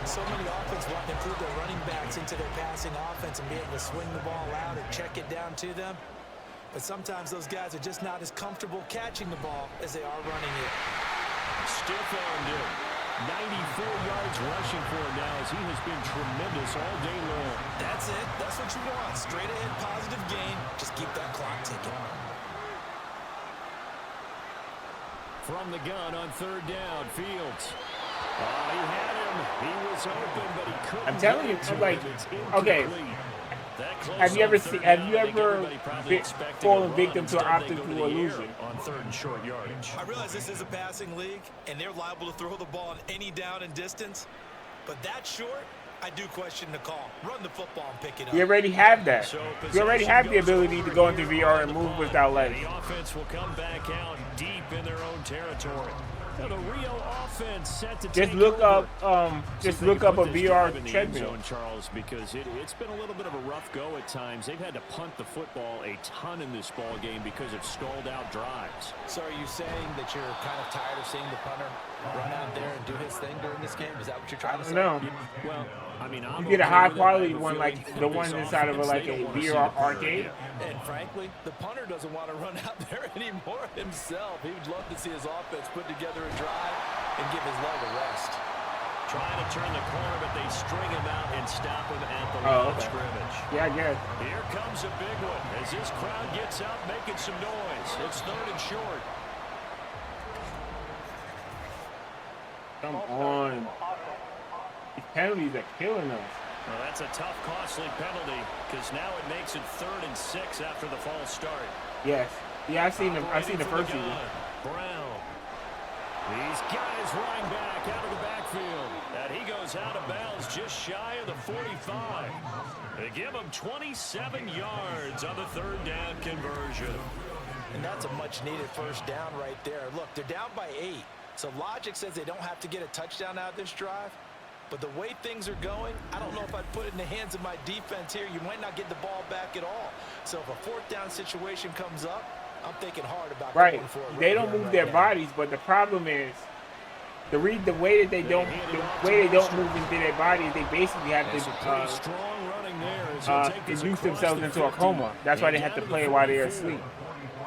So many offenses want to improve their running backs into their passing offense and be able to swing the ball out and check it down to them. But sometimes those guys are just not as comfortable catching the ball as they are running it. Stiff-armed him. 94 yards rushing for him now as he has been tremendous all day long. That's it. That's what you want. Straight ahead positive gain. Just keep that clock ticking. From the gun on 3rd down, Fields. Oh, he had him. He was open, but he couldn't. I'm telling you, I'm like, okay. Have you ever fallen victim to an optical illusion? On 3rd and short yardage. I realize this is a passing league, and they're liable to throw the ball on any down and distance. But that short, I do question the call. Run the football and pick it up. You already have that. You already have the ability to go into VR and move without legs. The offense will come back out deep in their own territory. So the Rio offense set to Just take look over. up, just look up a VR in the end treadmill. zone, Charles, because it's been a little bit of a rough go at times. They've had to punt the football a ton in this ball game because of stalled out drives. So are you saying that you're kind of tired of seeing the punter run out there and do his thing during this game? Is that what you're trying to say? No. Well, I mean, You get a high quality one like the one inside of like a VR arcade. And frankly, the punter doesn't want to run out there anymore himself. He would love to see his offense put together a drive and give his leg a rest. Trying to turn the corner, but they string him out and stop him at the line of scrimmage. Yeah, I guess. Here comes a big one as this crowd gets out making some noise. It's 3rd and short. Come on. These penalties are killing us. Well, that's a tough, costly penalty because now it makes it 3rd and 6 after the false start. Yes. Yeah, I've seen the first season. Brown. He's got his running back out of the backfield. And he goes out of bounds just shy of the 45. They give him 27 yards on the 3rd down conversion. And that's a much-needed first down right there. Look, they're down by 8. So logic says they don't have to get a touchdown out of this drive. But the way things are going, I don't know if I'd put it in the hands of my defense here. You might not get the ball back at all. So if a fourth down situation comes up, I'm thinking hard about going for it. They don't move their bodies, but the problem is the way that they don't move into their bodies, they basically have to induce themselves into a coma. That's why they have to play while they're asleep.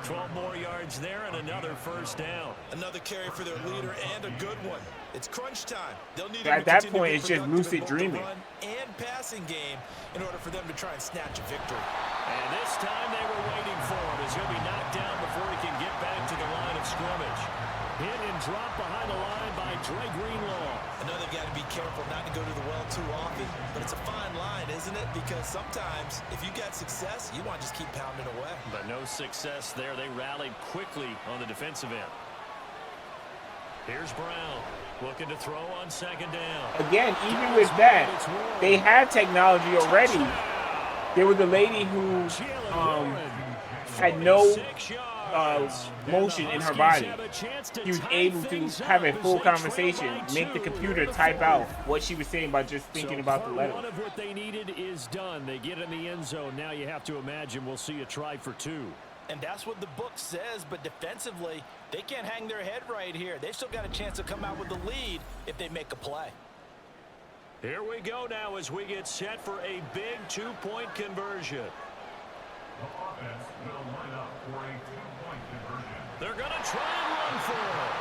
12 more yards there and another first down. Another carry for their leader and a good one. It's crunch time. They'll need At that point, it's just lucid dreaming. And passing game in order for them to try and snatch a victory. And this time they were waiting for him as he'll be knocked down before he can get back to the line of scrimmage. Hit and drop behind the line by Dre Greenlaw. I know they've got to be careful not to go to the well too often, but it's a fine line, isn't it? Because sometimes if you got success, you want to just keep pounding away. But no success there. They rallied quickly on the defensive end. Here's Brown looking to throw on second down. Again, even with that, they have technology already. There was a lady who had no motion in her body. He was able to have a full conversation, make the computer type out what she was saying by just thinking about the letter. One of what they needed is done. They get in the end zone. Now you have to imagine we'll see a try for two. And that's what the book says, but defensively, they can't hang their head right here. They've still got a chance to come out with the lead if they make a play. Here we go now as we get set for a big two-point conversion. The offense will line up for a two-point conversion. They're going to try and run for it.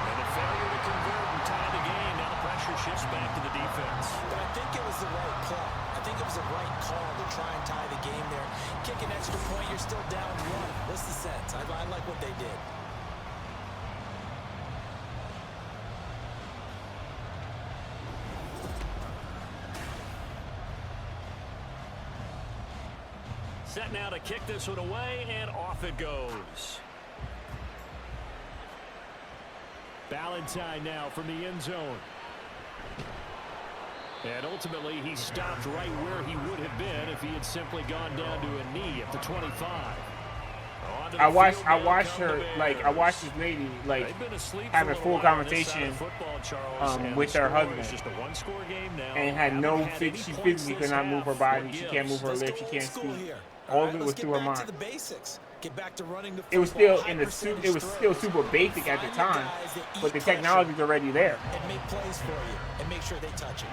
And a failure to convert and tie the game. Now the pressure shifts back to the defense. But I think it was the right play. I think it was the right call to try and tie the game there. Kick an extra point, you're still down one. What's the sense? I like what they did. Set now to kick this one away, and off it goes. Ballantyne now from the end zone. And ultimately, he stopped right where he would have been if he had simply gone down to a knee at the 25. I watched this lady have a full conversation with her husband, and had no she physically could not move her body. She can't move her lips. She can't speak. All of it was through her mind. It was still super basic at the time, but the technology's already there. And make plays for you and make sure they touch it.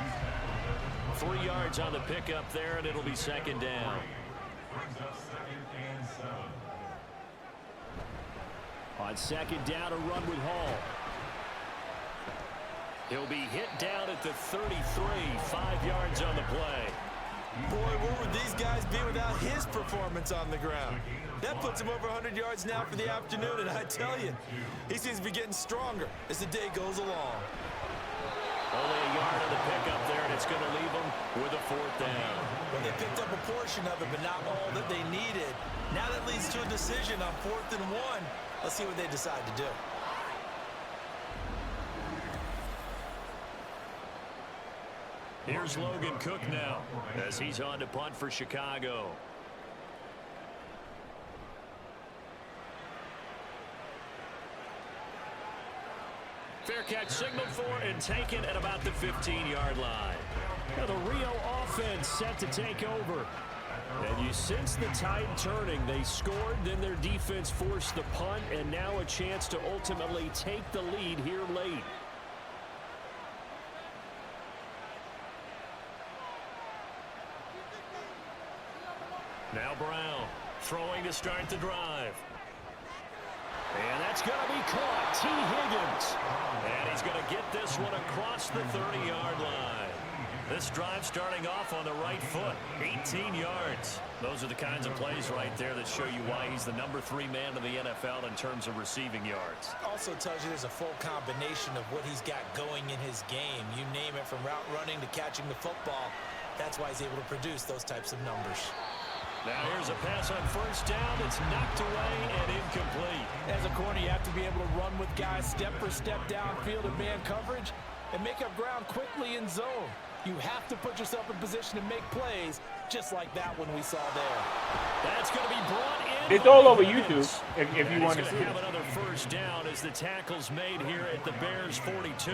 3 yards on the pickup there, and it'll be second down. Brings us 2nd and 7. On second down, a run with Hall. He'll be hit down at the 33, 5 yards on the play. Boy, where would these guys be without his performance on the ground? That puts him over 100 yards now for the afternoon, and I tell you, he seems to be getting stronger as the day goes along. Only a yard on the pickup there, and it's going to leave them with a fourth down. Well, they picked up a portion of it, but not all that they needed. Now that leads to a decision on 4th and 1. Let's see what they decide to do. Here's Logan Cook now as he's on to punt for Chicago. Fair catch signaled for and taken at about the 15-yard line. Now the Rio offense set to take over. And you sense the tide turning. They scored, then their defense forced the punt, and now a chance to ultimately take the lead here late. Now Brown throwing to start the drive. And that's going to be caught. T. Higgins. And he's going to get this one across the 30-yard line. This drive starting off on the right foot. 18 yards. Those are the kinds of plays right there that show you why he's the number 3 man in the NFL in terms of receiving yards. Also tells you there's a full combination of what he's got going in his game. You name it, from route running to catching the football. That's why he's able to produce those types of numbers. Now here's a pass on first down. It's knocked away and incomplete. As a corner, you have to be able to run with guys step for step downfield in man coverage and make up ground quickly in zone. You have to put yourself in position to make plays just like that one we saw there. That's going to be brought in. It's all over YouTube if you want to see it. Have another first down as the tackle's made here at the Bears 42.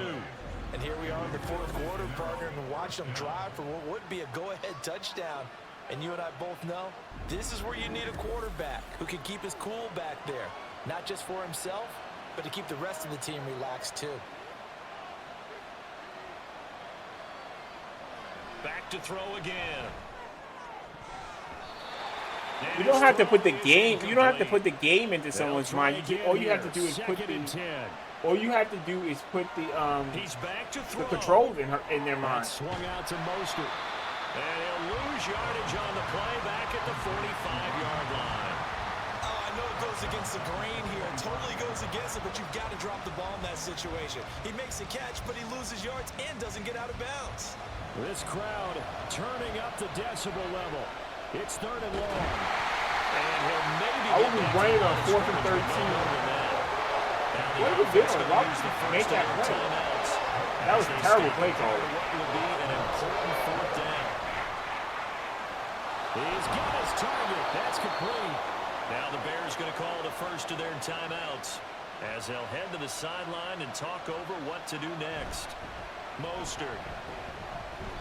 And here we are in the fourth quarter, partner, and watch them drive for what would be a go-ahead touchdown. And you and I both know this is where you need a quarterback who can keep his cool back there, not just for himself, but to keep the rest of the team relaxed too. Back to throw again. You don't have to put the game. You don't have to put the game into someone's mind. All you have to do is put the. All you have to do is put the controls in their mind. Swung out to Mostert. And he'll lose yardage on the play back at the 45-yard line. Oh, I know it goes against the grain here. It totally goes against it, but you've got to drop the ball in that situation. He makes a catch, but he loses yards and doesn't get out of bounds. This crowd turning up the decibel level. It's 3rd and long. And he'll maybe I would be running on 4th and 13. What are we doing? Why would you make that play? That was a terrible play call. What will be an important 4th down. He's got his target. That's complete. Now the Bears going to call the first of their timeouts as they'll head to the sideline and talk over what to do next. Mostert.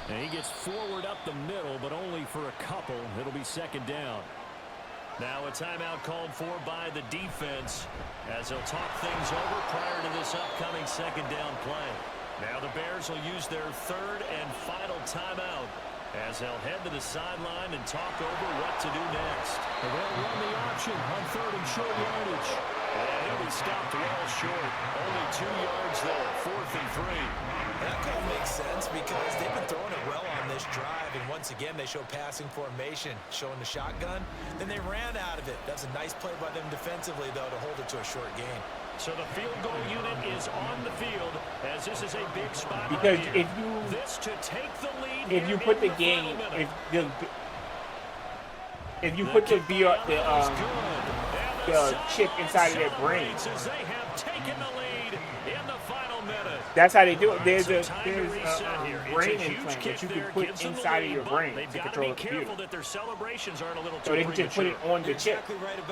And he gets forward up the middle, but only for a couple. It'll be 2nd down. Now a timeout called for by the defense as they'll talk things over prior to this upcoming 2nd down play. Now the Bears will use their 3rd and final timeout as they'll head to the sideline and talk over what to do next. And they'll run the option on 3rd and short yardage. And he'll be stopped well short. Only 2 yards there, 4th and 3. That call makes sense because they've been throwing it well on this drive, and once again they show passing formation, showing the shotgun. Then they ran out of it. That's a nice play by them defensively, though, to hold it to a short gain. So the field goal unit is on the field as this is a big spot. Because right if you this to take the lead if you put the game if you put the chip inside of their brain. They have taken the lead in the final minute. That's how they do it. There's a brain implant that you can put inside of your brain to control the computer. That their celebrations aren't a little So they can just put it on the chip.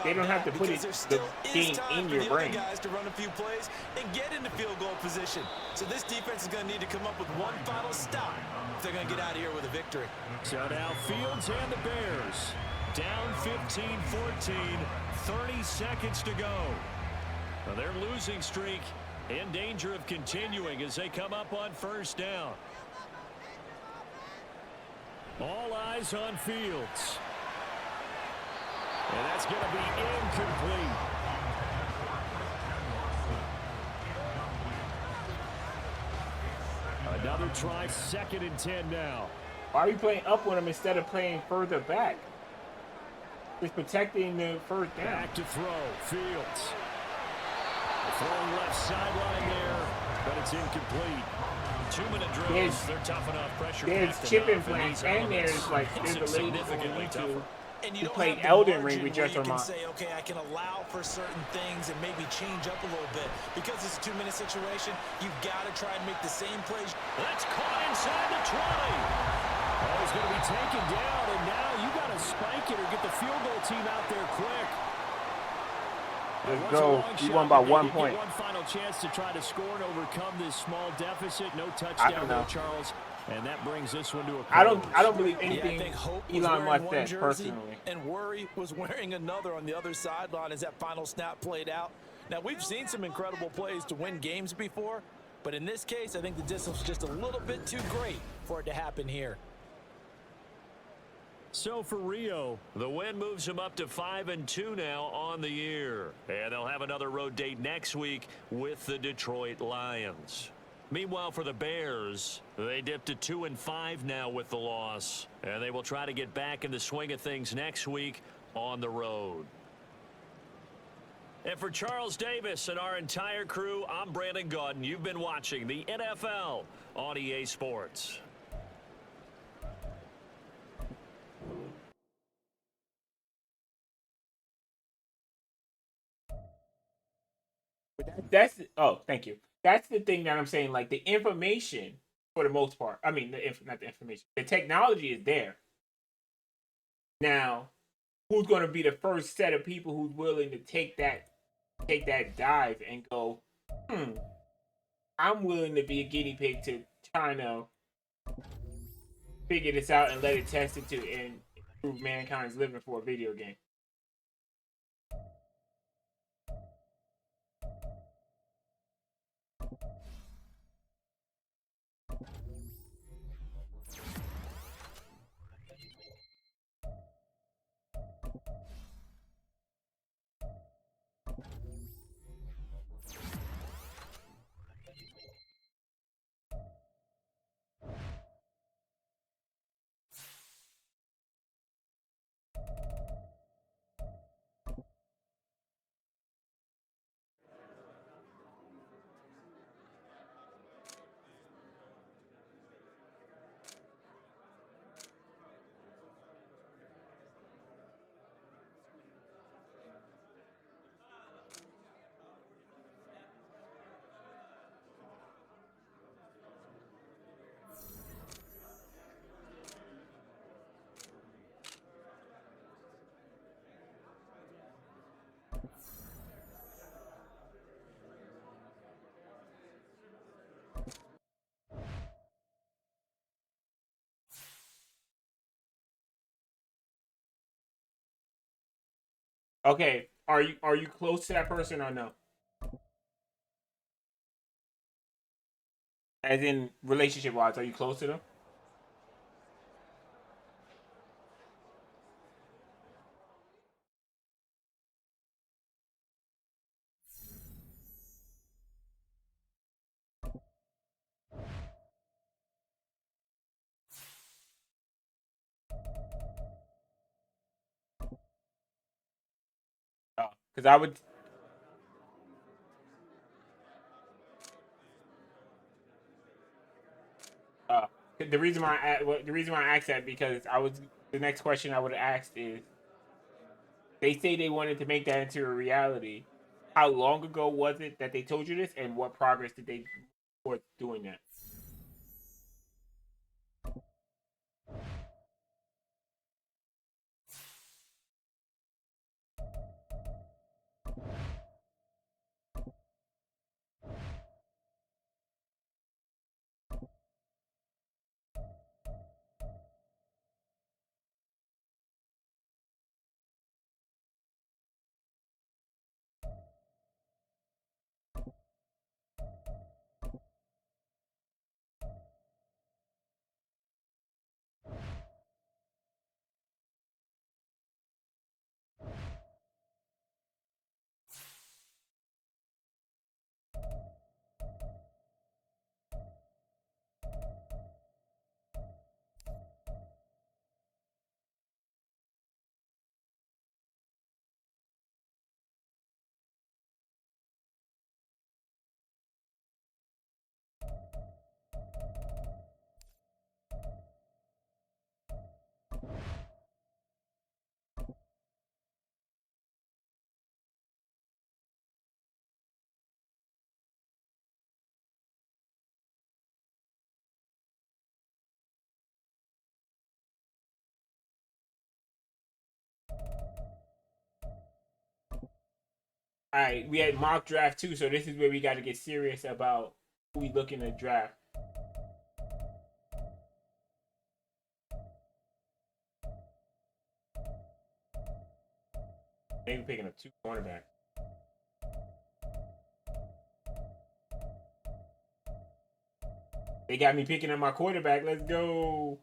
They don't have to put it the game in your brain. Guys to run a few plays and get into field goal position. So this defense is going to need to come up with one final stop if they're going to get out of here with a victory. So now Fields and the Bears down 15-14, 30 seconds to go. Well, their losing streak in danger of continuing as they come up on 1st down. All eyes on Fields. And that's going to be incomplete. Another try, 2nd and 10 now. Why are you playing up with him instead of playing further back? Just protecting the 1st down. Back to throw, Fields. Throwing left sideline there, but it's incomplete. 2-minute drills, they're tough enough. Pressure. There's chip implants, and there's a lady on YouTube who played Elden Ring with just her you can mind. say, okay, I can allow for certain things and maybe change up a little bit. Because it's a 2-minute situation, you've got to try and make the same plays. That's caught inside the 20. Oh, he's going to be taken down, and now you got to spike it or get the field goal team out there quick. Let's go. You won by 1 point. One final chance to try to score and overcome this small deficit. No touchdown there, Charles. And that brings this one to a close. I don't believe anything Elon Musk said, jersey, personally. And Worry was wearing another on the other sideline as that final snap played out. Now, we've seen some incredible plays to win games before, but in this case, I think the distance was just a little bit too great for it to happen here. So for Rio, the win moves them up to 5-2 now on the year. And they'll have another road date next week with the Detroit Lions. Meanwhile, for the Bears, they dipped to 2-5 now with the loss. And they will try to get back in the swing of things next week on the road. And for Charles Davis and our entire crew, I'm Brandon Gaudin. You've been watching the NFL on EA Sports. Thank you. That's the thing that I'm saying. Like, the information for the most part. I mean, not the information. The technology is there. Now, who's going to be the first set of people who's willing to take that dive and go, I'm willing to be a guinea pig to trying to figure this out and let it test it to and improve mankind's living for a video game. Okay, are you close to that person or no? As in relationship wise, are you close to them? Because I would. Uh, the reason why I asked that because I was the next question I would have asked is they say they wanted to make that into a reality. How long ago was it that they told you this, and what progress did they towards doing that? All right, we had mock draft too, so this is where we got to get serious about who we looking to draft. Maybe picking up 2 cornerbacks. They got me picking up my quarterback. Let's go.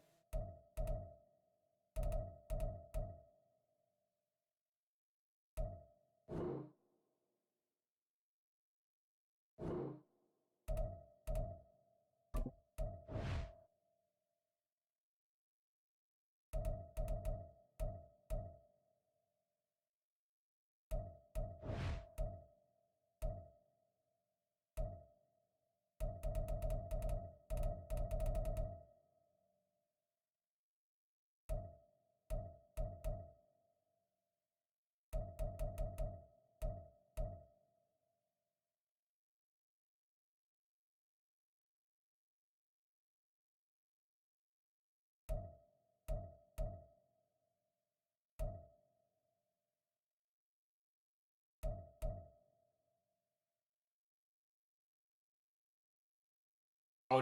Oh,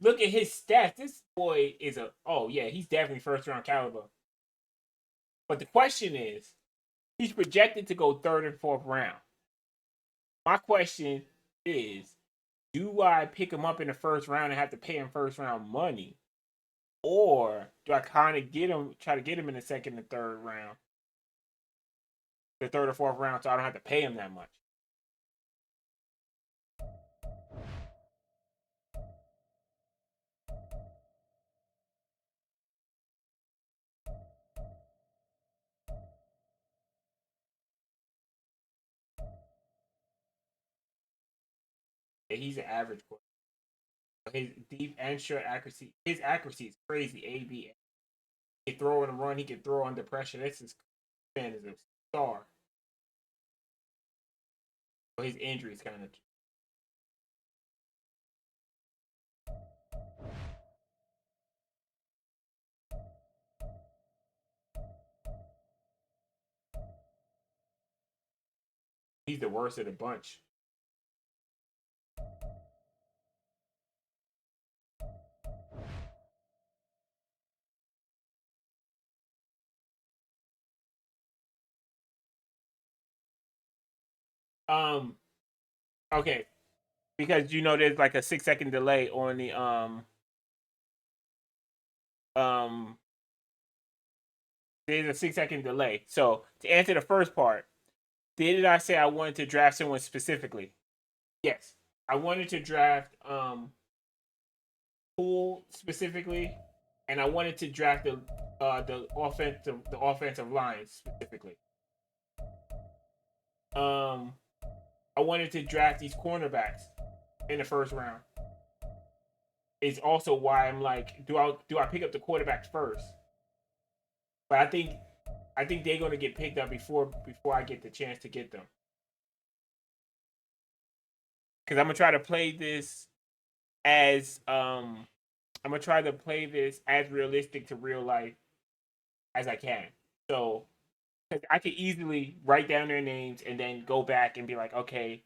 look at his stats. This boy is he's definitely first round caliber. But the question is, he's projected to go third and fourth round. My question is, do I pick him up in the first round and have to pay him first round money? Or do I kind of try to get him in the second and third round, the third or fourth round, so I don't have to pay him that much? Yeah, he's an average quarterback. His deep and short accuracy, his accuracy is crazy. AB, he can throw and run. He can throw under pressure. This is man is a star. But his injuries kind of. He's the worst of the bunch. Okay, because there's like a 6 second delay on the um there's a 6 second delay. So to answer the first part, did I say I wanted to draft someone specifically? Yes, I wanted to draft Poole specifically, and I wanted to draft the offensive line specifically. I wanted to draft these cornerbacks in the first round. It's also why I'm like, do I pick up the quarterbacks first? But I think they're gonna get picked up before I get the chance to get them. Because I'm gonna try to play this as realistic to real life as I can. So I could easily write down their names and then go back and be like, okay,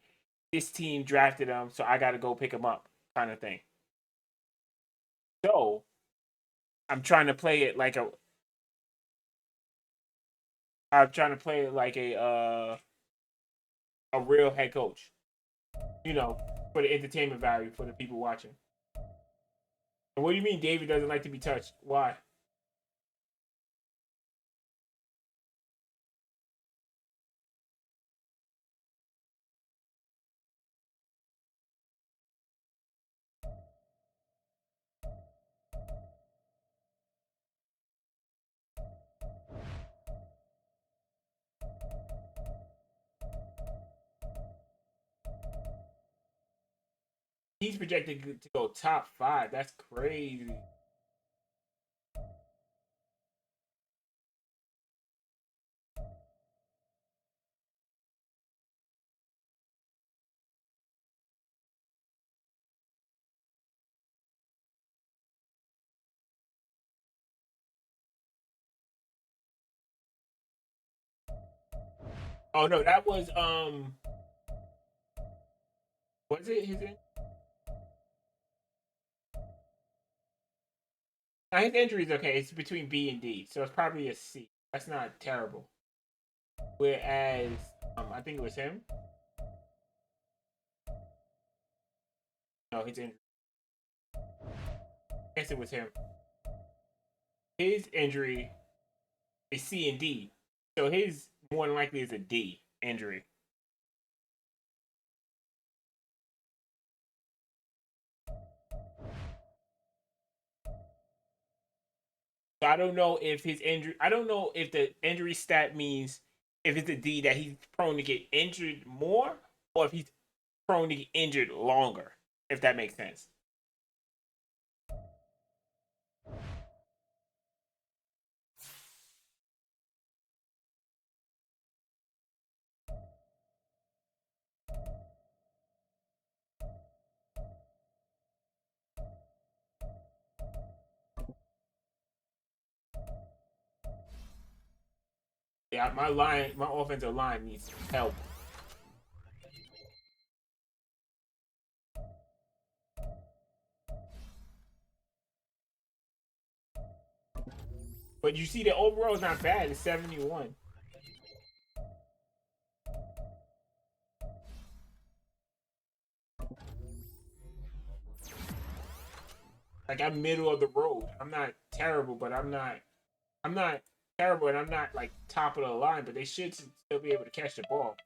this team drafted them, so I got to go pick them up, kind of thing. So I'm trying to play it like a. I'm trying to play it like a real head coach. For the entertainment value for the people watching. And what do you mean David doesn't like to be touched? Why? He's projected to go top 5. That's crazy. Oh no, that was was it his his injury is okay. It's between B and D, so it's probably a C. That's not terrible. Whereas I think it was him. No, his injury. I guess it was him. His injury is C and D, so his more than likely is a D injury. So I don't know if his injury. I don't know if the injury stat means if it's a D that he's prone to get injured more, or if he's prone to get injured longer. If that makes sense. Yeah, my offensive line needs help. But you see, the overall is not bad. It's 71. Like, I'm middle of the road. I'm not terrible, but I'm not terrible, and I'm not like top of the line. But they should still be able to catch the ball.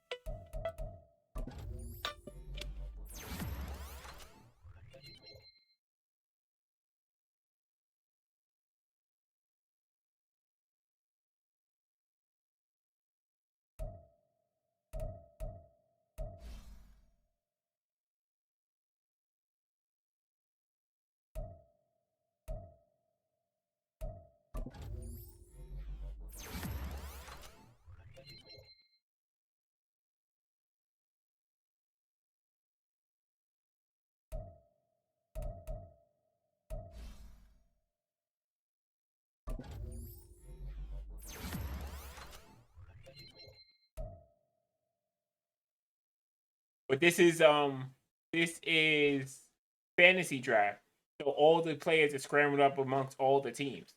But this is fantasy draft. So all the players are scrambled up amongst all the teams.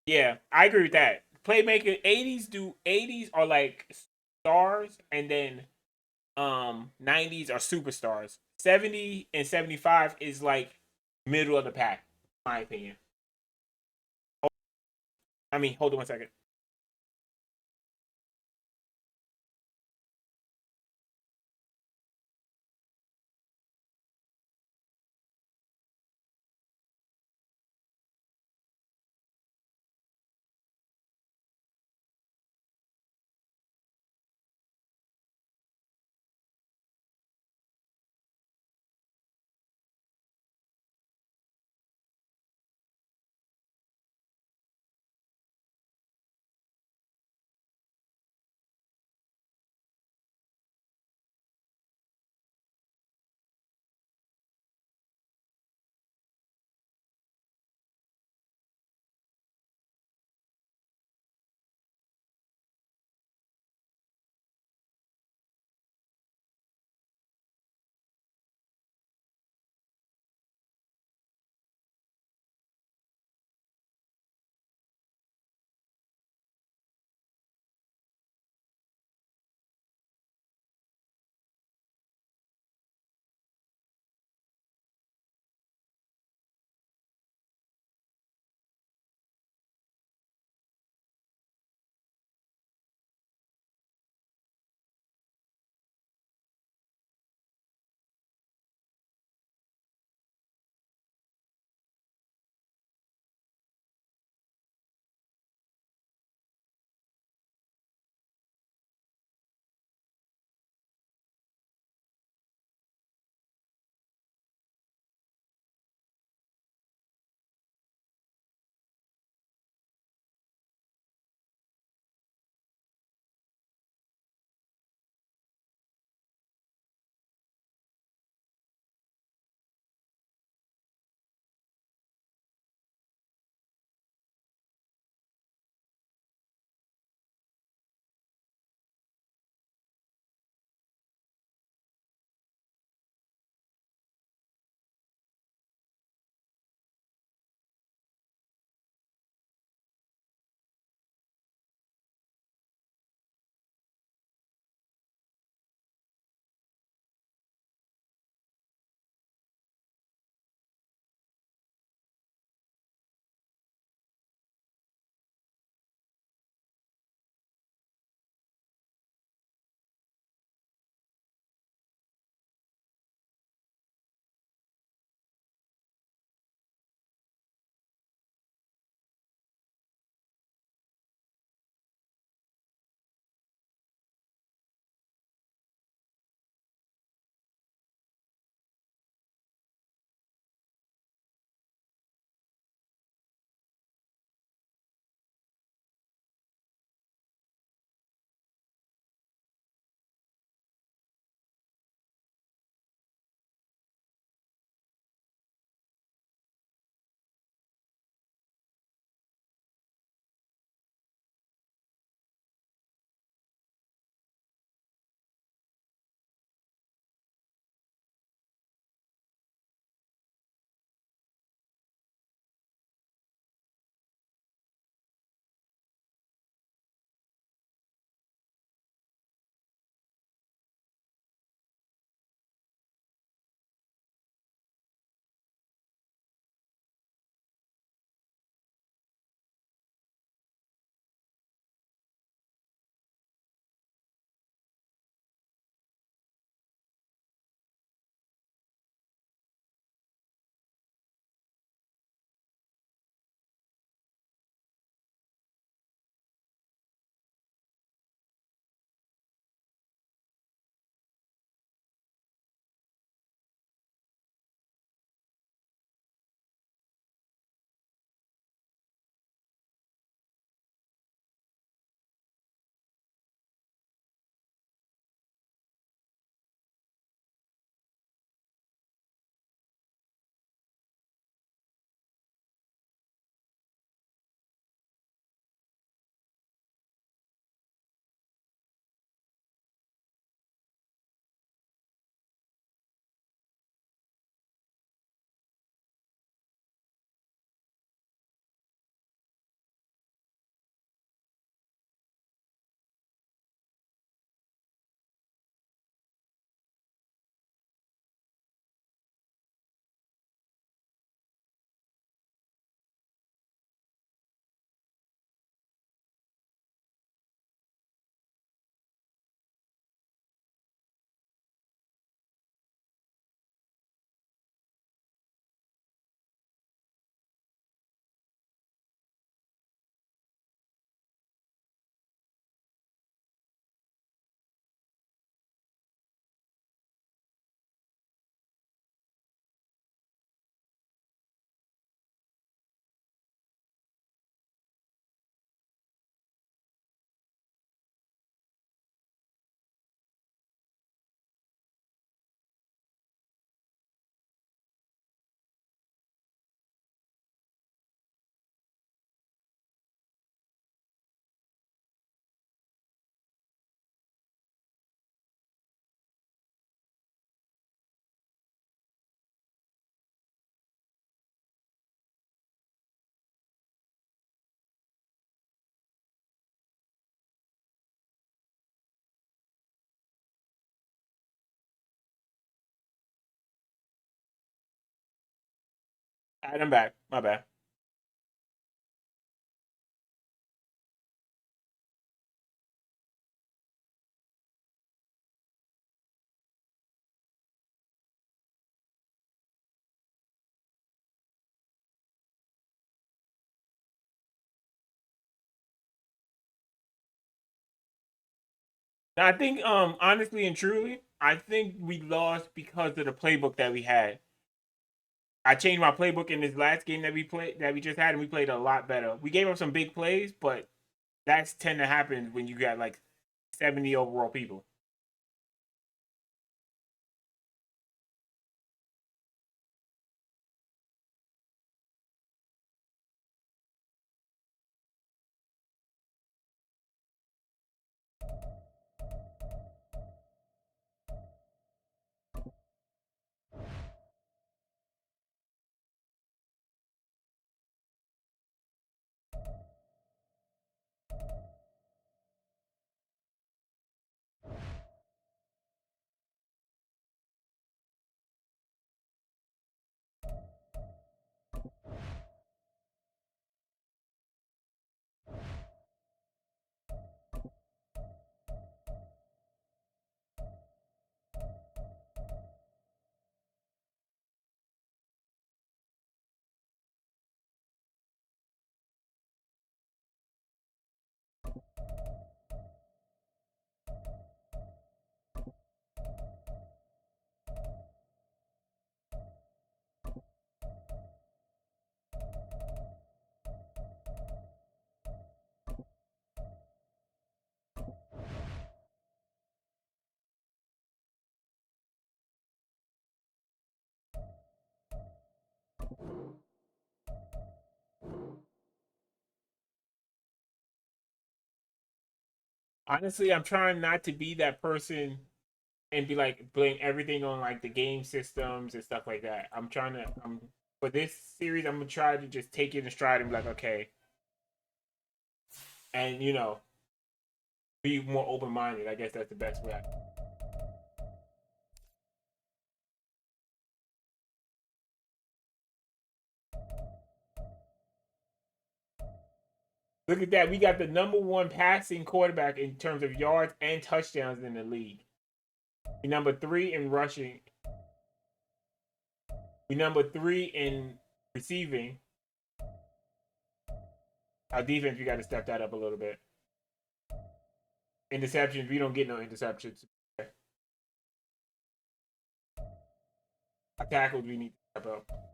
Yeah, I agree with that. Playmaker 80s are like stars, and then 90s are superstars. 70 and 75 is like middle of the pack, in my opinion. I mean, hold on one second. All right, I'm back. My bad. I think honestly and truly, I think we lost because of the playbook that we had. I changed my playbook in this last game that we just had, and we played a lot better. We gave up some big plays, but that's tend to happen when you got like 70 overall people. Honestly, I'm trying not to be that person and be like blame everything on like the game systems and stuff like that. I'm trying to for this series I'm gonna try to just take it in stride and be like, okay, and be more open minded. I guess that's the best way. Look at that. We got the number one passing quarterback in terms of yards and touchdowns in the league. We number 3 in rushing. We number 3 in receiving. Our defense, we got to step that up a little bit. Interceptions, we don't get no interceptions. Our tackles, we need to step up.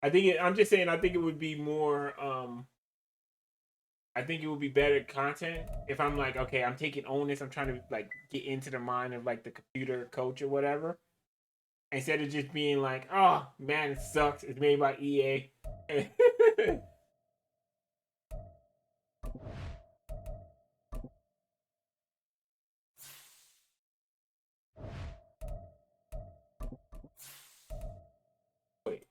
I'm just saying. I think it would be more. I think it would be better content if I'm like, okay, I'm taking onus. I'm trying to like get into the mind of like the computer coach or whatever, instead of just being like, oh man, it sucks. It's made by EA. Wait,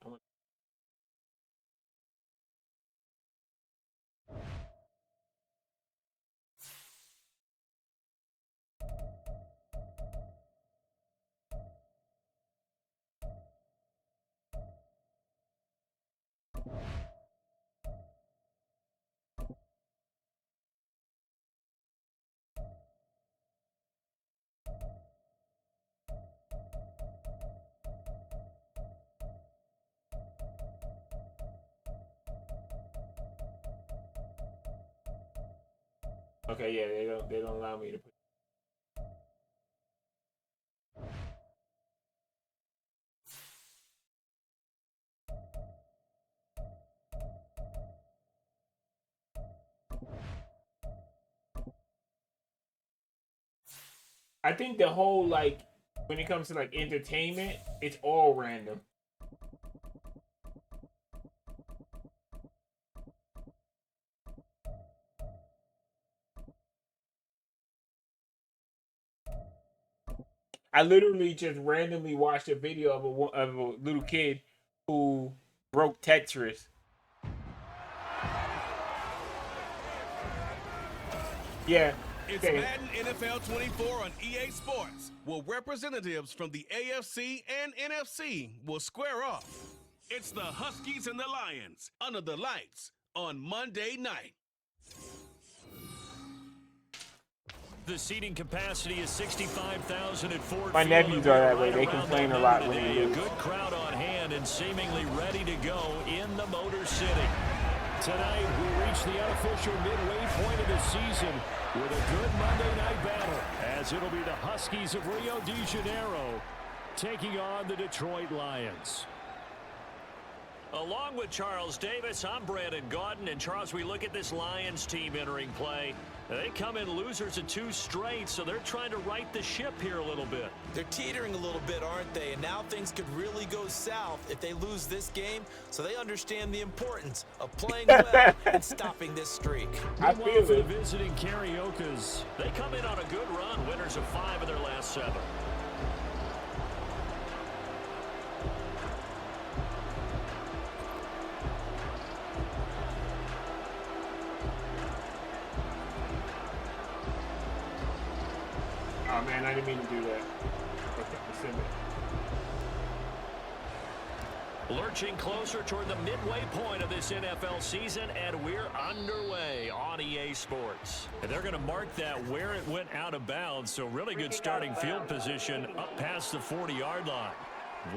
okay, yeah, they don't allow me to put. I think the whole, like, when it comes to, like, entertainment, it's all random. I literally just randomly watched a video of a little kid who broke Tetris. Yeah. It's Madden NFL 24 on EA Sports, where representatives from the AFC and NFC will square off. It's the Huskies and the Lions under the lights on Monday night. The seating capacity is 65,000 at Ford My Field, nephews are that way. right They around complain that a lot number when they today. lose. A good crowd on hand and seemingly ready to go in the Motor City. Tonight, we reach the unofficial midway point of the season with a good Monday night battle, as it'll be the Huskies of Rio de Janeiro taking on the Detroit Lions. Along with Charles Davis, I'm Brandon Gaudin. And Charles, we look at this Lions team entering play. They come in losers of 2 straight, so they're trying to right the ship here a little bit. They're teetering a little bit, aren't they? And now things could really go south if they lose this game. So they understand the importance of playing well and stopping this streak. I feel For the it. visiting Karaokas, they come in on a good run, winners of 5 of their last 7. Oh man, I didn't mean to do that. Okay, Lurching closer toward the midway point of this NFL season, and we're underway on EA Sports. And they're going to mark that where it went out of bounds, so really good starting field position up past the 40-yard line.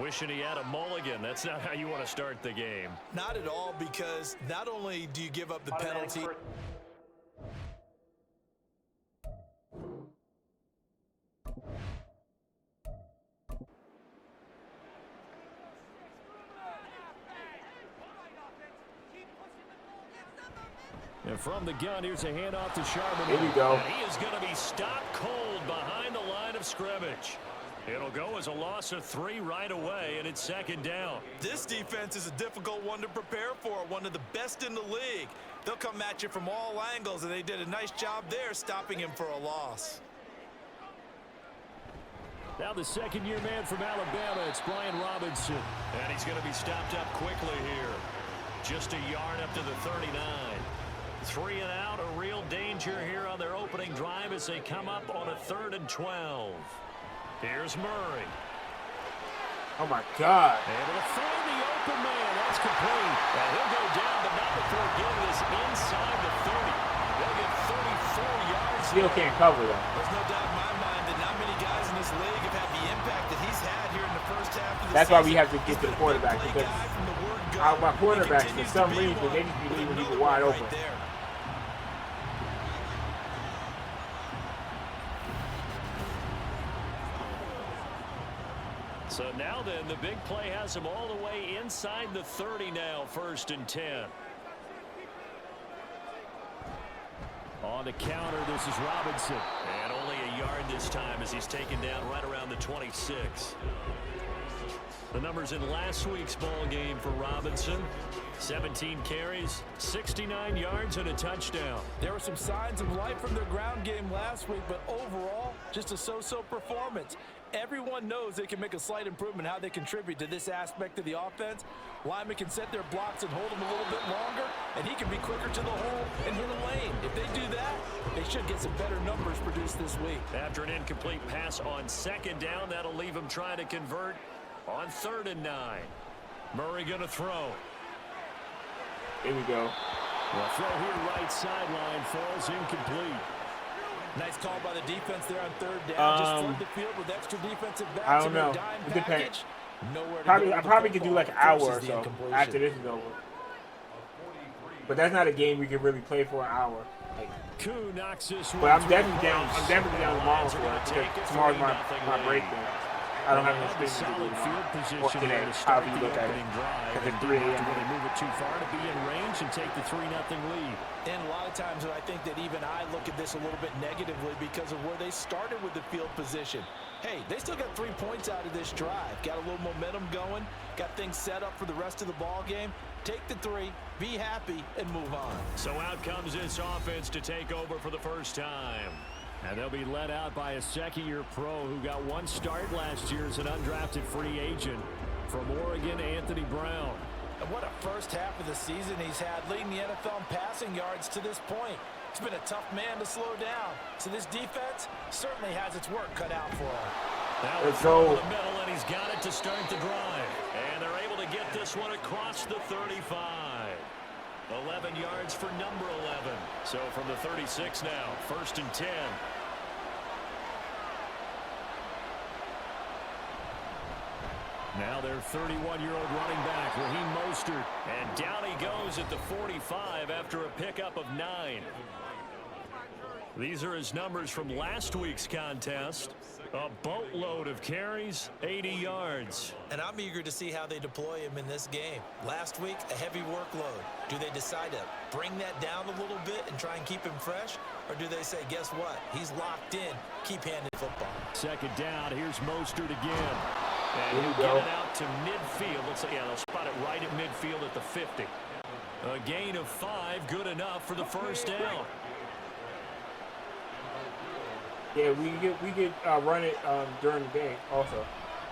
Wishing he had a mulligan. That's not how you want to start the game. Not at all, because not only do you give up the penalty, and from the gun, here's a handoff to Charbonnet. Here we go. And he is going to be stopped cold behind the line of scrimmage. It'll go as a loss of 3 right away, and it's 2nd down. this defense is a difficult one to prepare for, one of the best in the league. They'll come at you from all angles, and they did a nice job there stopping him for a loss. Now the second-year man from Alabama, it's Brian Robinson. And he's going to be stopped up quickly here. Just a yard up to the 39. 3 and out, a real danger here on their opening drive as they come up on a 3rd and 12. Here's Murray. Oh my God. Able to find the open man. That's complete. And he'll go down, but not before getting this inside the 30. They'll get 34 yards. Still can't cover that. There's no doubt in my mind that not many guys in this league have had the impact that he's had here in the first half of the That's season. why we have to get to the quarterback, because my quarterbacks, for some reason, they just be leaving people wide open. So now then, the big play has him all the way inside the 30 now, 1st and 10. On the counter, this is Robinson. And only a yard this time as he's taken down right around the 26. The numbers in last week's ball game for Robinson: 17 carries, 69 yards, and a touchdown. There were some signs of life from their ground game last week, but overall, just a so-so performance. Everyone knows they can make a slight improvement how they contribute to this aspect of the offense. Linemen can set their blocks and hold them a little bit longer, and he can be quicker to the hole and hit a lane. If they do that, they should get some better numbers produced this week. After an incomplete pass on 2nd down, that'll leave him trying to convert on 3rd and 9. Murray going to throw. Here we go. The throw here right sideline falls incomplete. Nice call by the defense there on 3rd down. Just flood the field with extra defensive backs. I don't in their know. dime It depends. package. Nowhere to Probably, go I with the probably could do football. like an hour or Forces the so incompletion. after this is over. But that's not a game we can really play for an hour. Like, Koo knocks this but one I'm through definitely the down. post. I'm definitely down The tomorrow Lions for are it, gonna because take a tomorrow's 3-0 my break lead. day. I don't have They no had the streaming solid to field do position today. there to How start do the you look at it? opening drive. At the And 3 didn't have to a.m. really move it too far to be in range and take the 3-0 lead. And a lot of times I think that even I look at this a little bit negatively because of where they started with the field position. Hey, they still got 3 points out of this drive. Got a little momentum going. Got things set up for the rest of the ball game. Take the 3, be happy, and move on. So out comes this offense to take over for the first time. And they'll be led out by a second-year pro who got 1 start last year as an undrafted free agent from Oregon, Anthony Brown. And what a first half of the season he's had, leading the NFL in passing yards to this point. He's been a tough man to slow down. So this defense certainly has its work cut out for him. Now Let's throw go. in the middle, and he's got it to start the drive. And they're able to get this one across the 35. 11 yards for number 11. So from the 36 now, 1st and 10. Now their 31-year-old running back, Raheem Mostert. And down he goes at the 45 after a pickup of 9. These are his numbers from last week's contest. A boatload of carries, 80 yards. And I'm eager to see how they deploy him in this game. Last week, a heavy workload. Do they decide to bring that down a little bit and try and keep him fresh? Or do they say, guess what? He's locked in. Keep handing football. 2nd down. Here's Mostert again. And There you he'll go. get it out to midfield. Looks like, yeah, they'll spot it right at midfield at the 50. A gain of 5, good enough for the first down. Yeah, we get run it during the day also.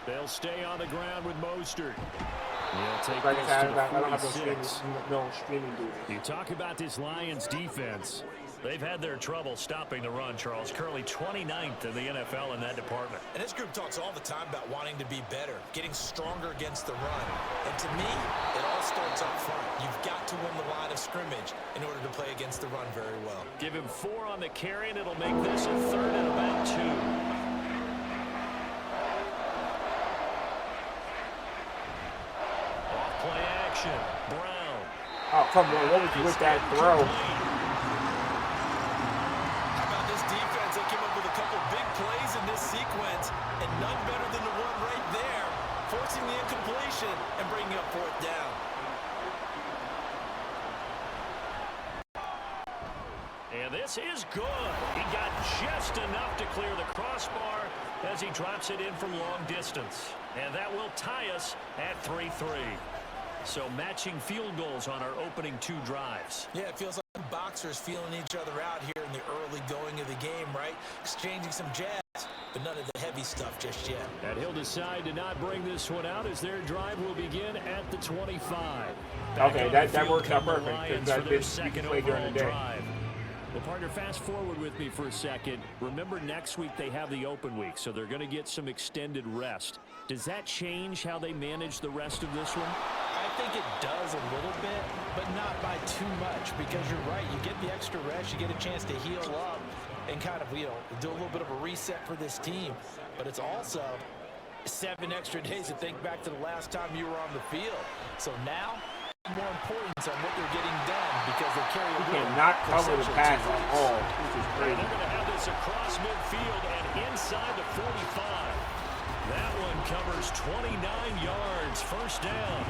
They'll stay on the ground with Mostert. He'll take Like I this said, to the I don't have 46. no streaming duty. You talk about this Lions defense. They've had their trouble stopping the run, Charles. Currently 29th in the NFL in that department. And this group talks all the time about wanting to be better, getting stronger against the run. And to me, it all starts up front. You've got to win the line of scrimmage in order to play against the run very well. Give him 4 on the carry, and it'll make this a 3rd and about 2. Off play action. Brown. Oh, come on. What was with that throw? How about this defense? They came up with a couple big plays in this sequence, and none better than the one right there, forcing the incompletion and bringing up 4th down. And this is good. He got just enough to clear the crossbar as he drops it in from long distance. And that will tie us at 3-3. So matching field goals on our opening 2 drives. Yeah, it feels like boxers feeling each other out here in the early going of the game, right? Exchanging some jabs, but none of the heavy stuff just yet. And he'll decide to not bring this one out as their drive will begin at the 25. Okay, that field works out come the perfect, 'cause Lions that for their did- you second can play during the overall day. drive. Well, partner, fast forward with me for a second. Remember, next week they have the open week, so they're going to get some extended rest. Does that change how they manage the rest of this one? I think it does a little bit, but not by too much, because you're right. You get the extra rest, you get a chance to heal up and kind of, do a little bit of a reset for this team. But it's also 7 extra days to think back to the last time you were on the field. So now, more importance on what they're getting done because they carry He a win cannot for cover the essentially pass 2 at weeks. all. This is And crazy. they're going to have this across midfield and inside the 45. That one covers 29 yards, 1st down.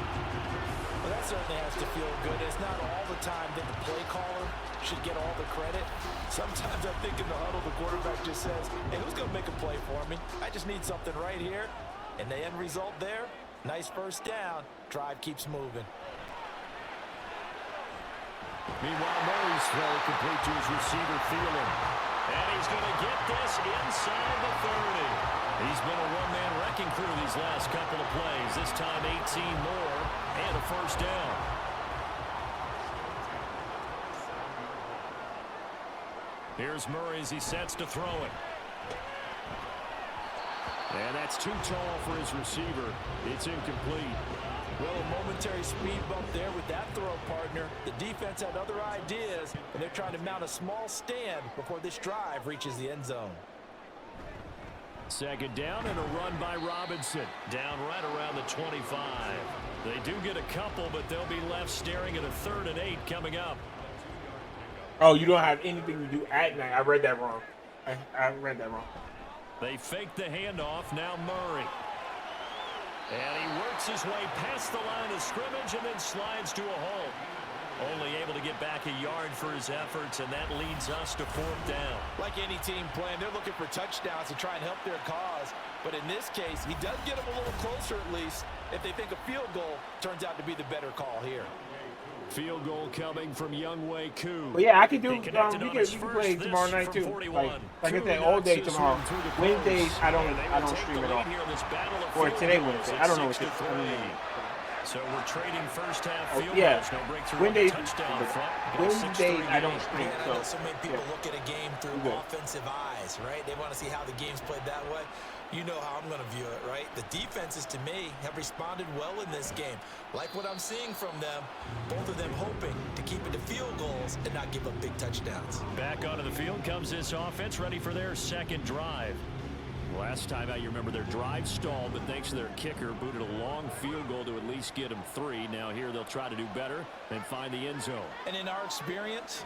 Well, that certainly has to feel good. It's not all the time that the play caller should get all the credit. Sometimes I think in the huddle, the quarterback just says, hey, who's going to make a play for me? I just need something right here. And the end result there, nice 1st down. Drive keeps moving. Meanwhile, Murray's throw complete to his receiver, Thielen. And he's going to get this inside the 30. He's been a one-man wrecking crew these last couple of plays. This time 18 more and a 1st down. Here's Murray as he sets to throw it. And that's too tall for his receiver. It's incomplete. Well, a momentary speed bump there with that throw, partner. The defense had other ideas, and they're trying to mount a small stand before this drive reaches the end zone. 2nd down and a run by Robinson. Down right around the 25. They do get a couple, but they'll be left staring at a 3rd and 8 coming up. Oh, you don't have anything to do at night. I read that wrong. I read that wrong. They fake the handoff. Now Murray. And he works his way past the line of scrimmage and then slides to a halt. Only able to get back a yard for his efforts, and that leads us to 4th down. Like any team playing, they're looking for touchdowns to try and help their cause. But in this case, he does get them a little closer at least if they think a field goal turns out to be the better call here. Field goal coming from Younghoe Koo. But yeah, I can do. We can play tomorrow night too. Like I said, all day tomorrow. Wednesdays I don't stream at all. Or today Wednesday. I don't know what this is. So we're trading first half field yeah. goals. No breakthrough. Wednesdays I don't stream. So many people look at a game through offensive eyes, right? They want to see how the game's played that way. You know how I'm going to view it, right? The defenses, to me, have responded well in this game. Like what I'm seeing from them, both of them hoping to keep it to field goals and not give up big touchdowns. Back onto the field comes this offense, ready for their second drive. Last time out, you remember their drive stalled, but thanks to their kicker, booted a long field goal to at least get them 3. Now here they'll try to do better and find the end zone. And in our experience,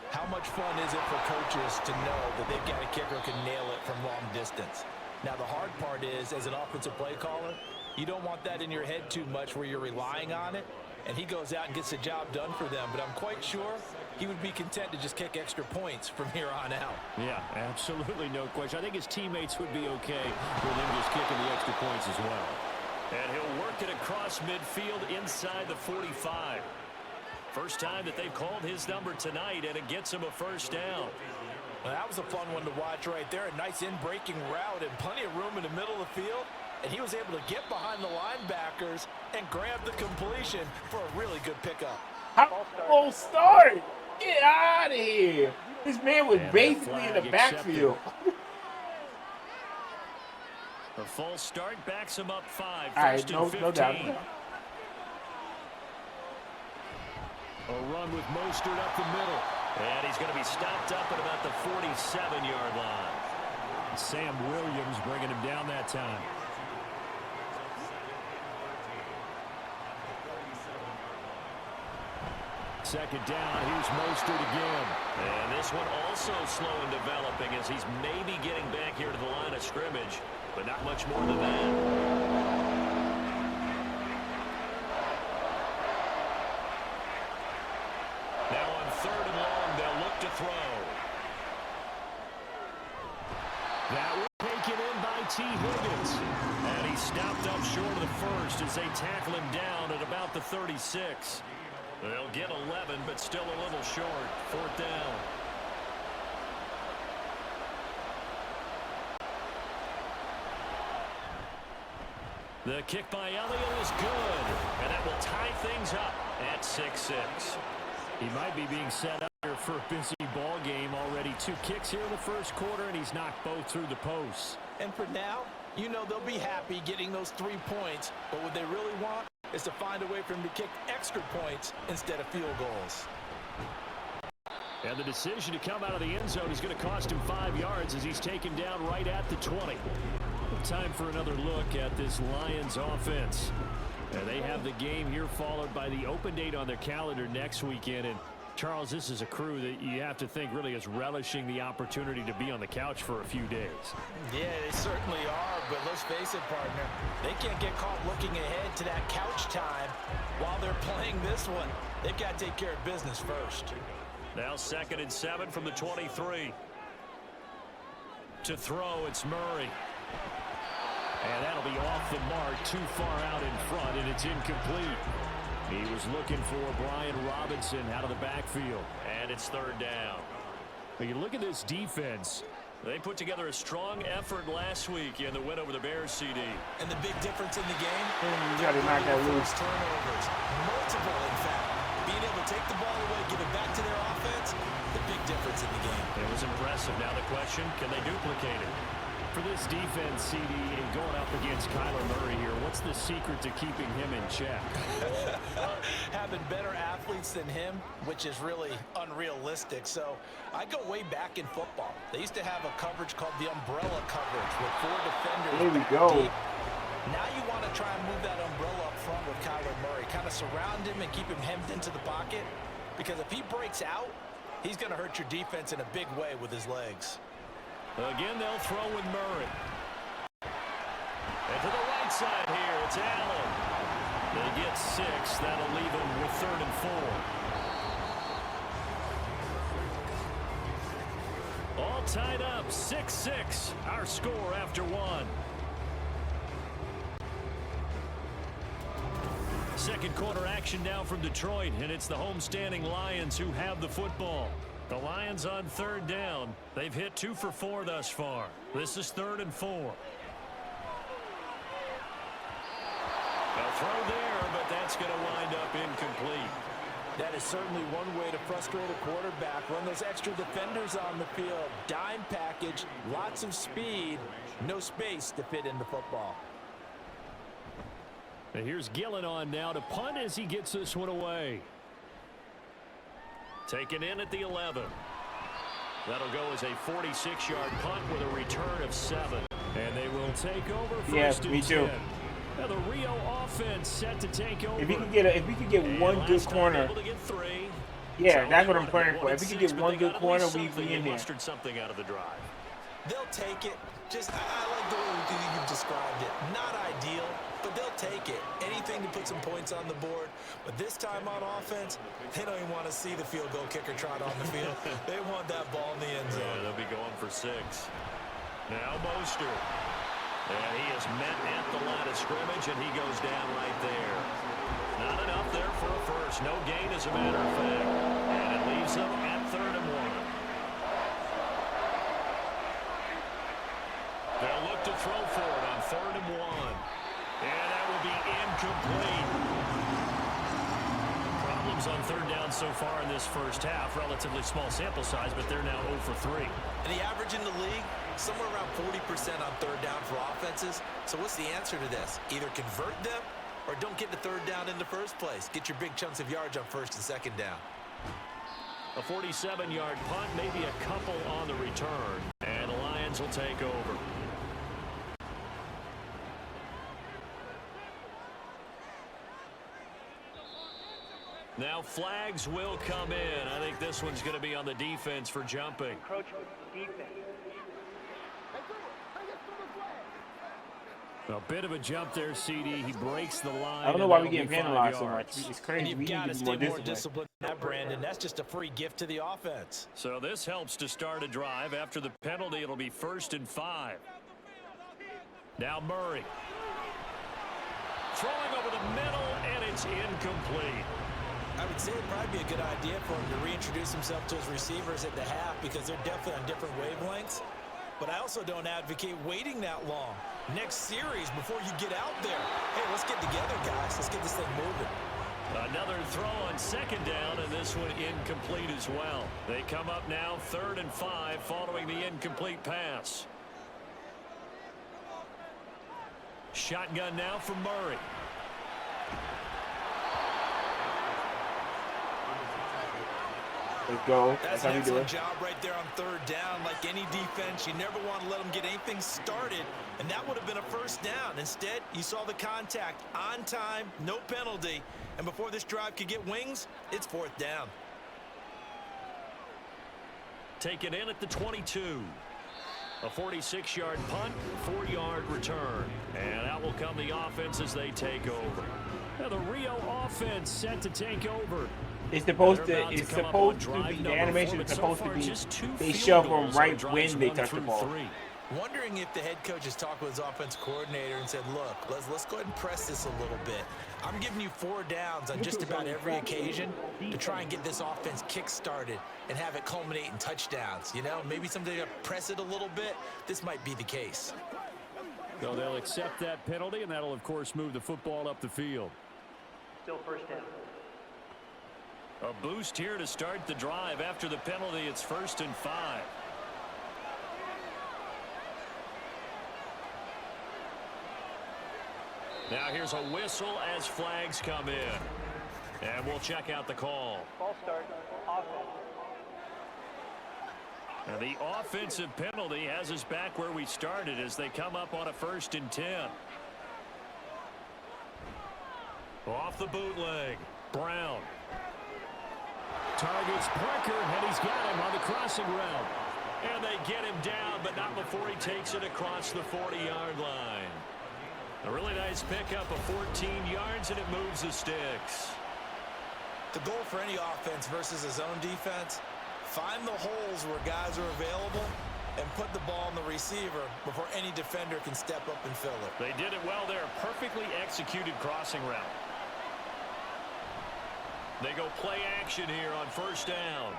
how much fun is it for coaches to know that they've got a kicker who can nail it from long distance? Now, the hard part is, as an offensive play caller, you don't want that in your head too much where you're relying on it, and he goes out and gets the job done for them. But I'm quite sure he would be content to just kick extra points from here on out. Yeah, absolutely no question. I think his teammates would be okay with him just kicking the extra points as well. And he'll work it across midfield inside the 45. First time that they've called his number tonight, and it gets him a first down. Well, that was a fun one to watch right there. A nice in-breaking route and plenty of room in the middle of the field. And he was able to get behind the linebackers and grab the completion for a really good pickup. How start? Get out of here. This man was basically in the backfield. The false start backs him up 5. First and 15. No doubt. A run with Mostert up the middle. And he's going to be stopped up at about the 47-yard line. Sam Williams bringing him down that time. Second down, here's Mostert again. And this one also slow in developing as he's maybe getting back here to the line of scrimmage, but not much more than that. Now on 3rd and long, they'll look to throw. That was taken in by T. Higgins. And he's stopped up short of the first as they tackle him down at about the 36. They'll get 11, but still a little short. 4th down. The kick by Elliott is good, and that will tie things up at 6-6. He might be being set up here for a busy ball game already. 2 kicks here in the first quarter, and he's knocked both through the posts. And for now, you know they'll be happy getting those 3 points, but what they really want is to find a way for him to kick extra points instead of field goals. And the decision to come out of the end zone is going to cost him 5 yards as he's taken down right at the 20. Time for another look at this Lions offense. And they have the game here followed by the open date on their calendar next weekend. And Charles, this is a crew that you have to think really is relishing the opportunity to be on the couch for a few days. Yeah, they certainly are, but let's face it, partner. They can't get caught looking ahead to that couch time while they're playing this one. They've got to take care of business first. Now 2nd and 7 from the 23. To throw, it's Murray. And that'll be off the mark, too far out in front, and it's incomplete. He was looking for Brian Robinson out of the backfield, and it's 3rd down. When you look at this defense, they put together a strong effort last week in the win over the Bears, CD. And the big difference in the game? You got to knock that loose. Turnovers. Multiple, in fact. Being able to take the ball away, give it back to their offense, the big difference in the game. It was impressive. Now the question, can they duplicate it? For this defense, CD, and going up against Kyler Murray here, what's the secret to keeping him in check? Having better athletes than him, which is really unrealistic. So I go way back in football. They used to have a coverage called the umbrella coverage with 4 defenders. Here we go. Deep. Now you want to try and move that umbrella up front with Kyler Murray. Kind of surround him and keep him hemmed into the pocket. Because if he breaks out, he's going to hurt your defense in a big way with his legs. Again, they'll throw with Murray. And to the right outside here. It's Allen. They get 6. That'll leave them with 3rd and 4. All tied up, 6-6. Our score after 1. Second quarter action now from Detroit, and it's the homestanding Lions who have the football. The Lions on 3rd down. They've hit 2 for 4 thus far. This is 3rd and 4. A throw there, but that's going to wind up incomplete. That is certainly one way to frustrate a quarterback. Run those extra defenders on the field. Dime package, lots of speed, no space to fit in the football. And here's Gillen on now to punt as he gets this one away. Taken in at the 11. That'll go as a 46-yard punt with a return of 7. And they will take over first and 10. Now the Rio offense set to take over. If we could get one good corner. Yeah, that's what I'm praying for. If we could get one good corner, we'd be in here. Something out of the drive. They'll take it. Just, I like the way you've described it. Not ideal, but they'll take it. Anything to put some points on the board. But this time on offense, they don't even want to see the field goal kicker trot on the field. They want that ball in the end zone. Yeah, they'll be going for 6. Now Boster. And he is met at the line of scrimmage, and he goes down right there. Not enough there for a first. No gain, as a matter of fact. And it leaves them at 3rd and 1. They'll look to throw for it on 3rd and 1. And that will be incomplete. Problems on 3rd down so far in this first half. Relatively small sample size, but they're now 0 for 3. And the average in the league, somewhere around 40% on 3rd down for offenses. So what's the answer to this? Either convert them or don't get to 3rd down in the first place. Get your big chunks of yards on 1st and 2nd down. A 47-yard punt, maybe a couple on the return. And the Lions will take over. Now flags will come in. I think this one's going to be on the defense for jumping. Encroachment, defense. A bit of a jump there, CD. He breaks the line. I don't know why we get penalized so much. It's crazy. And you've got to stay more disciplined than that, Brandon. That's just a free gift to the offense. So this helps to start a drive. After the penalty, it'll be 1st and 5. Now Murray. Throwing over the middle, and it's incomplete. I would say it'd probably be a good idea for him to reintroduce himself to his receivers at the half because they're definitely on different wavelengths. But I also don't advocate waiting that long. Next series, before you get out there, hey, let's get together, guys. Let's get this thing moving. Another throw on 2nd down, and this one incomplete as well. They come up now 3rd and 5 following the incomplete pass. Shotgun now for Murray. Let's go. That's an excellent job right there on 3rd down. Like any defense, you never want to let them get anything started, and that would have been a 1st down. Instead, you saw the contact on time, no penalty, and before this drive could get wings, it's 4th down. Taken in at the 22. A 46-yard punt, 4-yard return. And out will come the offense as they take over. Now the Rio offense set to take over. It's supposed to be, the animation is supposed to be, they shove them right when they touch the ball. Wondering if the head coach has talked with his offense coordinator and said, look, let's go ahead and press this a little bit. I'm giving you 4 downs on just about every occasion to try and get this offense kick-started and have it culminate in touchdowns. You know, maybe someday to press it a little bit. This might be the case. So they'll accept that penalty, and that'll, of course, move the football up the field. Still 1st down. A boost here to start the drive. After the penalty, it's 1st and 5. Now here's a whistle as flags come in. And we'll check out the call. Ball start, offense. Now the offensive penalty has us back where we started as they come up on a 1st and 10. Off the bootleg, Brown. Targets Parker, and he's got him on the crossing route. And they get him down, but not before he takes it across the 40-yard line. A really nice pickup of 14 yards, and it moves the sticks. The goal for any offense versus his own defense, find the holes where guys are available and put the ball on the receiver before any defender can step up and fill it. They did it well there. Perfectly executed crossing route. They go play action here on first down.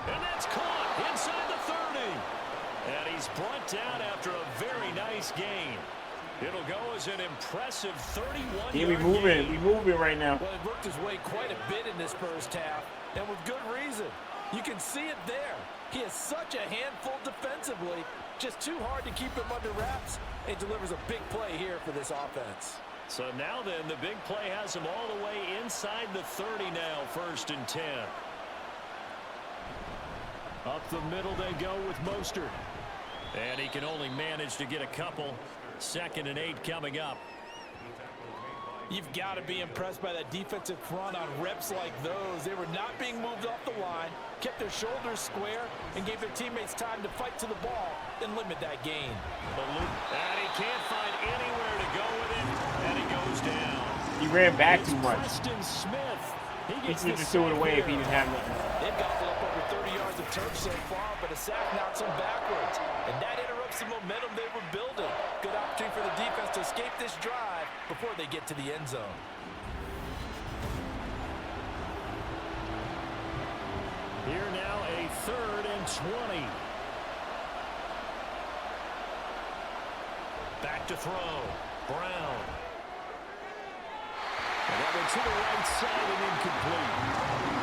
And that's caught inside the 30. And he's brought down after a very nice gain. It'll go as an impressive 31-yard Yeah, we moving. gain. We moving right now. Well, it worked his way quite a bit in this first half, and with good reason. You can see it there. He is such a handful defensively. Just too hard to keep him under wraps. He delivers a big play here for this offense. So now then, the big play has him all the way inside the 30 now, 1st and 10. Up the middle they go with Mostert. And he can only manage to get a couple. 2nd and 8 coming up. You've got to be impressed by that defensive front on reps like those. They were not being moved off the line, kept their shoulders square, and gave their teammates time to fight to the ball and limit that gain. And he can't find anywhere to go with it, and he goes down. He ran back It's too much. Preston Smith. He should have just threw it away if he didn't have nothing. They've gobbled up over 30 yards of turf so far, but a sack knocks them backwards. And that interrupts the momentum they were building. Good opportunity for the defense to escape this drive before they get to the end zone. Here now a 3rd and 20. Back to throw. Brown. And that went to the right side and incomplete.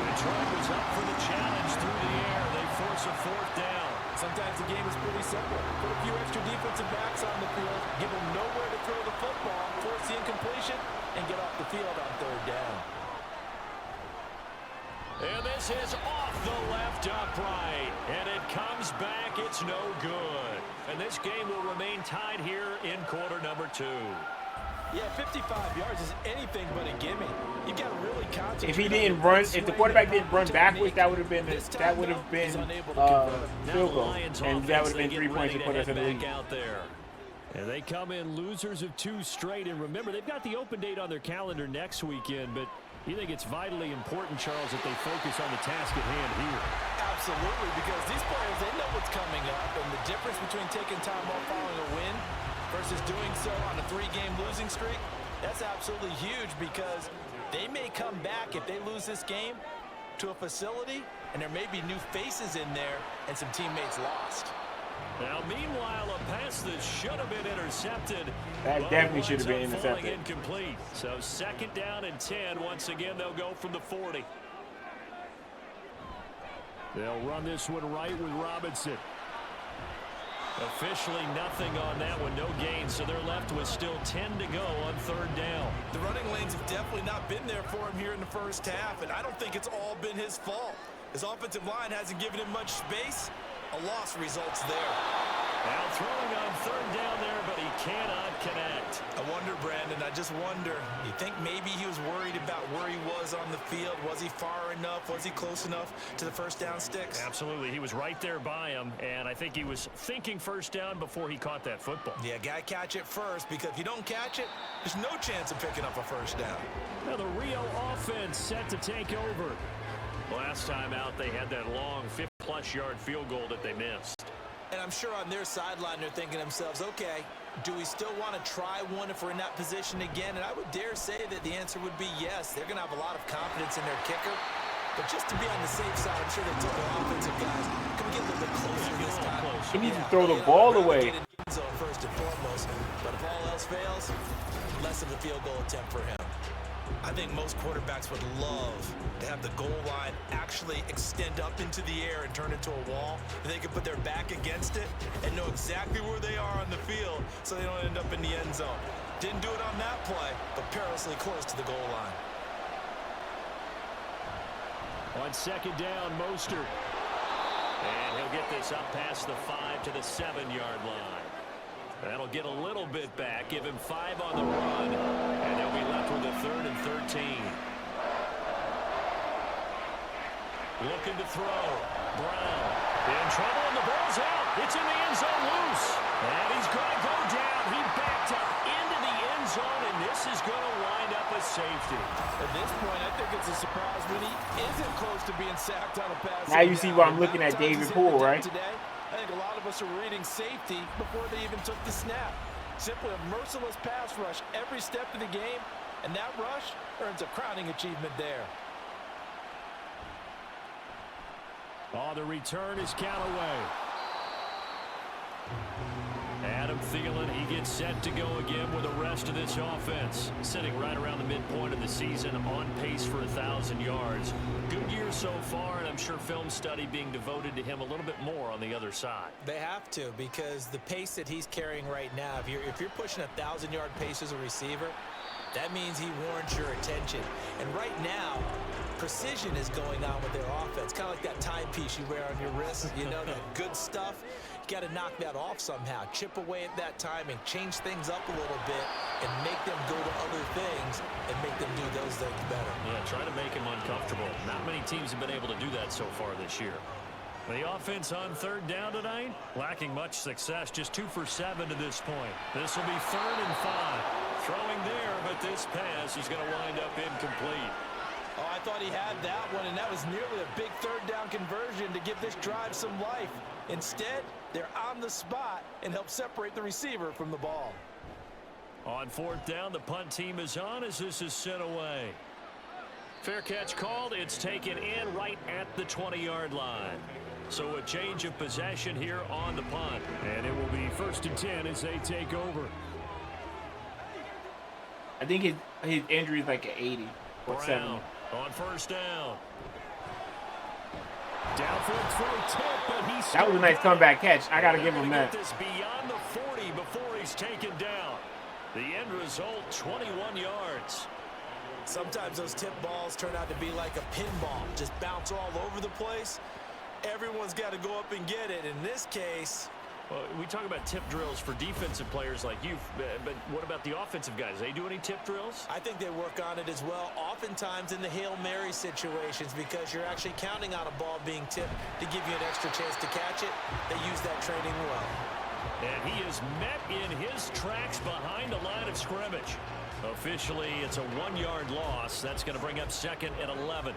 The try was up for the challenge through the air. They force a 4th down. Sometimes the game is pretty simple. Put a few extra defensive backs on the field, give them nowhere to throw the football, force the incompletion, and get off the field on 3rd down. And this is off the left upright. And it comes back. It's no good. And this game will remain tied here in quarter number 2. Yeah, 55 yards is anything but a gimme. You got to really concentrate. If he didn't run, if the quarterback didn't run backwards, that would have been field goal, and that would have been 3 points to put us in the lead. Out there. And they come in losers of 2 straight. And remember, they've got the open date on their calendar next weekend, but you think it's vitally important, Charles, that they focus on the task at hand here? Absolutely, because these players, they know what's coming up, and the difference between taking time off following a win versus doing so on a 3-game losing streak, that's absolutely huge, because they may come back if they lose this game to a facility, and there may be new faces in there and some teammates lost. Now, meanwhile, a pass that should have been intercepted. That definitely should have been winds up falling intercepted. Incomplete. So 2nd down and 10. Once again, they'll go from the 40. They'll run this one right with Robinson. Officially nothing on that one, no gain, so they're left with still 10 to go on 3rd down. The running lanes have definitely not been there for him here in the first half, and I don't think it's all been his fault. His offensive line hasn't given him much space. A loss results there. Now throwing on 3rd down there, but he cannot connect. I wonder, Brandon, I just wonder, you think maybe he was worried about where he was on the field? Was he far enough? Was he close enough to the first down sticks? Absolutely. He was right there by him, and I think he was thinking first down before he caught that football. Yeah, gotta catch it first, because if you don't catch it, there's no chance of picking up a first down. Now the Rio offense set to take over. Last time out, they had that long 50-plus yard field goal that they missed. And I'm sure on their sideline, they're thinking to themselves, okay, do we still want to try one if we're in that position again? And I would dare say that the answer would be yes. They're going to have a lot of confidence in their kicker. But just to be on the safe side, I'm sure they told their offensive guys, can we get a little bit closer this time? He needs to throw the ball away. Get in the end zone first and foremost. But if all else fails, less of a field goal attempt for him. I think most quarterbacks would love to have the goal line actually extend up into the air and turn into a wall. And they can put their back against it and know exactly where they are on the field so they don't end up in the end zone. Didn't do it on that play, but perilously close to the goal line. On 2nd down, Mostert. And he'll get this up past the 5 to the 7-yard line. That'll get a little bit back, give him 5 on the run, and they'll be left with a 3rd and 13. Looking to throw. Brown in trouble, and the ball's out. It's in the end zone loose. And he's going to go down. He backed up into the end zone, and this is going to wind up a safety. At this point, I think it's a surprise when he isn't close to being sacked on a pass. Now you see why I'm looking at David Poole, right? Today, I think a lot of us are reading safety before they even took the snap. Simply a merciless pass rush every step of the game, and that rush earns a crowning achievement there. Oh, the return is count away. Adam Thielen, he gets set to go again with the rest of this offense. Sitting right around the midpoint of the season, on pace for 1,000 yards. Good year so far, and I'm sure film study being devoted to him a little bit more on the other side. They have to, because the pace that he's carrying right now, if you're pushing 1,000-yard pace as a receiver, that means he warrants your attention. And right now, precision is going on with their offense. Kind of like that timepiece you wear on your wrist, you know, that good stuff. You got to knock that off somehow. Chip away at that timing, change things up a little bit, and make them go to other things and make them do those things better. Yeah, try to make him uncomfortable. Not many teams have been able to do that so far this year. The offense on third down tonight, lacking much success, just 2 for 7 to this point. This will be 3rd and 5. Throwing there, but this pass is going to wind up incomplete. Oh, I thought he had that one, and that was nearly a big third down conversion to give this drive some life. Instead, they're on the spot and help separate the receiver from the ball. On 4th down, the punt team is on as this is sent away. Fair catch called. It's taken in right at the 20-yard line. So a change of possession here on the punt. And it will be 1st and 10 as they take over. I think his injury is like an 80 or 70. On 1st down. Downfield throw tip, but he's that was a nice comeback catch. I got to give him that. This beyond the 40 before he's taken down. The end result, 21 yards. Sometimes those tip balls turn out to be like a pinball, just bounce all over the place. Everyone's got to go up and get it. In this case, well, we talk about tip drills for defensive players like you, but what about the offensive guys? They do any tip drills? I think they work on it as well, oftentimes in the Hail Mary situations, because you're actually counting on a ball being tipped to give you an extra chance to catch it. They use that training well. And he is met in his tracks behind the line of scrimmage. Officially, it's a 1-yard loss. That's going to bring up 2nd and 11.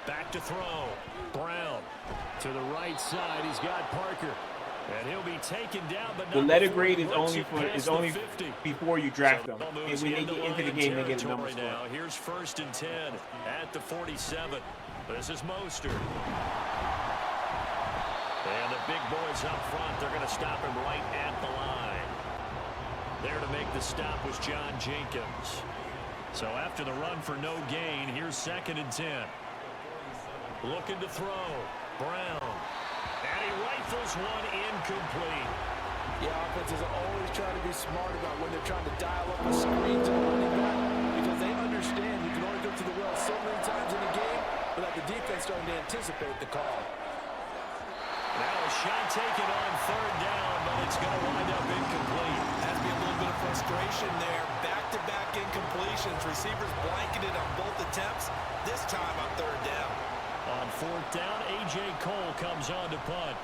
Back to throw. Brown to the right side. He's got Parker. And he'll be taken down, but the letter grade is only before you draft them. And when they get into the game, they get a number score. Now, here's 1st and 10 at the 47. This is Mostert. And the big boys up front, they're going to stop him right at the line. There to make the stop was John Jenkins. So after the run for no gain, here's 2nd and 10. Looking to throw. Brown. And he rifles one incomplete. Yeah, offenses are always trying to be smart about when they're trying to dial up a screen to the running back, because they understand you can only go to the well so many times in a game without the defense starting to anticipate the call. Now a shot taken on 3rd down, but it's going to wind up incomplete. Has to be a little bit of frustration there. Back-to-back incompletions. Receivers blanketed on both attempts. This time on 3rd down. On 4th down, A.J. Cole comes on to punt.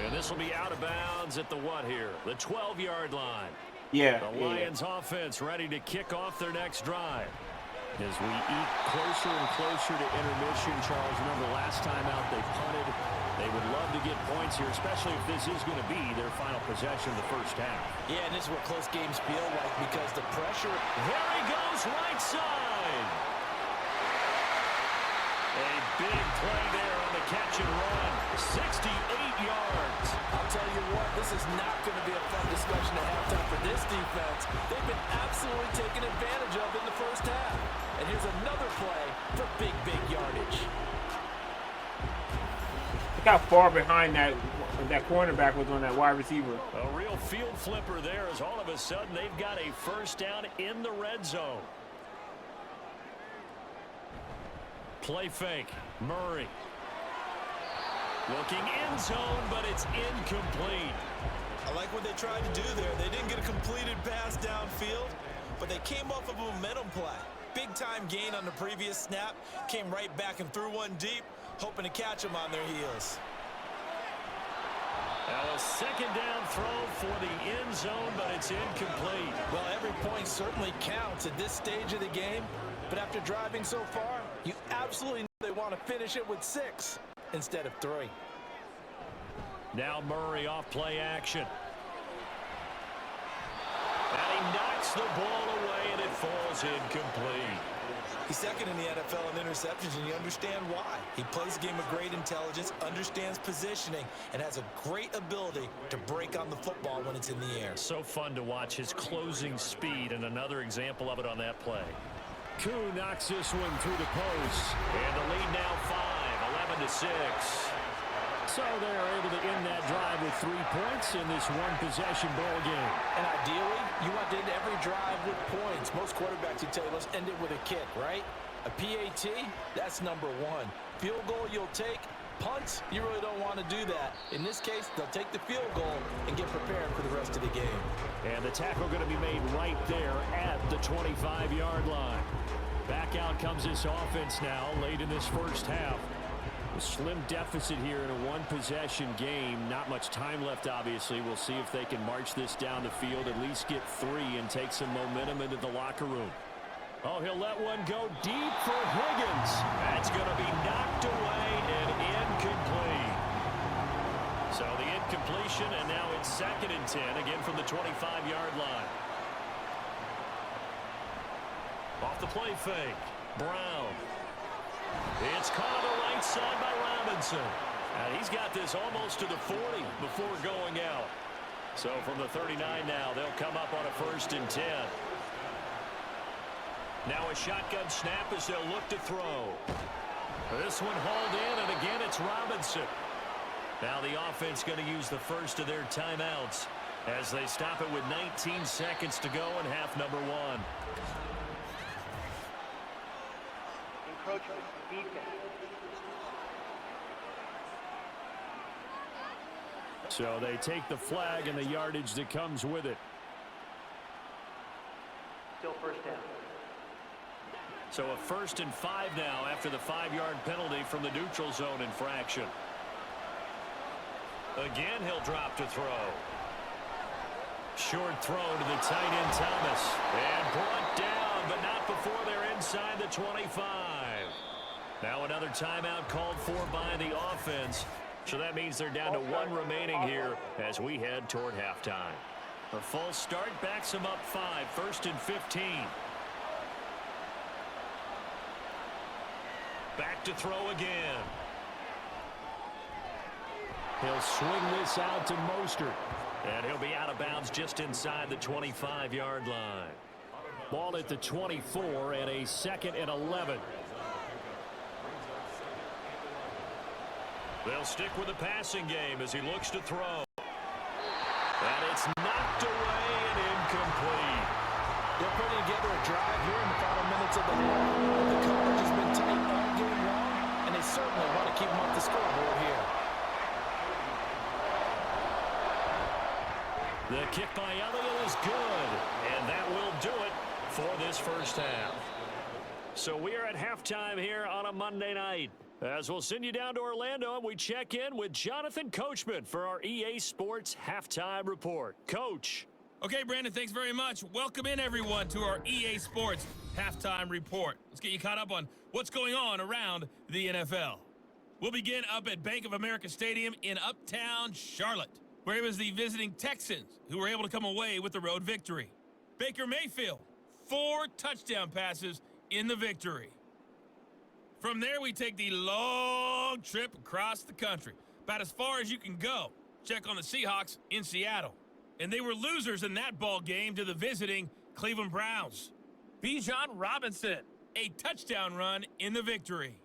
And this will be out of bounds at the what here? The 12-yard line. Yeah. The Lions offense ready to kick off their next drive. As we eat closer and closer to intermission, Charles, remember last time out they punted. They would love to get points here, especially if this is going to be their final possession of the first half. Yeah, and this is what close games feel like, because the pressure. There he goes, right side. A big play there on the catch and run. 68 yards. I'll tell you what, this is not going to be a fun discussion at halftime for this defense. They've been absolutely taken advantage of in the first half. And here's another play for big yardage. Look how far behind that cornerback was on that wide receiver. A real field flipper there, as all of a sudden they've got a 1st down in the red zone. Play fake. Murray. Looking end zone, but it's incomplete. I like what they tried to do there. They didn't get a completed pass downfield, but they came off of a momentum play. Big-time gain on the previous snap. Came right back and threw one deep, hoping to catch them on their heels. Now a second down throw for the end zone, but it's incomplete. Well, every point certainly counts at this stage of the game, but after driving so far, you absolutely know they want to finish it with 6 instead of 3. Now Murray off play action. And he knocks the ball away, and it falls incomplete. He's second in the NFL in interceptions, and you understand why. He plays a game of great intelligence, understands positioning, and has a great ability to break on the football when it's in the air. So fun to watch his closing speed, and another example of it on that play. Koo knocks this one through the post, and the lead now 5, 11-6. So they're able to end that drive with 3 points in this one-possession ball game. And ideally, you want to end every drive with points. Most quarterbacks would tell you, let's end it with a kick, right? A PAT, that's number 1. Field goal you'll take. Punts, you really don't want to do that. In this case, they'll take the field goal and get prepared for the rest of the game. And the tackle going to be made right there at the 25-yard line. Back out comes this offense now late in this first half. A slim deficit here in a one-possession game. Not much time left, obviously. We'll see if they can march this down the field, at least get 3 and take some momentum into the locker room. Oh, he'll let one go deep for Higgins. That's going to be knocked away and incomplete. So the incompletion, and now it's 2nd and 10, again from the 25-yard line. Off the play fake. Brown. It's caught on the right side by Robinson. And he's got this almost to the 40 before going out. So from the 39 now, they'll come up on a 1st and 10. Now a shotgun snap as they'll look to throw. This one hauled in, and again it's Robinson. Now the offense going to use the first of their timeouts as they stop it with 19 seconds to go in half number 1. Encroachment, defense. So they take the flag and the yardage that comes with it. Still first down. So a 1st and 5 now after the 5-yard penalty from the neutral zone infraction. Again, he'll drop to throw. Short throw to the tight end Thomas. And brought down, but not before they're inside the 25. Now another timeout called for by the offense. So that means they're down to 1 remaining here as we head toward halftime. A false start backs them up 5, 1st and 15. Back to throw again. He'll swing this out to Mostert. And he'll be out of bounds just inside the 25-yard line. Ball at the 24 and a 2nd and 11. They'll stick with the passing game as he looks to throw. And it's knocked away and incomplete. They're putting together a drive here in the final minutes of the half. The coverage has been tight all game long, and they certainly want to keep them off the scoreboard here. The kick by Elliott is good, and that will do it for this first half. So we are at halftime here on a Monday night. As we'll send you down to Orlando, and we check in with Jonathan Coachman for our EA Sports Halftime Report. Coach. Okay, Brandon, thanks very much. Welcome in, everyone, to our EA Sports Halftime Report. Let's get you caught up on what's going on around the NFL. We'll begin up at Bank of America Stadium in Uptown Charlotte, where it was the visiting Texans who were able to come away with the road victory. Baker Mayfield, 4 touchdown passes in the victory. From there, we take the long trip across the country, about as far as you can go. Check on the Seahawks in Seattle. And they were losers in that ball game to the visiting Cleveland Browns. Bijan Robinson, a touchdown run in the victory.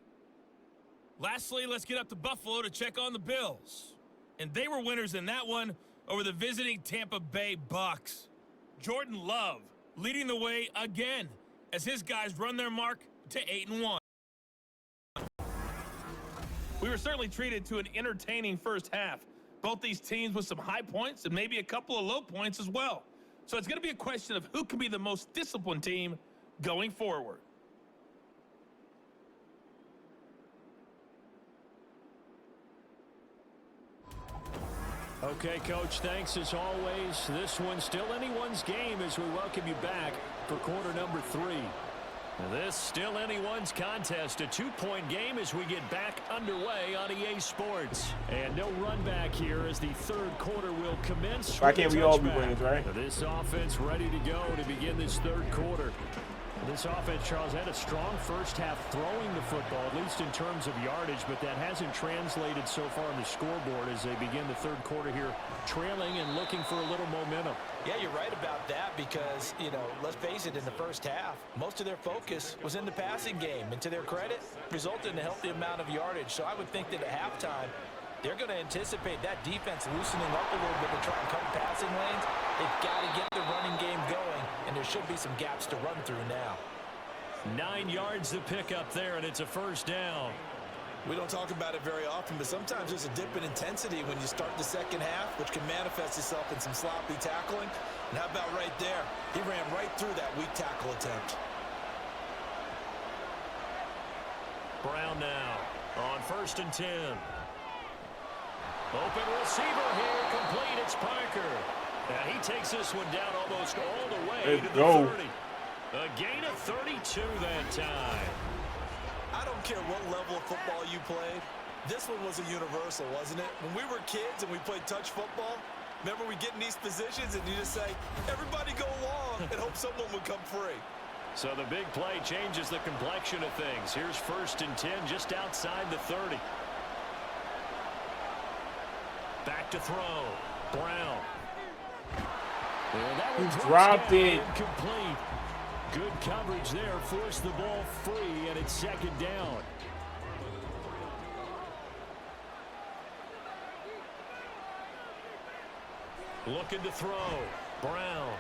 Lastly, let's get up to Buffalo to check on the Bills. And they were winners in that one over the visiting Tampa Bay Bucks. Jordan Love leading the way again as his guys run their mark to 8-1. We were certainly treated to an entertaining first half. Both these teams with some high points and maybe a couple of low points as well. So it's going to be a question of who can be the most disciplined team going forward. Okay, Coach, thanks as always. This one's still anyone's game as we welcome you back for quarter number 3. This still anyone's contest, a 2-point game as we get back underway on EA Sports. And no run back here as the third quarter will commence. Why can't we all be winners, right? This offense ready to go to begin this third quarter. This offense, Charles, had a strong first half throwing the football, at least in terms of yardage, but that hasn't translated so far on the scoreboard as they begin the third quarter here, trailing and looking for a little momentum. Yeah, you're right about that because, you know, let's face it, in the first half, most of their focus was in the passing game. And to their credit, resulted in a healthy amount of yardage. So I would think that at halftime, they're going to anticipate that defense loosening up a little bit to try and cut passing lanes. They've got to get the running game going, and there should be some gaps to run through now. 9 yards to pick up there, and it's a first down. We don't talk about it very often, but sometimes there's a dip in intensity when you start the second half, which can manifest itself in some sloppy tackling. And how about right there? He ran right through that weak tackle attempt. Brown now on 1st and 10. Open receiver here, complete. It's Parker. Now he takes this one down almost all the way to the 30. A gain of 32 that time. I don't care what level of football you played. This one was a universal, wasn't it? When we were kids and we played touch football, remember we get in these positions and you just say, everybody go along and hope someone would come free. So the big play changes the complexion of things. Here's 1st and 10 just outside the 30. Back to throw. Brown. He dropped it. Incomplete. Good coverage there. Forced the ball free, and it's 2nd down. Looking to throw. Brown.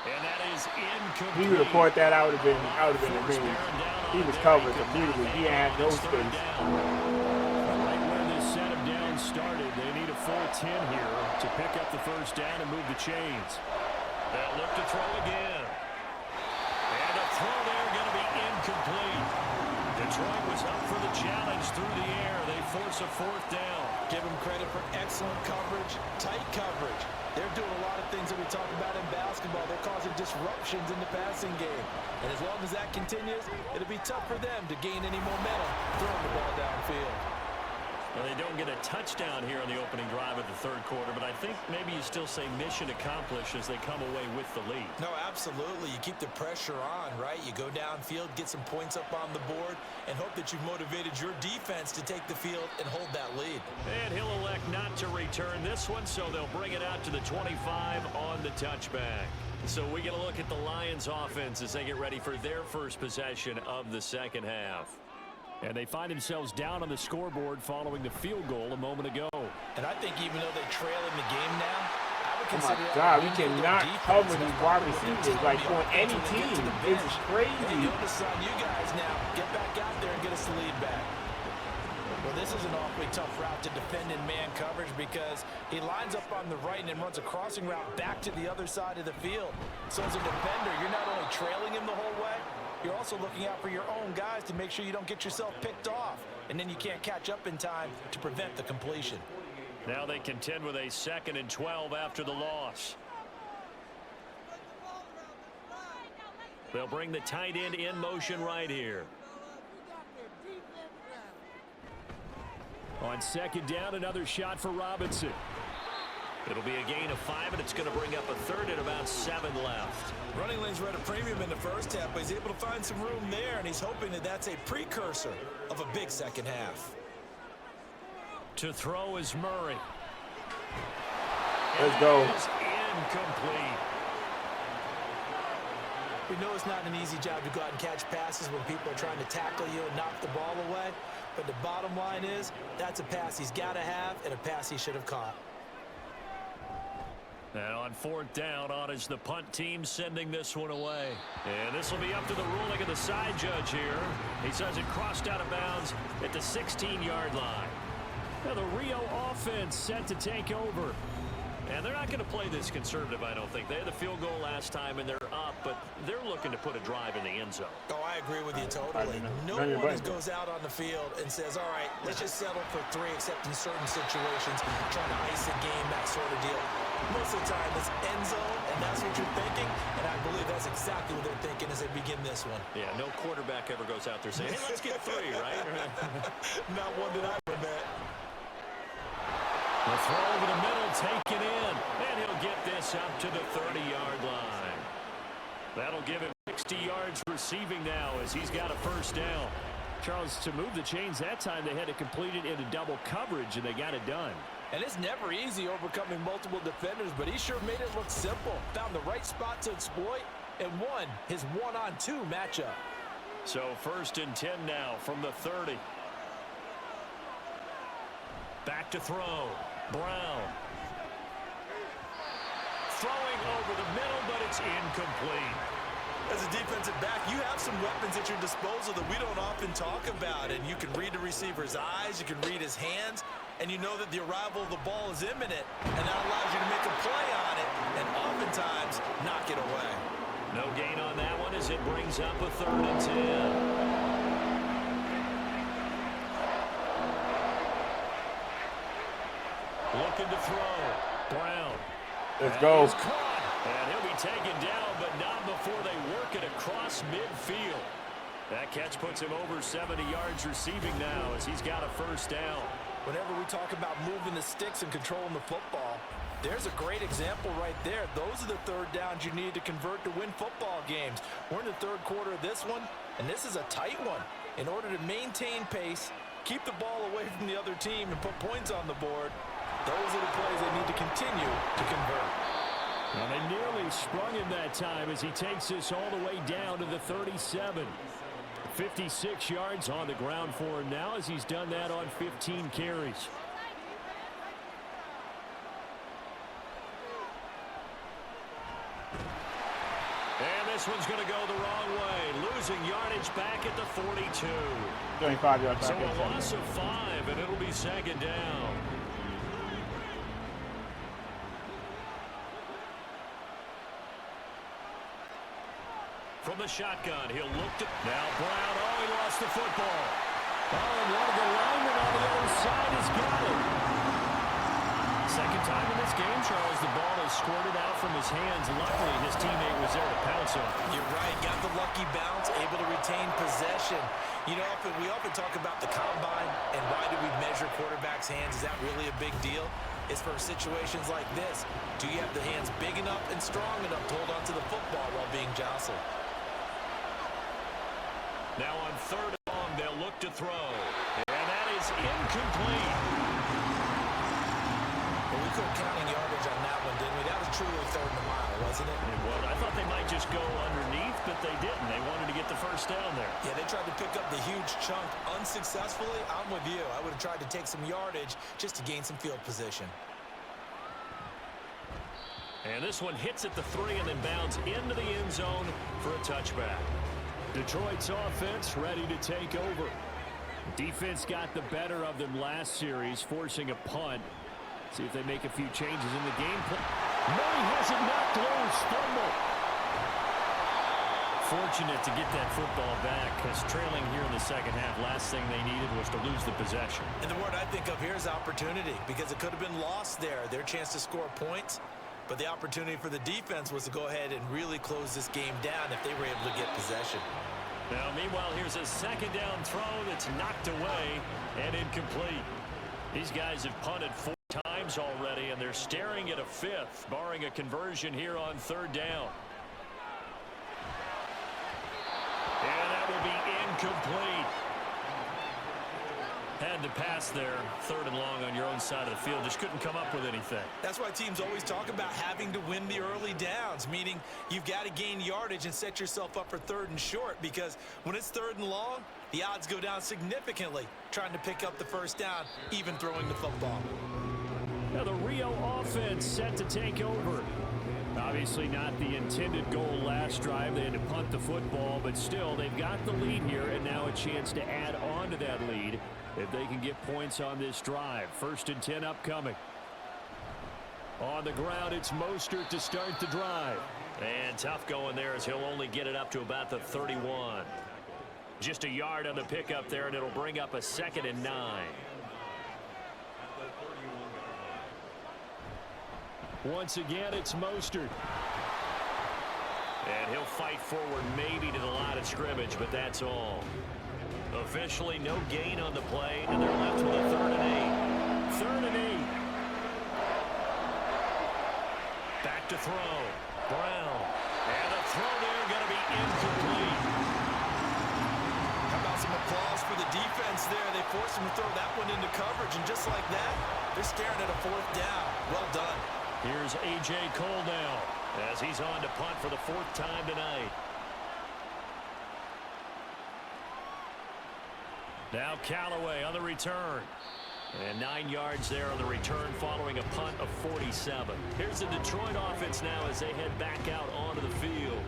And that is incomplete. He would have caught that out of been a minute. He was covered completely. He had no space. Right where this set him down started, they need a full 10 here to pick up the first down and move the chains. They'll look to throw again. And a throw there going to be incomplete. Detroit was up for the challenge through the air. They force a 4th down. Give them credit for excellent coverage, tight coverage. They're doing a lot of things that we talk about in basketball. They're causing disruptions in the passing game. And as long as that continues, it'll be tough for them to gain any momentum throwing the ball downfield. Well, they don't get a touchdown here on the opening drive of the third quarter, but I think maybe you still say mission accomplished as they come away with the lead. No, absolutely. You keep the pressure on, right? You go downfield, get some points up on the board, and hope that you've motivated your defense to take the field and hold that lead. And he'll elect not to return this one, so they'll bring it out to the 25 on the touchback. So we get a look at the Lions offense as they get ready for their first possession of the second half. And they find themselves down on the scoreboard following the field goal a moment ago. And I think even though they trail in the game now, I would Oh consider my God, we cannot cover these wide receivers like on any team. This is crazy. The onus on you guys now. Get back out there and get us the lead back. Well, this is an awfully tough route to defend in man coverage because he lines up on the right and then runs a crossing route back to the other side of the field. So as a defender, you're not only trailing him the whole way, you're also looking out for your own guys to make sure you don't get yourself picked off. And then you can't catch up in time to prevent the completion. Now they contend with a 2nd and 12 after the loss. They'll bring the tight end in motion right here. On 2nd down, another shot for Robinson. It'll be a gain of 5, and it's going to bring up a 3rd and about 7 left. Running lanes were at a premium in the first half, but he's able to find some room there, and he's hoping that that's a precursor of a big second half. To throw is Murray. Let's go. Incomplete. We know it's not an easy job to go out and catch passes when people are trying to tackle you and knock the ball away, but the bottom line is that's a pass he's got to have and a pass he should have caught. Now on 4th down, on is the punt team sending this one away. And this will be up to the ruling of the side judge here. He says it crossed out of bounds at the 16-yard line. Now the Rio offense set to take over. And they're not going to play this conservative, I don't think. They had the field goal last time, and they're up, but they're looking to put a drive in the end zone. Oh, I agree with you totally. No one goes out on the field and says, all right, let's just settle for 3, except in certain situations, trying to ice a game, that sort of deal. Most of the time, it's end zone, and that's what you're thinking, and I believe that's exactly what they're thinking as they begin this one. Yeah, no quarterback ever goes out there saying, hey, let's get 3, right? Not one that I would bet. The throw over the middle, taken in, and he'll get this up to the 30-yard line. That'll give him 60 yards receiving now as he's got a first down. Charles, to move the chains that time, they had to complete it into double coverage, and they got it done. And it's never easy overcoming multiple defenders, but he sure made it look simple. Found the right spot to exploit and won his 1-on-2 matchup. So 1st and 10 now from the 30. Back to throw. Brown. Throwing over the middle, but it's incomplete. As a defensive back, you have some weapons at your disposal that we don't often talk about. And you can read the receiver's eyes, you can read his hands, and you know that the arrival of the ball is imminent. And that allows you to make a play on it and oftentimes knock it away. No gain on that one as it brings up a 3rd and 10. Looking to throw. Brown. Let's go. And he'll be taken down, but not before they work it across midfield. That catch puts him over 70 yards receiving now as he's got a first down. Whenever we talk about moving the sticks and controlling the football, there's a great example right there. Those are the 3rd downs you need to convert to win football games. We're in the 3rd quarter of this one, and this is a tight one. In order to maintain pace, keep the ball away from the other team, and put points on the board, those are the plays they need to continue to convert. Well, they nearly sprung him that time as he takes this all the way down to the 37. 56 yards on the ground for him now as he's done that on 15 carries. And this one's going to go the wrong way. Losing yardage back at the 42. 25 yards. So a loss of 5, and it'll be 2nd down. From the shotgun, he'll look to... Now Brown, oh, he lost the football. Oh, and one of the linemen on the other side has got it. Second time in this game, Charles, the ball is squirted out from his hands. Luckily, his teammate was there to pounce on. You're right. Got the lucky bounce, able to retain possession. You know, we often talk about the combine and why do we measure quarterbacks' hands. Is that really a big deal? It's for situations like this. Do you have the hands big enough and strong enough to hold onto the football while being jostled? Now on 3rd and long, they'll look to throw. And that is incomplete. Well, we couldn't counting yardage on that one, didn't we? That was truly 3rd and a mile, wasn't it? It was. I thought they might just go underneath, but they didn't. They wanted to get the first down there. Yeah, they tried to pick up the huge chunk unsuccessfully. I'm with you. I would have tried to take some yardage just to gain some field position. And this one hits at the 3 and then bounds into the end zone for a touchback. Detroit's offense ready to take over. Defense got the better of them last series, forcing a punt. See if they make a few changes in the game plan. Murray has it knocked loose. Fumble. Fortunate to get that football back because trailing here in the second half, last thing they needed was to lose the possession. And the word I think of here is opportunity because it could have been lost there. Their chance to score points. But the opportunity for the defense was to go ahead and really close this game down if they were able to get possession. Now, meanwhile, here's a 2nd down throw that's knocked away and incomplete. These guys have punted 4 times already, and they're staring at a 5th, barring a conversion here on 3rd down. And that will be incomplete. Had to pass there, 3rd and long on your own side of the field. Just couldn't come up with anything. That's why teams always talk about having to win the early downs, meaning you've got to gain yardage and set yourself up for 3rd and short because when it's 3rd and long, the odds go down significantly trying to pick up the first down, even throwing the football. Now the Rio offense set to take over. Obviously not the intended goal last drive. They had to punt the football, but still they've got the lead here and now a chance to add on to that lead if they can get points on this drive. 1st and 10 upcoming. On the ground, it's Mostert to start the drive. And tough going there as he'll only get it up to about the 31. Just a yard on the pickup there, and it'll bring up a 2nd and 9. Once again, it's Mostert. And he'll fight forward maybe to the line of scrimmage, but that's all. Officially no gain on the play, and they're left with a 3rd and 8. 3rd and 8. Back to throw. Brown. And the throw there going to be incomplete. How about some applause for the defense there? They forced him to throw that one into coverage, and just like that, they're staring at a 4th down. Well done. Here's A.J. Cole now as he's on to punt for the 4th time tonight. Now Callaway on the return. And 9 yards there on the return following a punt of 47. Here's the Detroit offense now as they head back out onto the field.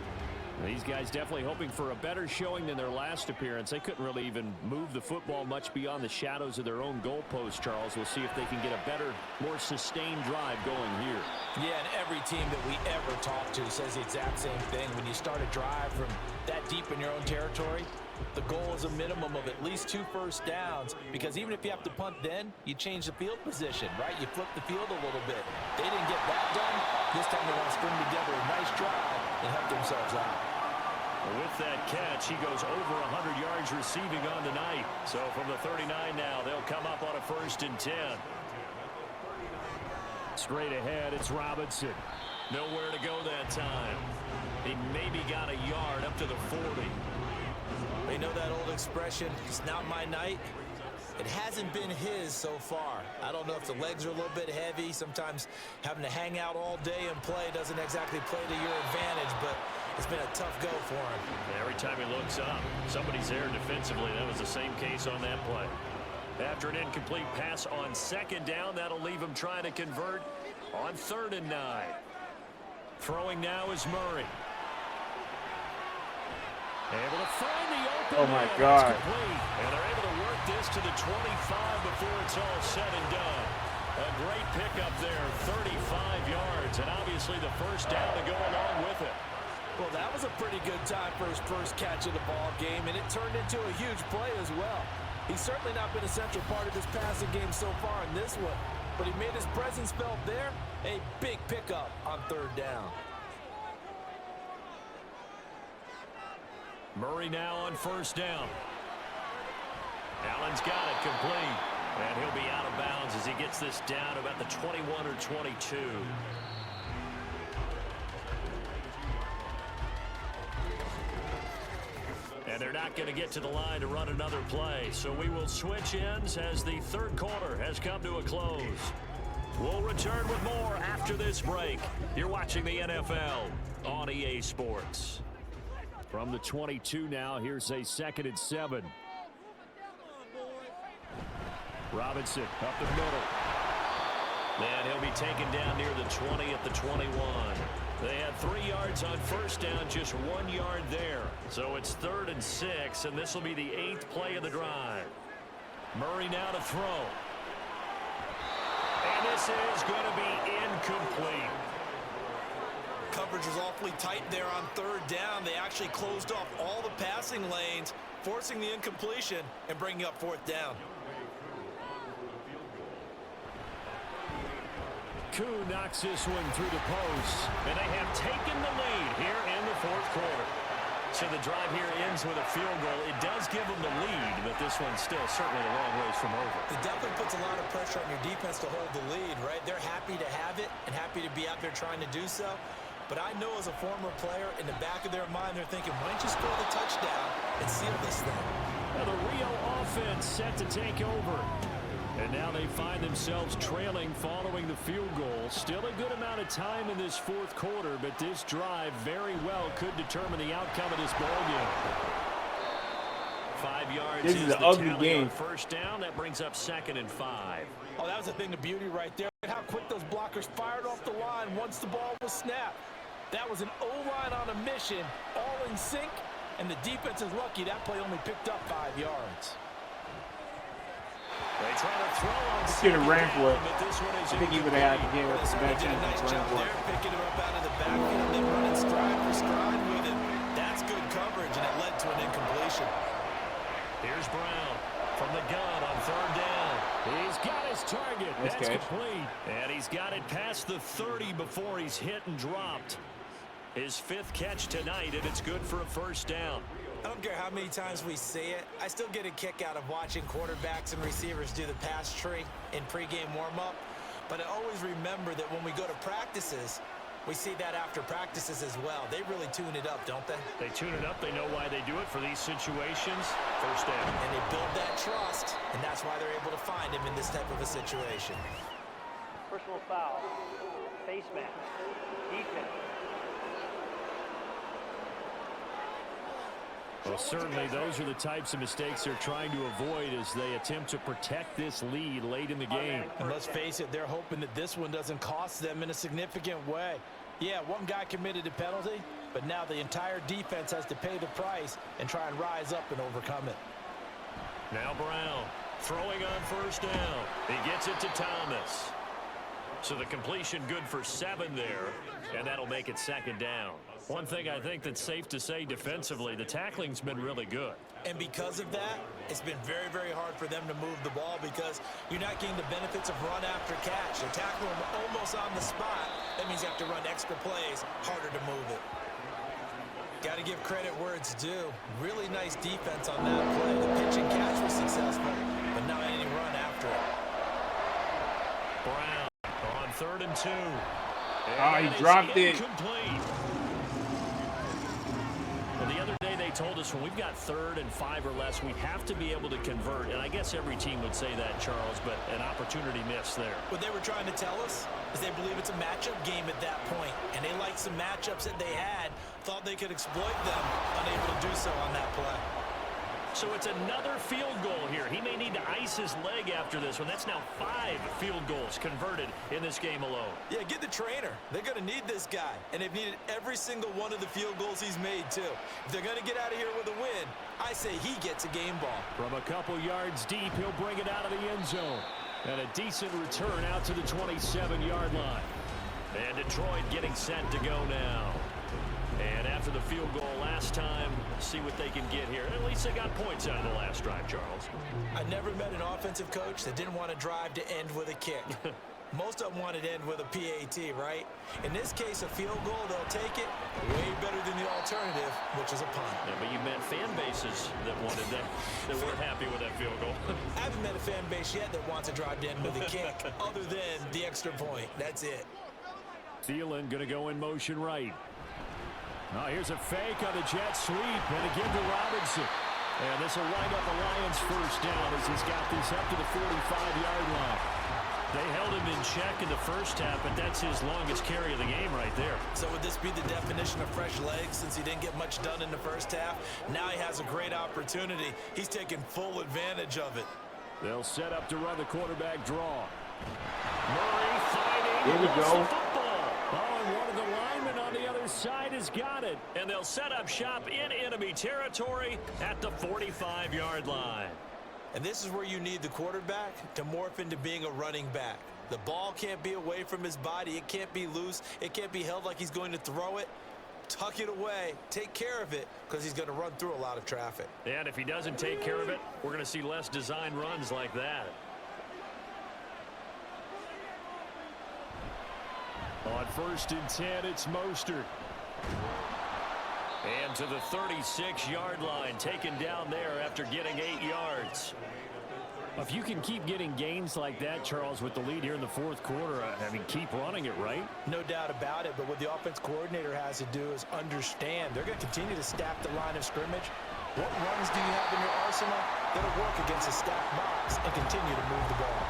These guys definitely hoping for a better showing than their last appearance. They couldn't really even move the football much beyond the shadows of their own goalpost, Charles. We'll see if they can get a better, more sustained drive going here. Yeah, and every team that we ever talk to says the exact same thing. When you start a drive from that deep in your own territory, the goal is a minimum of at least 2 first downs, because even if you have to punt then, you change the field position, right? You flip the field a little bit. They didn't get that done. This time they want to string together a nice drive and help themselves out. With that catch, he goes over 100 yards receiving on the night. So from the 39 now, they'll come up on a 1st and 10. Straight ahead, it's Robinson. Nowhere to go that time. He maybe got a yard up to the 40. You know that old expression, it's not my night? It hasn't been his so far. I don't know if the legs are a little bit heavy. Sometimes having to hang out all day and play doesn't exactly play to your advantage, but it's been a tough go for him. Every time he looks up, somebody's there defensively. That was the same case on that play. After an incomplete pass on 2nd down, that'll leave him trying to convert on 3rd and 9. Throwing now is Murray. Able to find the open. Oh my God. And they're able to work this to the 25 before it's all said and done. A great pickup there, 35 yards, and obviously the 1st down to go along with it. Well, that was a pretty good time for his first catch of the ball game, and it turned into a huge play as well. He's certainly not been a central part of his passing game so far in this one, but he made his presence felt there. A big pickup on 3rd down. Murray now on 1st down. Allen's got it complete. And he'll be out of bounds as he gets this down about the 21 or 22. And they're not going to get to the line to run another play. So we will switch ends as the 3rd quarter has come to a close. We'll return with more after this break. You're watching the NFL on EA Sports. From the 22 now, here's a 2nd and 7. Robinson up the middle. And he'll be taken down near the 20 at the 21. They had 3 yards on 1st down, just 1 yard there. So it's 3rd and 6, and this will be the 8th play of the drive. Murray now to throw. And this is going to be incomplete. Coverage was awfully tight there on 3rd down. They actually closed off all the passing lanes, forcing the incompletion and bringing up 4th down. Koo knocks this one through the post, and they have taken the lead here in the 4th quarter. So the drive here ends with a field goal. It does give them the lead, but this one's still certainly a long ways from over. It definitely puts a lot of pressure on your defense to hold the lead, right? They're happy to have it and happy to be out there trying to do so. But I know as a former player, in the back of their mind, they're thinking, why don't you score the touchdown and seal this thing? Now the Rio offense set to take over. And now they find themselves trailing following the field goal. Still a good amount of time in this 4th quarter, but this drive very well could determine the outcome of this ball game. 5 yards. This is an ugly game. 1st down, that brings up 2nd and 5. Oh, that was a thing of beauty right there. How quick those blockers fired off the line once the ball was snapped. That was an O-line on a mission, all in sync, and the defense is lucky that play only picked up 5 yards. They try to throw on Should have ran for it. but this one is I think he would have had to give They it certainly that did a chance nice to run job for there, it. picking him up out of the backfield, then running stride for stride with him. That's good coverage, and it led to an incompletion. Here's Brown from the gun on third down. He's got his target. Nice That's catch. complete. And he's got it past the 30 before he's hit and dropped. His 5th catch tonight, and it's good for a first down. I don't care how many times we see it. I still get a kick out of watching quarterbacks and receivers do the pass tree in pregame warm-up. But I always remember that when we go to practices, we see that after practices as well. They really tune it up, don't they? They tune it up. They know why they do it for these situations. First down. And they build that trust, and that's why they're able to find him in this type of a situation. Personal foul. Face mask. Defense. Well, certainly those are the types of mistakes they're trying to avoid as they attempt to protect this lead late in the game. And let's face it, they're hoping that this one doesn't cost them in a significant way. Yeah, one guy committed a penalty, but now the entire defense has to pay the price and try and rise up and overcome it. Now Brown throwing on first down. He gets it to Thomas. So the completion good for 7 there, and that'll make it second down. One thing I think that's safe to say defensively, the tackling's been really good. And because of that, it's been very, very hard for them to move the ball because you're not getting the benefits of run after catch. They're tackling them almost on the spot. That means you have to run extra plays, harder to move it. Got to give credit where it's due. Really nice defense on that play. The pitch and catch was successful, but not any run after it. Brown on 3rd and 2. He dropped it. Incomplete. Well, the other day they told us when we've got 3rd and 5 or less, we have to be able to convert. And I guess every team would say that, Charles, but an opportunity missed there. What they were trying to tell us is they believe it's a matchup game at that point, and they liked some matchups that they had, thought they could exploit them, unable to do so on that play. So it's another field goal here. He may need to ice his leg after this one. That's now 5 field goals converted in this game alone. Yeah, get the trainer. They're going to need this guy, and they've needed every single one of the field goals he's made, too. If they're going to get out of here with a win, I say he gets a game ball. From a couple yards deep, he'll bring it out of the end zone. And a decent return out to the 27-yard line. And Detroit getting set to go now. And after the field goal last time, see what they can get here. At least they got points out of the last drive, Charles. I never met an offensive coach that didn't want to drive to end with a kick. Most of them wanted to end with a PAT, right? In this case, a field goal, they'll take it way better than the alternative, which is a punt. Yeah, but you met fan bases that wanted that weren't happy with that field goal. I haven't met a fan base yet that wants to drive to end with a kick, other than the extra point. That's it. Thielen going to go in motion right. Now here's a fake on the jet sweep, and again to Robinson. And this will wind up a Lions first down as he's got this up to the 45-yard line. They held him in check in the first half, but that's his longest carry of the game right there. So would this be the definition of fresh legs since he didn't get much done in the first half? Now he has a great opportunity. He's taking full advantage of it. They'll set up to run the quarterback draw. Murray fighting. Here we go. Oh, and one of the linemen on the other side has got it. And they'll set up shop in enemy territory at the 45-yard line. And this is where you need the quarterback to morph into being a running back. The ball can't be away from his body. It can't be loose. It can't be held like he's going to throw it. Tuck it away. Take care of it because he's going to run through a lot of traffic. And if he doesn't take care of it, we're going to see less design runs like that. On 1st and 10, it's Mostert. And to the 36-yard line, taken down there after getting 8 yards. If you can keep getting gains like that, Charles, with the lead here in the fourth quarter, I mean, keep running it, right? No doubt about it, but what the offense coordinator has to do is understand they're going to continue to stack the line of scrimmage. What runs do you have in your arsenal that'll work against a stacked box and continue to move the ball?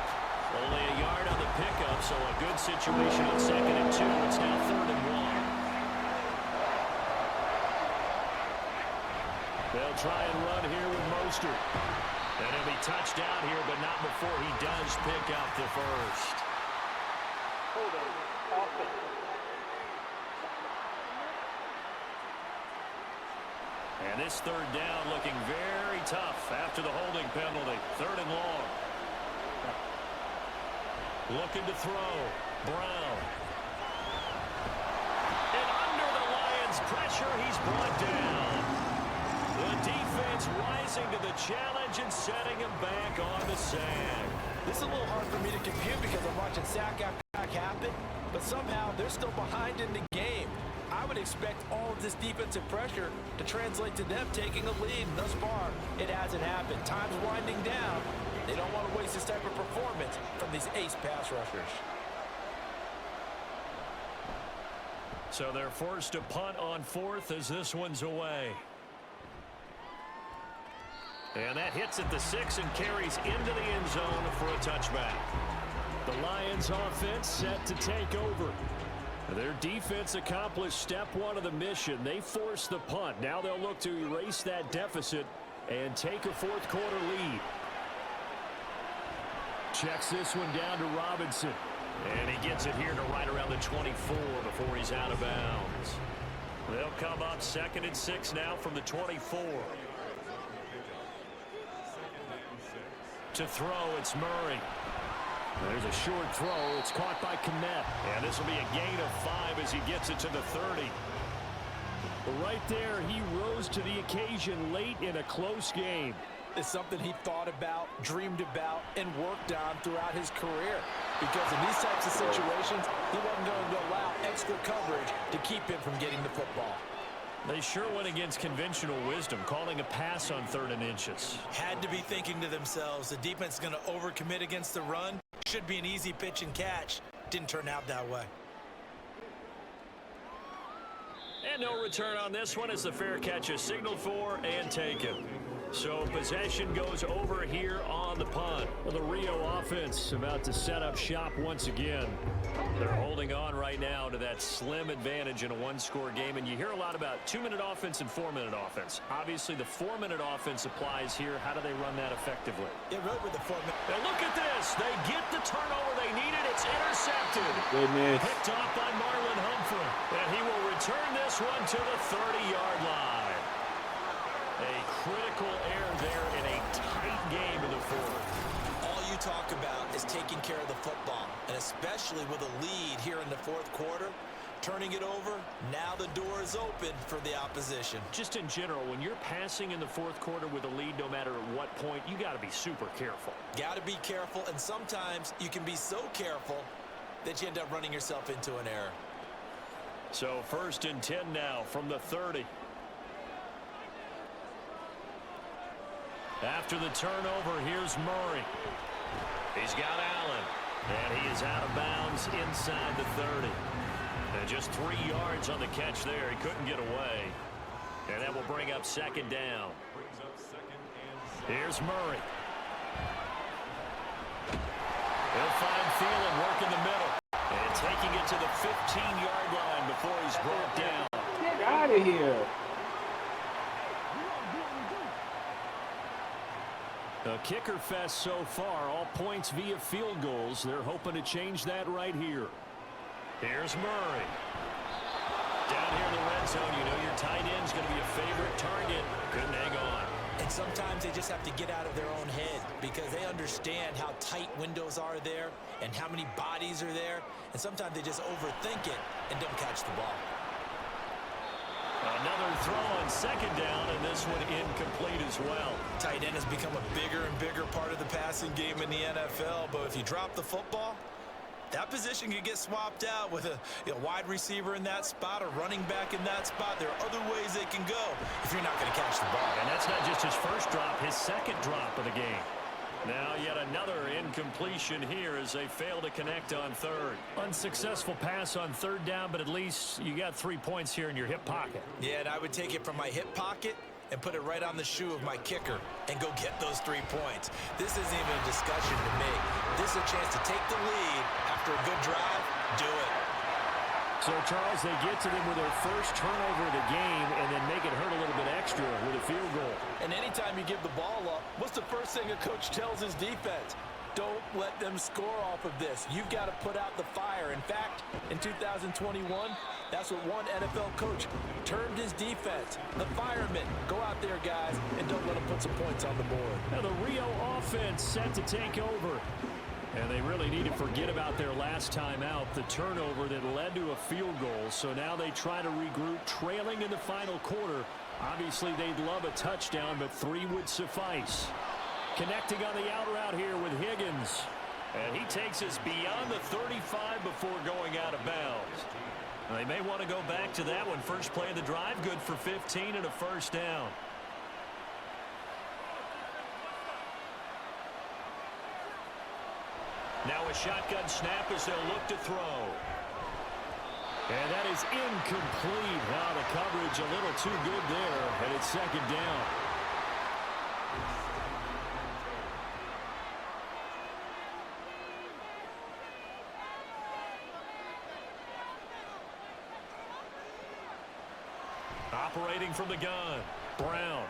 Only a yard on the pickup, so a good situation on 2nd and 2. It's now 3rd and 1. They'll try and run here with Mostert. And he'll be touched down here, but not before he does pick up the first. Holding. Offense. And this 3rd down looking very tough after the holding penalty. 3rd and long. Looking to throw. Brown. And under the Lions' pressure, he's brought down. The defense rising to the challenge and setting him back on the sack. This is a little hard for me to compute because I'm watching sack after sack happen, but somehow they're still behind in the game. I would expect all of this defensive pressure to translate to them taking a lead. Thus far, it hasn't happened. Time's winding down. They don't want to waste this type of performance from these ace pass rushers. So they're forced to punt on fourth as this one's away. And that hits at the 6 and carries into the end zone for a touchback. The Lions offense set to take over. Their defense accomplished step one of the mission. They forced the punt. Now they'll look to erase that deficit and take a fourth quarter lead. Checks this one down to Robinson. And he gets it here to right around the 24 before he's out of bounds. They'll come up 2nd and 6 now from the 24. To throw, it's Murray. There's a short throw. It's caught by Kmet. And this will be a gain of 5 as he gets it to the 30. Right there, he rose to the occasion late in a close game. It's something he thought about, dreamed about, and worked on throughout his career. Because in these types of situations, he wasn't going to allow extra coverage to keep him from getting the football. They sure went against conventional wisdom, calling a pass on 3rd and inches. Had to be thinking to themselves, the defense is going to overcommit against the run. Should be an easy pitch and catch. Didn't turn out that way. And no return on this one as the fair catch is signaled for and taken. So possession goes over here on the punt. Well, the Rio offense about to set up shop once again. They're holding on right now to that slim advantage in a one-score game. And you hear a lot about 2-minute offense and 4-minute offense. Obviously, the 4-minute offense applies here. How do they run that effectively? Yeah, really with the 4-minute. And look at this. They get the turnover they needed. It's intercepted. Goodness. Picked off by Marlon Humphrey. And he will return this one to the 30-yard line. A critical error there in a tight game in the fourth. All you talk about is taking care of the football, and especially with a lead here in the fourth quarter, turning it over, now the door is open for the opposition. Just in general, when you're passing in the fourth quarter with a lead, no matter at what point, you got to be super careful. Got to be careful, and sometimes you can be so careful that you end up running yourself into an error. So 1st and 10 now from the 30. After the turnover, here's Murray. He's got Allen. And he is out of bounds inside the 30. And just 3 yards on the catch there. He couldn't get away. And that will bring up 2nd down. Here's Murray. He'll find Thielen working the middle. And taking it to the 15-yard line before he's brought down. Get out of here. A kicker fest so far, all points via field goals. They're hoping to change that right here. Here's Murray. Down here in the red zone, you know your tight end's going to be a favorite target. Couldn't hang on. And sometimes they just have to get out of their own head because they understand how tight windows are there and how many bodies are there. And sometimes they just overthink it and don't catch the ball. Another throw on 2nd down, and this one incomplete as well. Tight end has become a bigger and bigger part of the passing game in the NFL, but if you drop the football, that position can get swapped out with a wide receiver in that spot, a running back in that spot. There are other ways they can go if you're not going to catch the ball. And that's not just his first drop, his 2nd drop of the game. Now yet another incompletion here as they fail to connect on 3rd. Unsuccessful pass on 3rd down, but at least you got 3 points here in your hip pocket. Yeah, and I would take it from my hip pocket and put it right on the shoe of my kicker and go get those 3 points. This isn't even a discussion to me. This is a chance to take the lead after a good drive. Do it. So, Charles, they get to them with their first turnover of the game and then make it hurt a little bit extra with a field goal. And anytime you give the ball up, what's the first thing a coach tells his defense? Don't let them score off of this. You've got to put out the fire. In fact, in 2021, that's what one NFL coach termed his defense. The firemen. Go out there, guys, and don't let them put some points on the board. Now the Rio offense set to take over. And they really need to forget about their last time out, the turnover that led to a field goal. So now they try to regroup, trailing in the final quarter. Obviously, they'd love a touchdown, but 3 would suffice. Connecting on the out route here with Higgins. And he takes us beyond the 35 before going out of bounds. They may want to go back to that one. First play of the drive, good for 15 and a first down. Now a shotgun snap as they'll look to throw. And that is incomplete. Wow, the coverage a little too good there, and it's second down. Operating from the gun, Brown.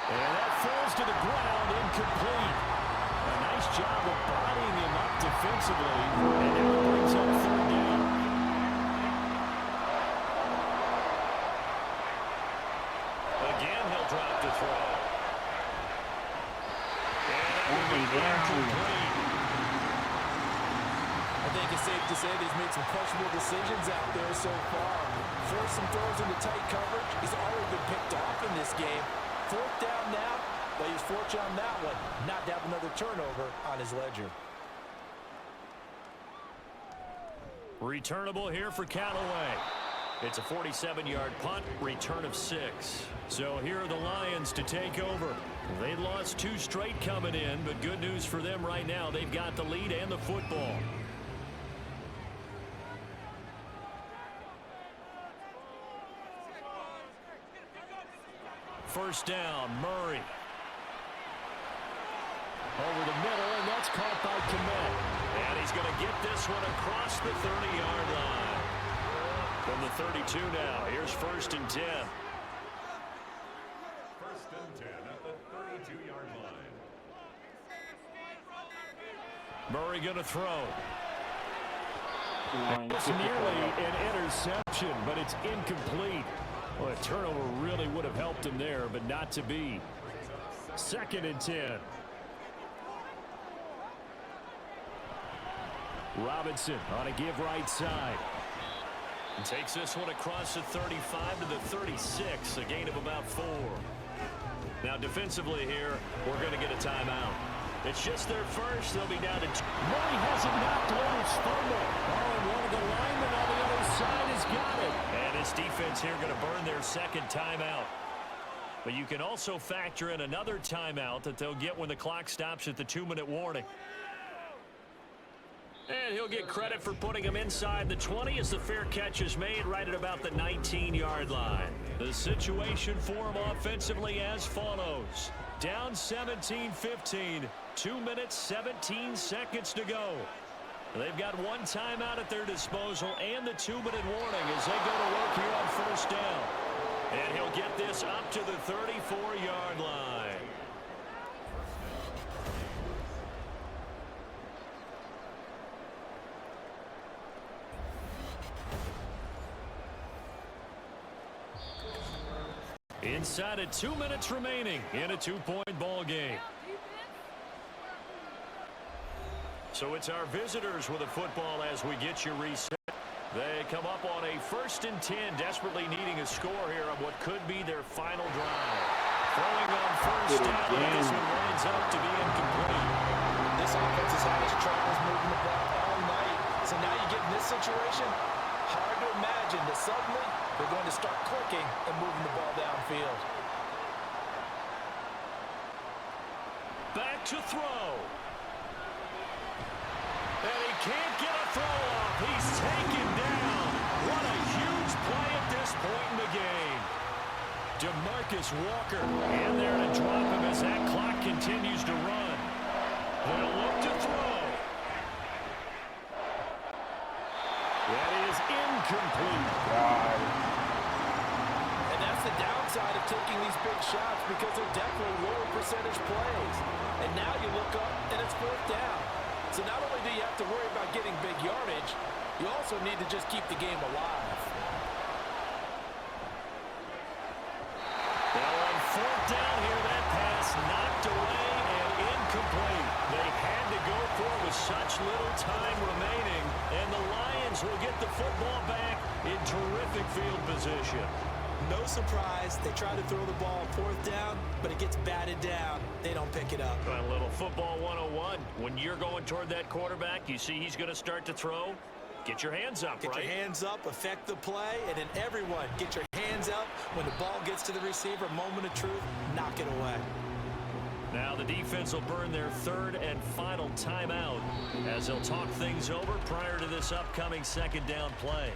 And that falls to the ground, incomplete. A nice job of bodying him up defensively, and now it brings up third down. Again, he'll drop to throw. And that will be incomplete. I think it's safe to say that he's made some questionable decisions out there so far. Forced some throws into tight coverage. He's already been picked off in this game. Fourth down now, but he's fortunate on that one, not to have another turnover on his ledger. Returnable here for Callaway. It's a 47-yard punt, return of 6. So here are the Lions to take over. They'd lost 2 straight coming in, but good news for them right now. They've got the lead and the football. First down, Murray. Over the middle, and that's caught by Kmet. And he's going to get this one across the 30-yard line. From the 32 now, here's 1st and 10. 1st and 10 at the 32-yard line. Murray going to throw. It's nearly an interception, but it's incomplete. Well, a turnover really would have helped him there, but not to be. 2nd and 10. Robinson on a give right side. And takes this one across the 35 to the 36, a gain of about 4. Now defensively here, we're going to get a timeout. It's just their first. They'll be down to 2. Murray hasn't knocked loose fumble. Oh, and one of the linemen on the other side has got it. And this defense here going to burn their 2nd timeout. But you can also factor in another timeout that they'll get when the clock stops at the 2-minute warning. And he'll get credit for putting him inside the 20 as the fair catch is made right at about the 19-yard line. The situation for him offensively as follows. Down 17-15, 2 minutes, 17 seconds to go. They've got 1 timeout at their disposal and the 2-minute warning as they go to work here on 1st down. And he'll get this up to the 34-yard line. Inside of 2 minutes remaining in a 2-point ball game. So it's our visitors with a football as we get you reset. They come up on a 1st and 10, desperately needing a score here on what could be their final drive. Throwing on 1st down, this one winds up to be incomplete. This offense has had its troubles moving the ball all night. So now you get in this situation, hard to imagine that suddenly they're going to start clicking and moving the ball downfield. Back to throw. And he can't get a throw off. He's taken down. What a huge play at this point in the game. DeMarcus Walker in there to drop him as that clock continues to run. They'll look to throw. That is incomplete. And that's the downside of taking these big shots because they're definitely lower percentage plays. And now you look up and it's 4th down. So not only do you have to worry about getting big yardage, you also need to just keep the game alive. Now on 4th down here, that pass knocked away and incomplete. They such little time remaining, and the Lions will get the football back in terrific field position. No surprise, they try to throw the ball on 4th down, but it gets batted down. They don't pick it up. A little football 101. When you're going toward that quarterback, you see he's going to start to throw. Get your hands up, Get right? your hands up, affect the play, and then everyone get your hands up. When the ball gets to the receiver, moment of truth, knock it away. Now the defense will burn their 3rd and final timeout as they'll talk things over prior to this upcoming 2nd down play.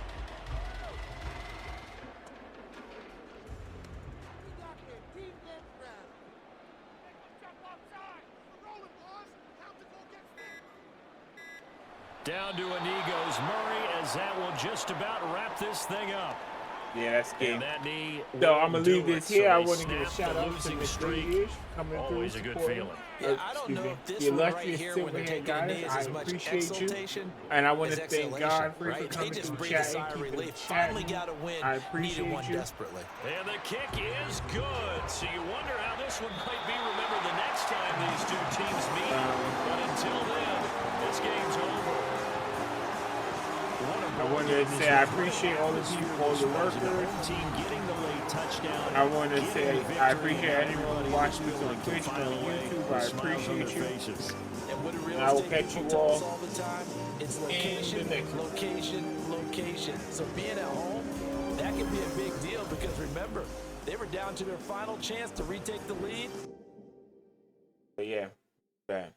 Down to a knee goes Murray, as that will just about wrap this thing up. Yeah, that's game. And that knee So I'm gonna will leave do this it. here. So I they want to give a snap shout the out to losing the streak. 3-ish coming Always through. a good supporting. feeling. Yeah, I don't know if this The one right illustrious here, when they're Silverhead taking a knee, guys, is I as much appreciate you. exultation And I want as to thank exhalation, God for right? They coming just through breathe a chat sigh and of keeping relief. it Finally chatting. got a win. I Needed appreciate one you. desperately. And the kick is good. So you wonder how this one might be remembered the next time these two teams meet. But until then, this game's over. I wanted to say I appreciate all the people, all the workers. Team getting the late touchdown. I want to say I appreciate anyone who watches this on Twitch and on YouTube. I appreciate you. And what do real I will estate catch people you tell us all all the time? It's in the location, next one. location, location. So being at home, that can be a big deal because remember, they were down to their final chance to retake the lead. But yeah, bad.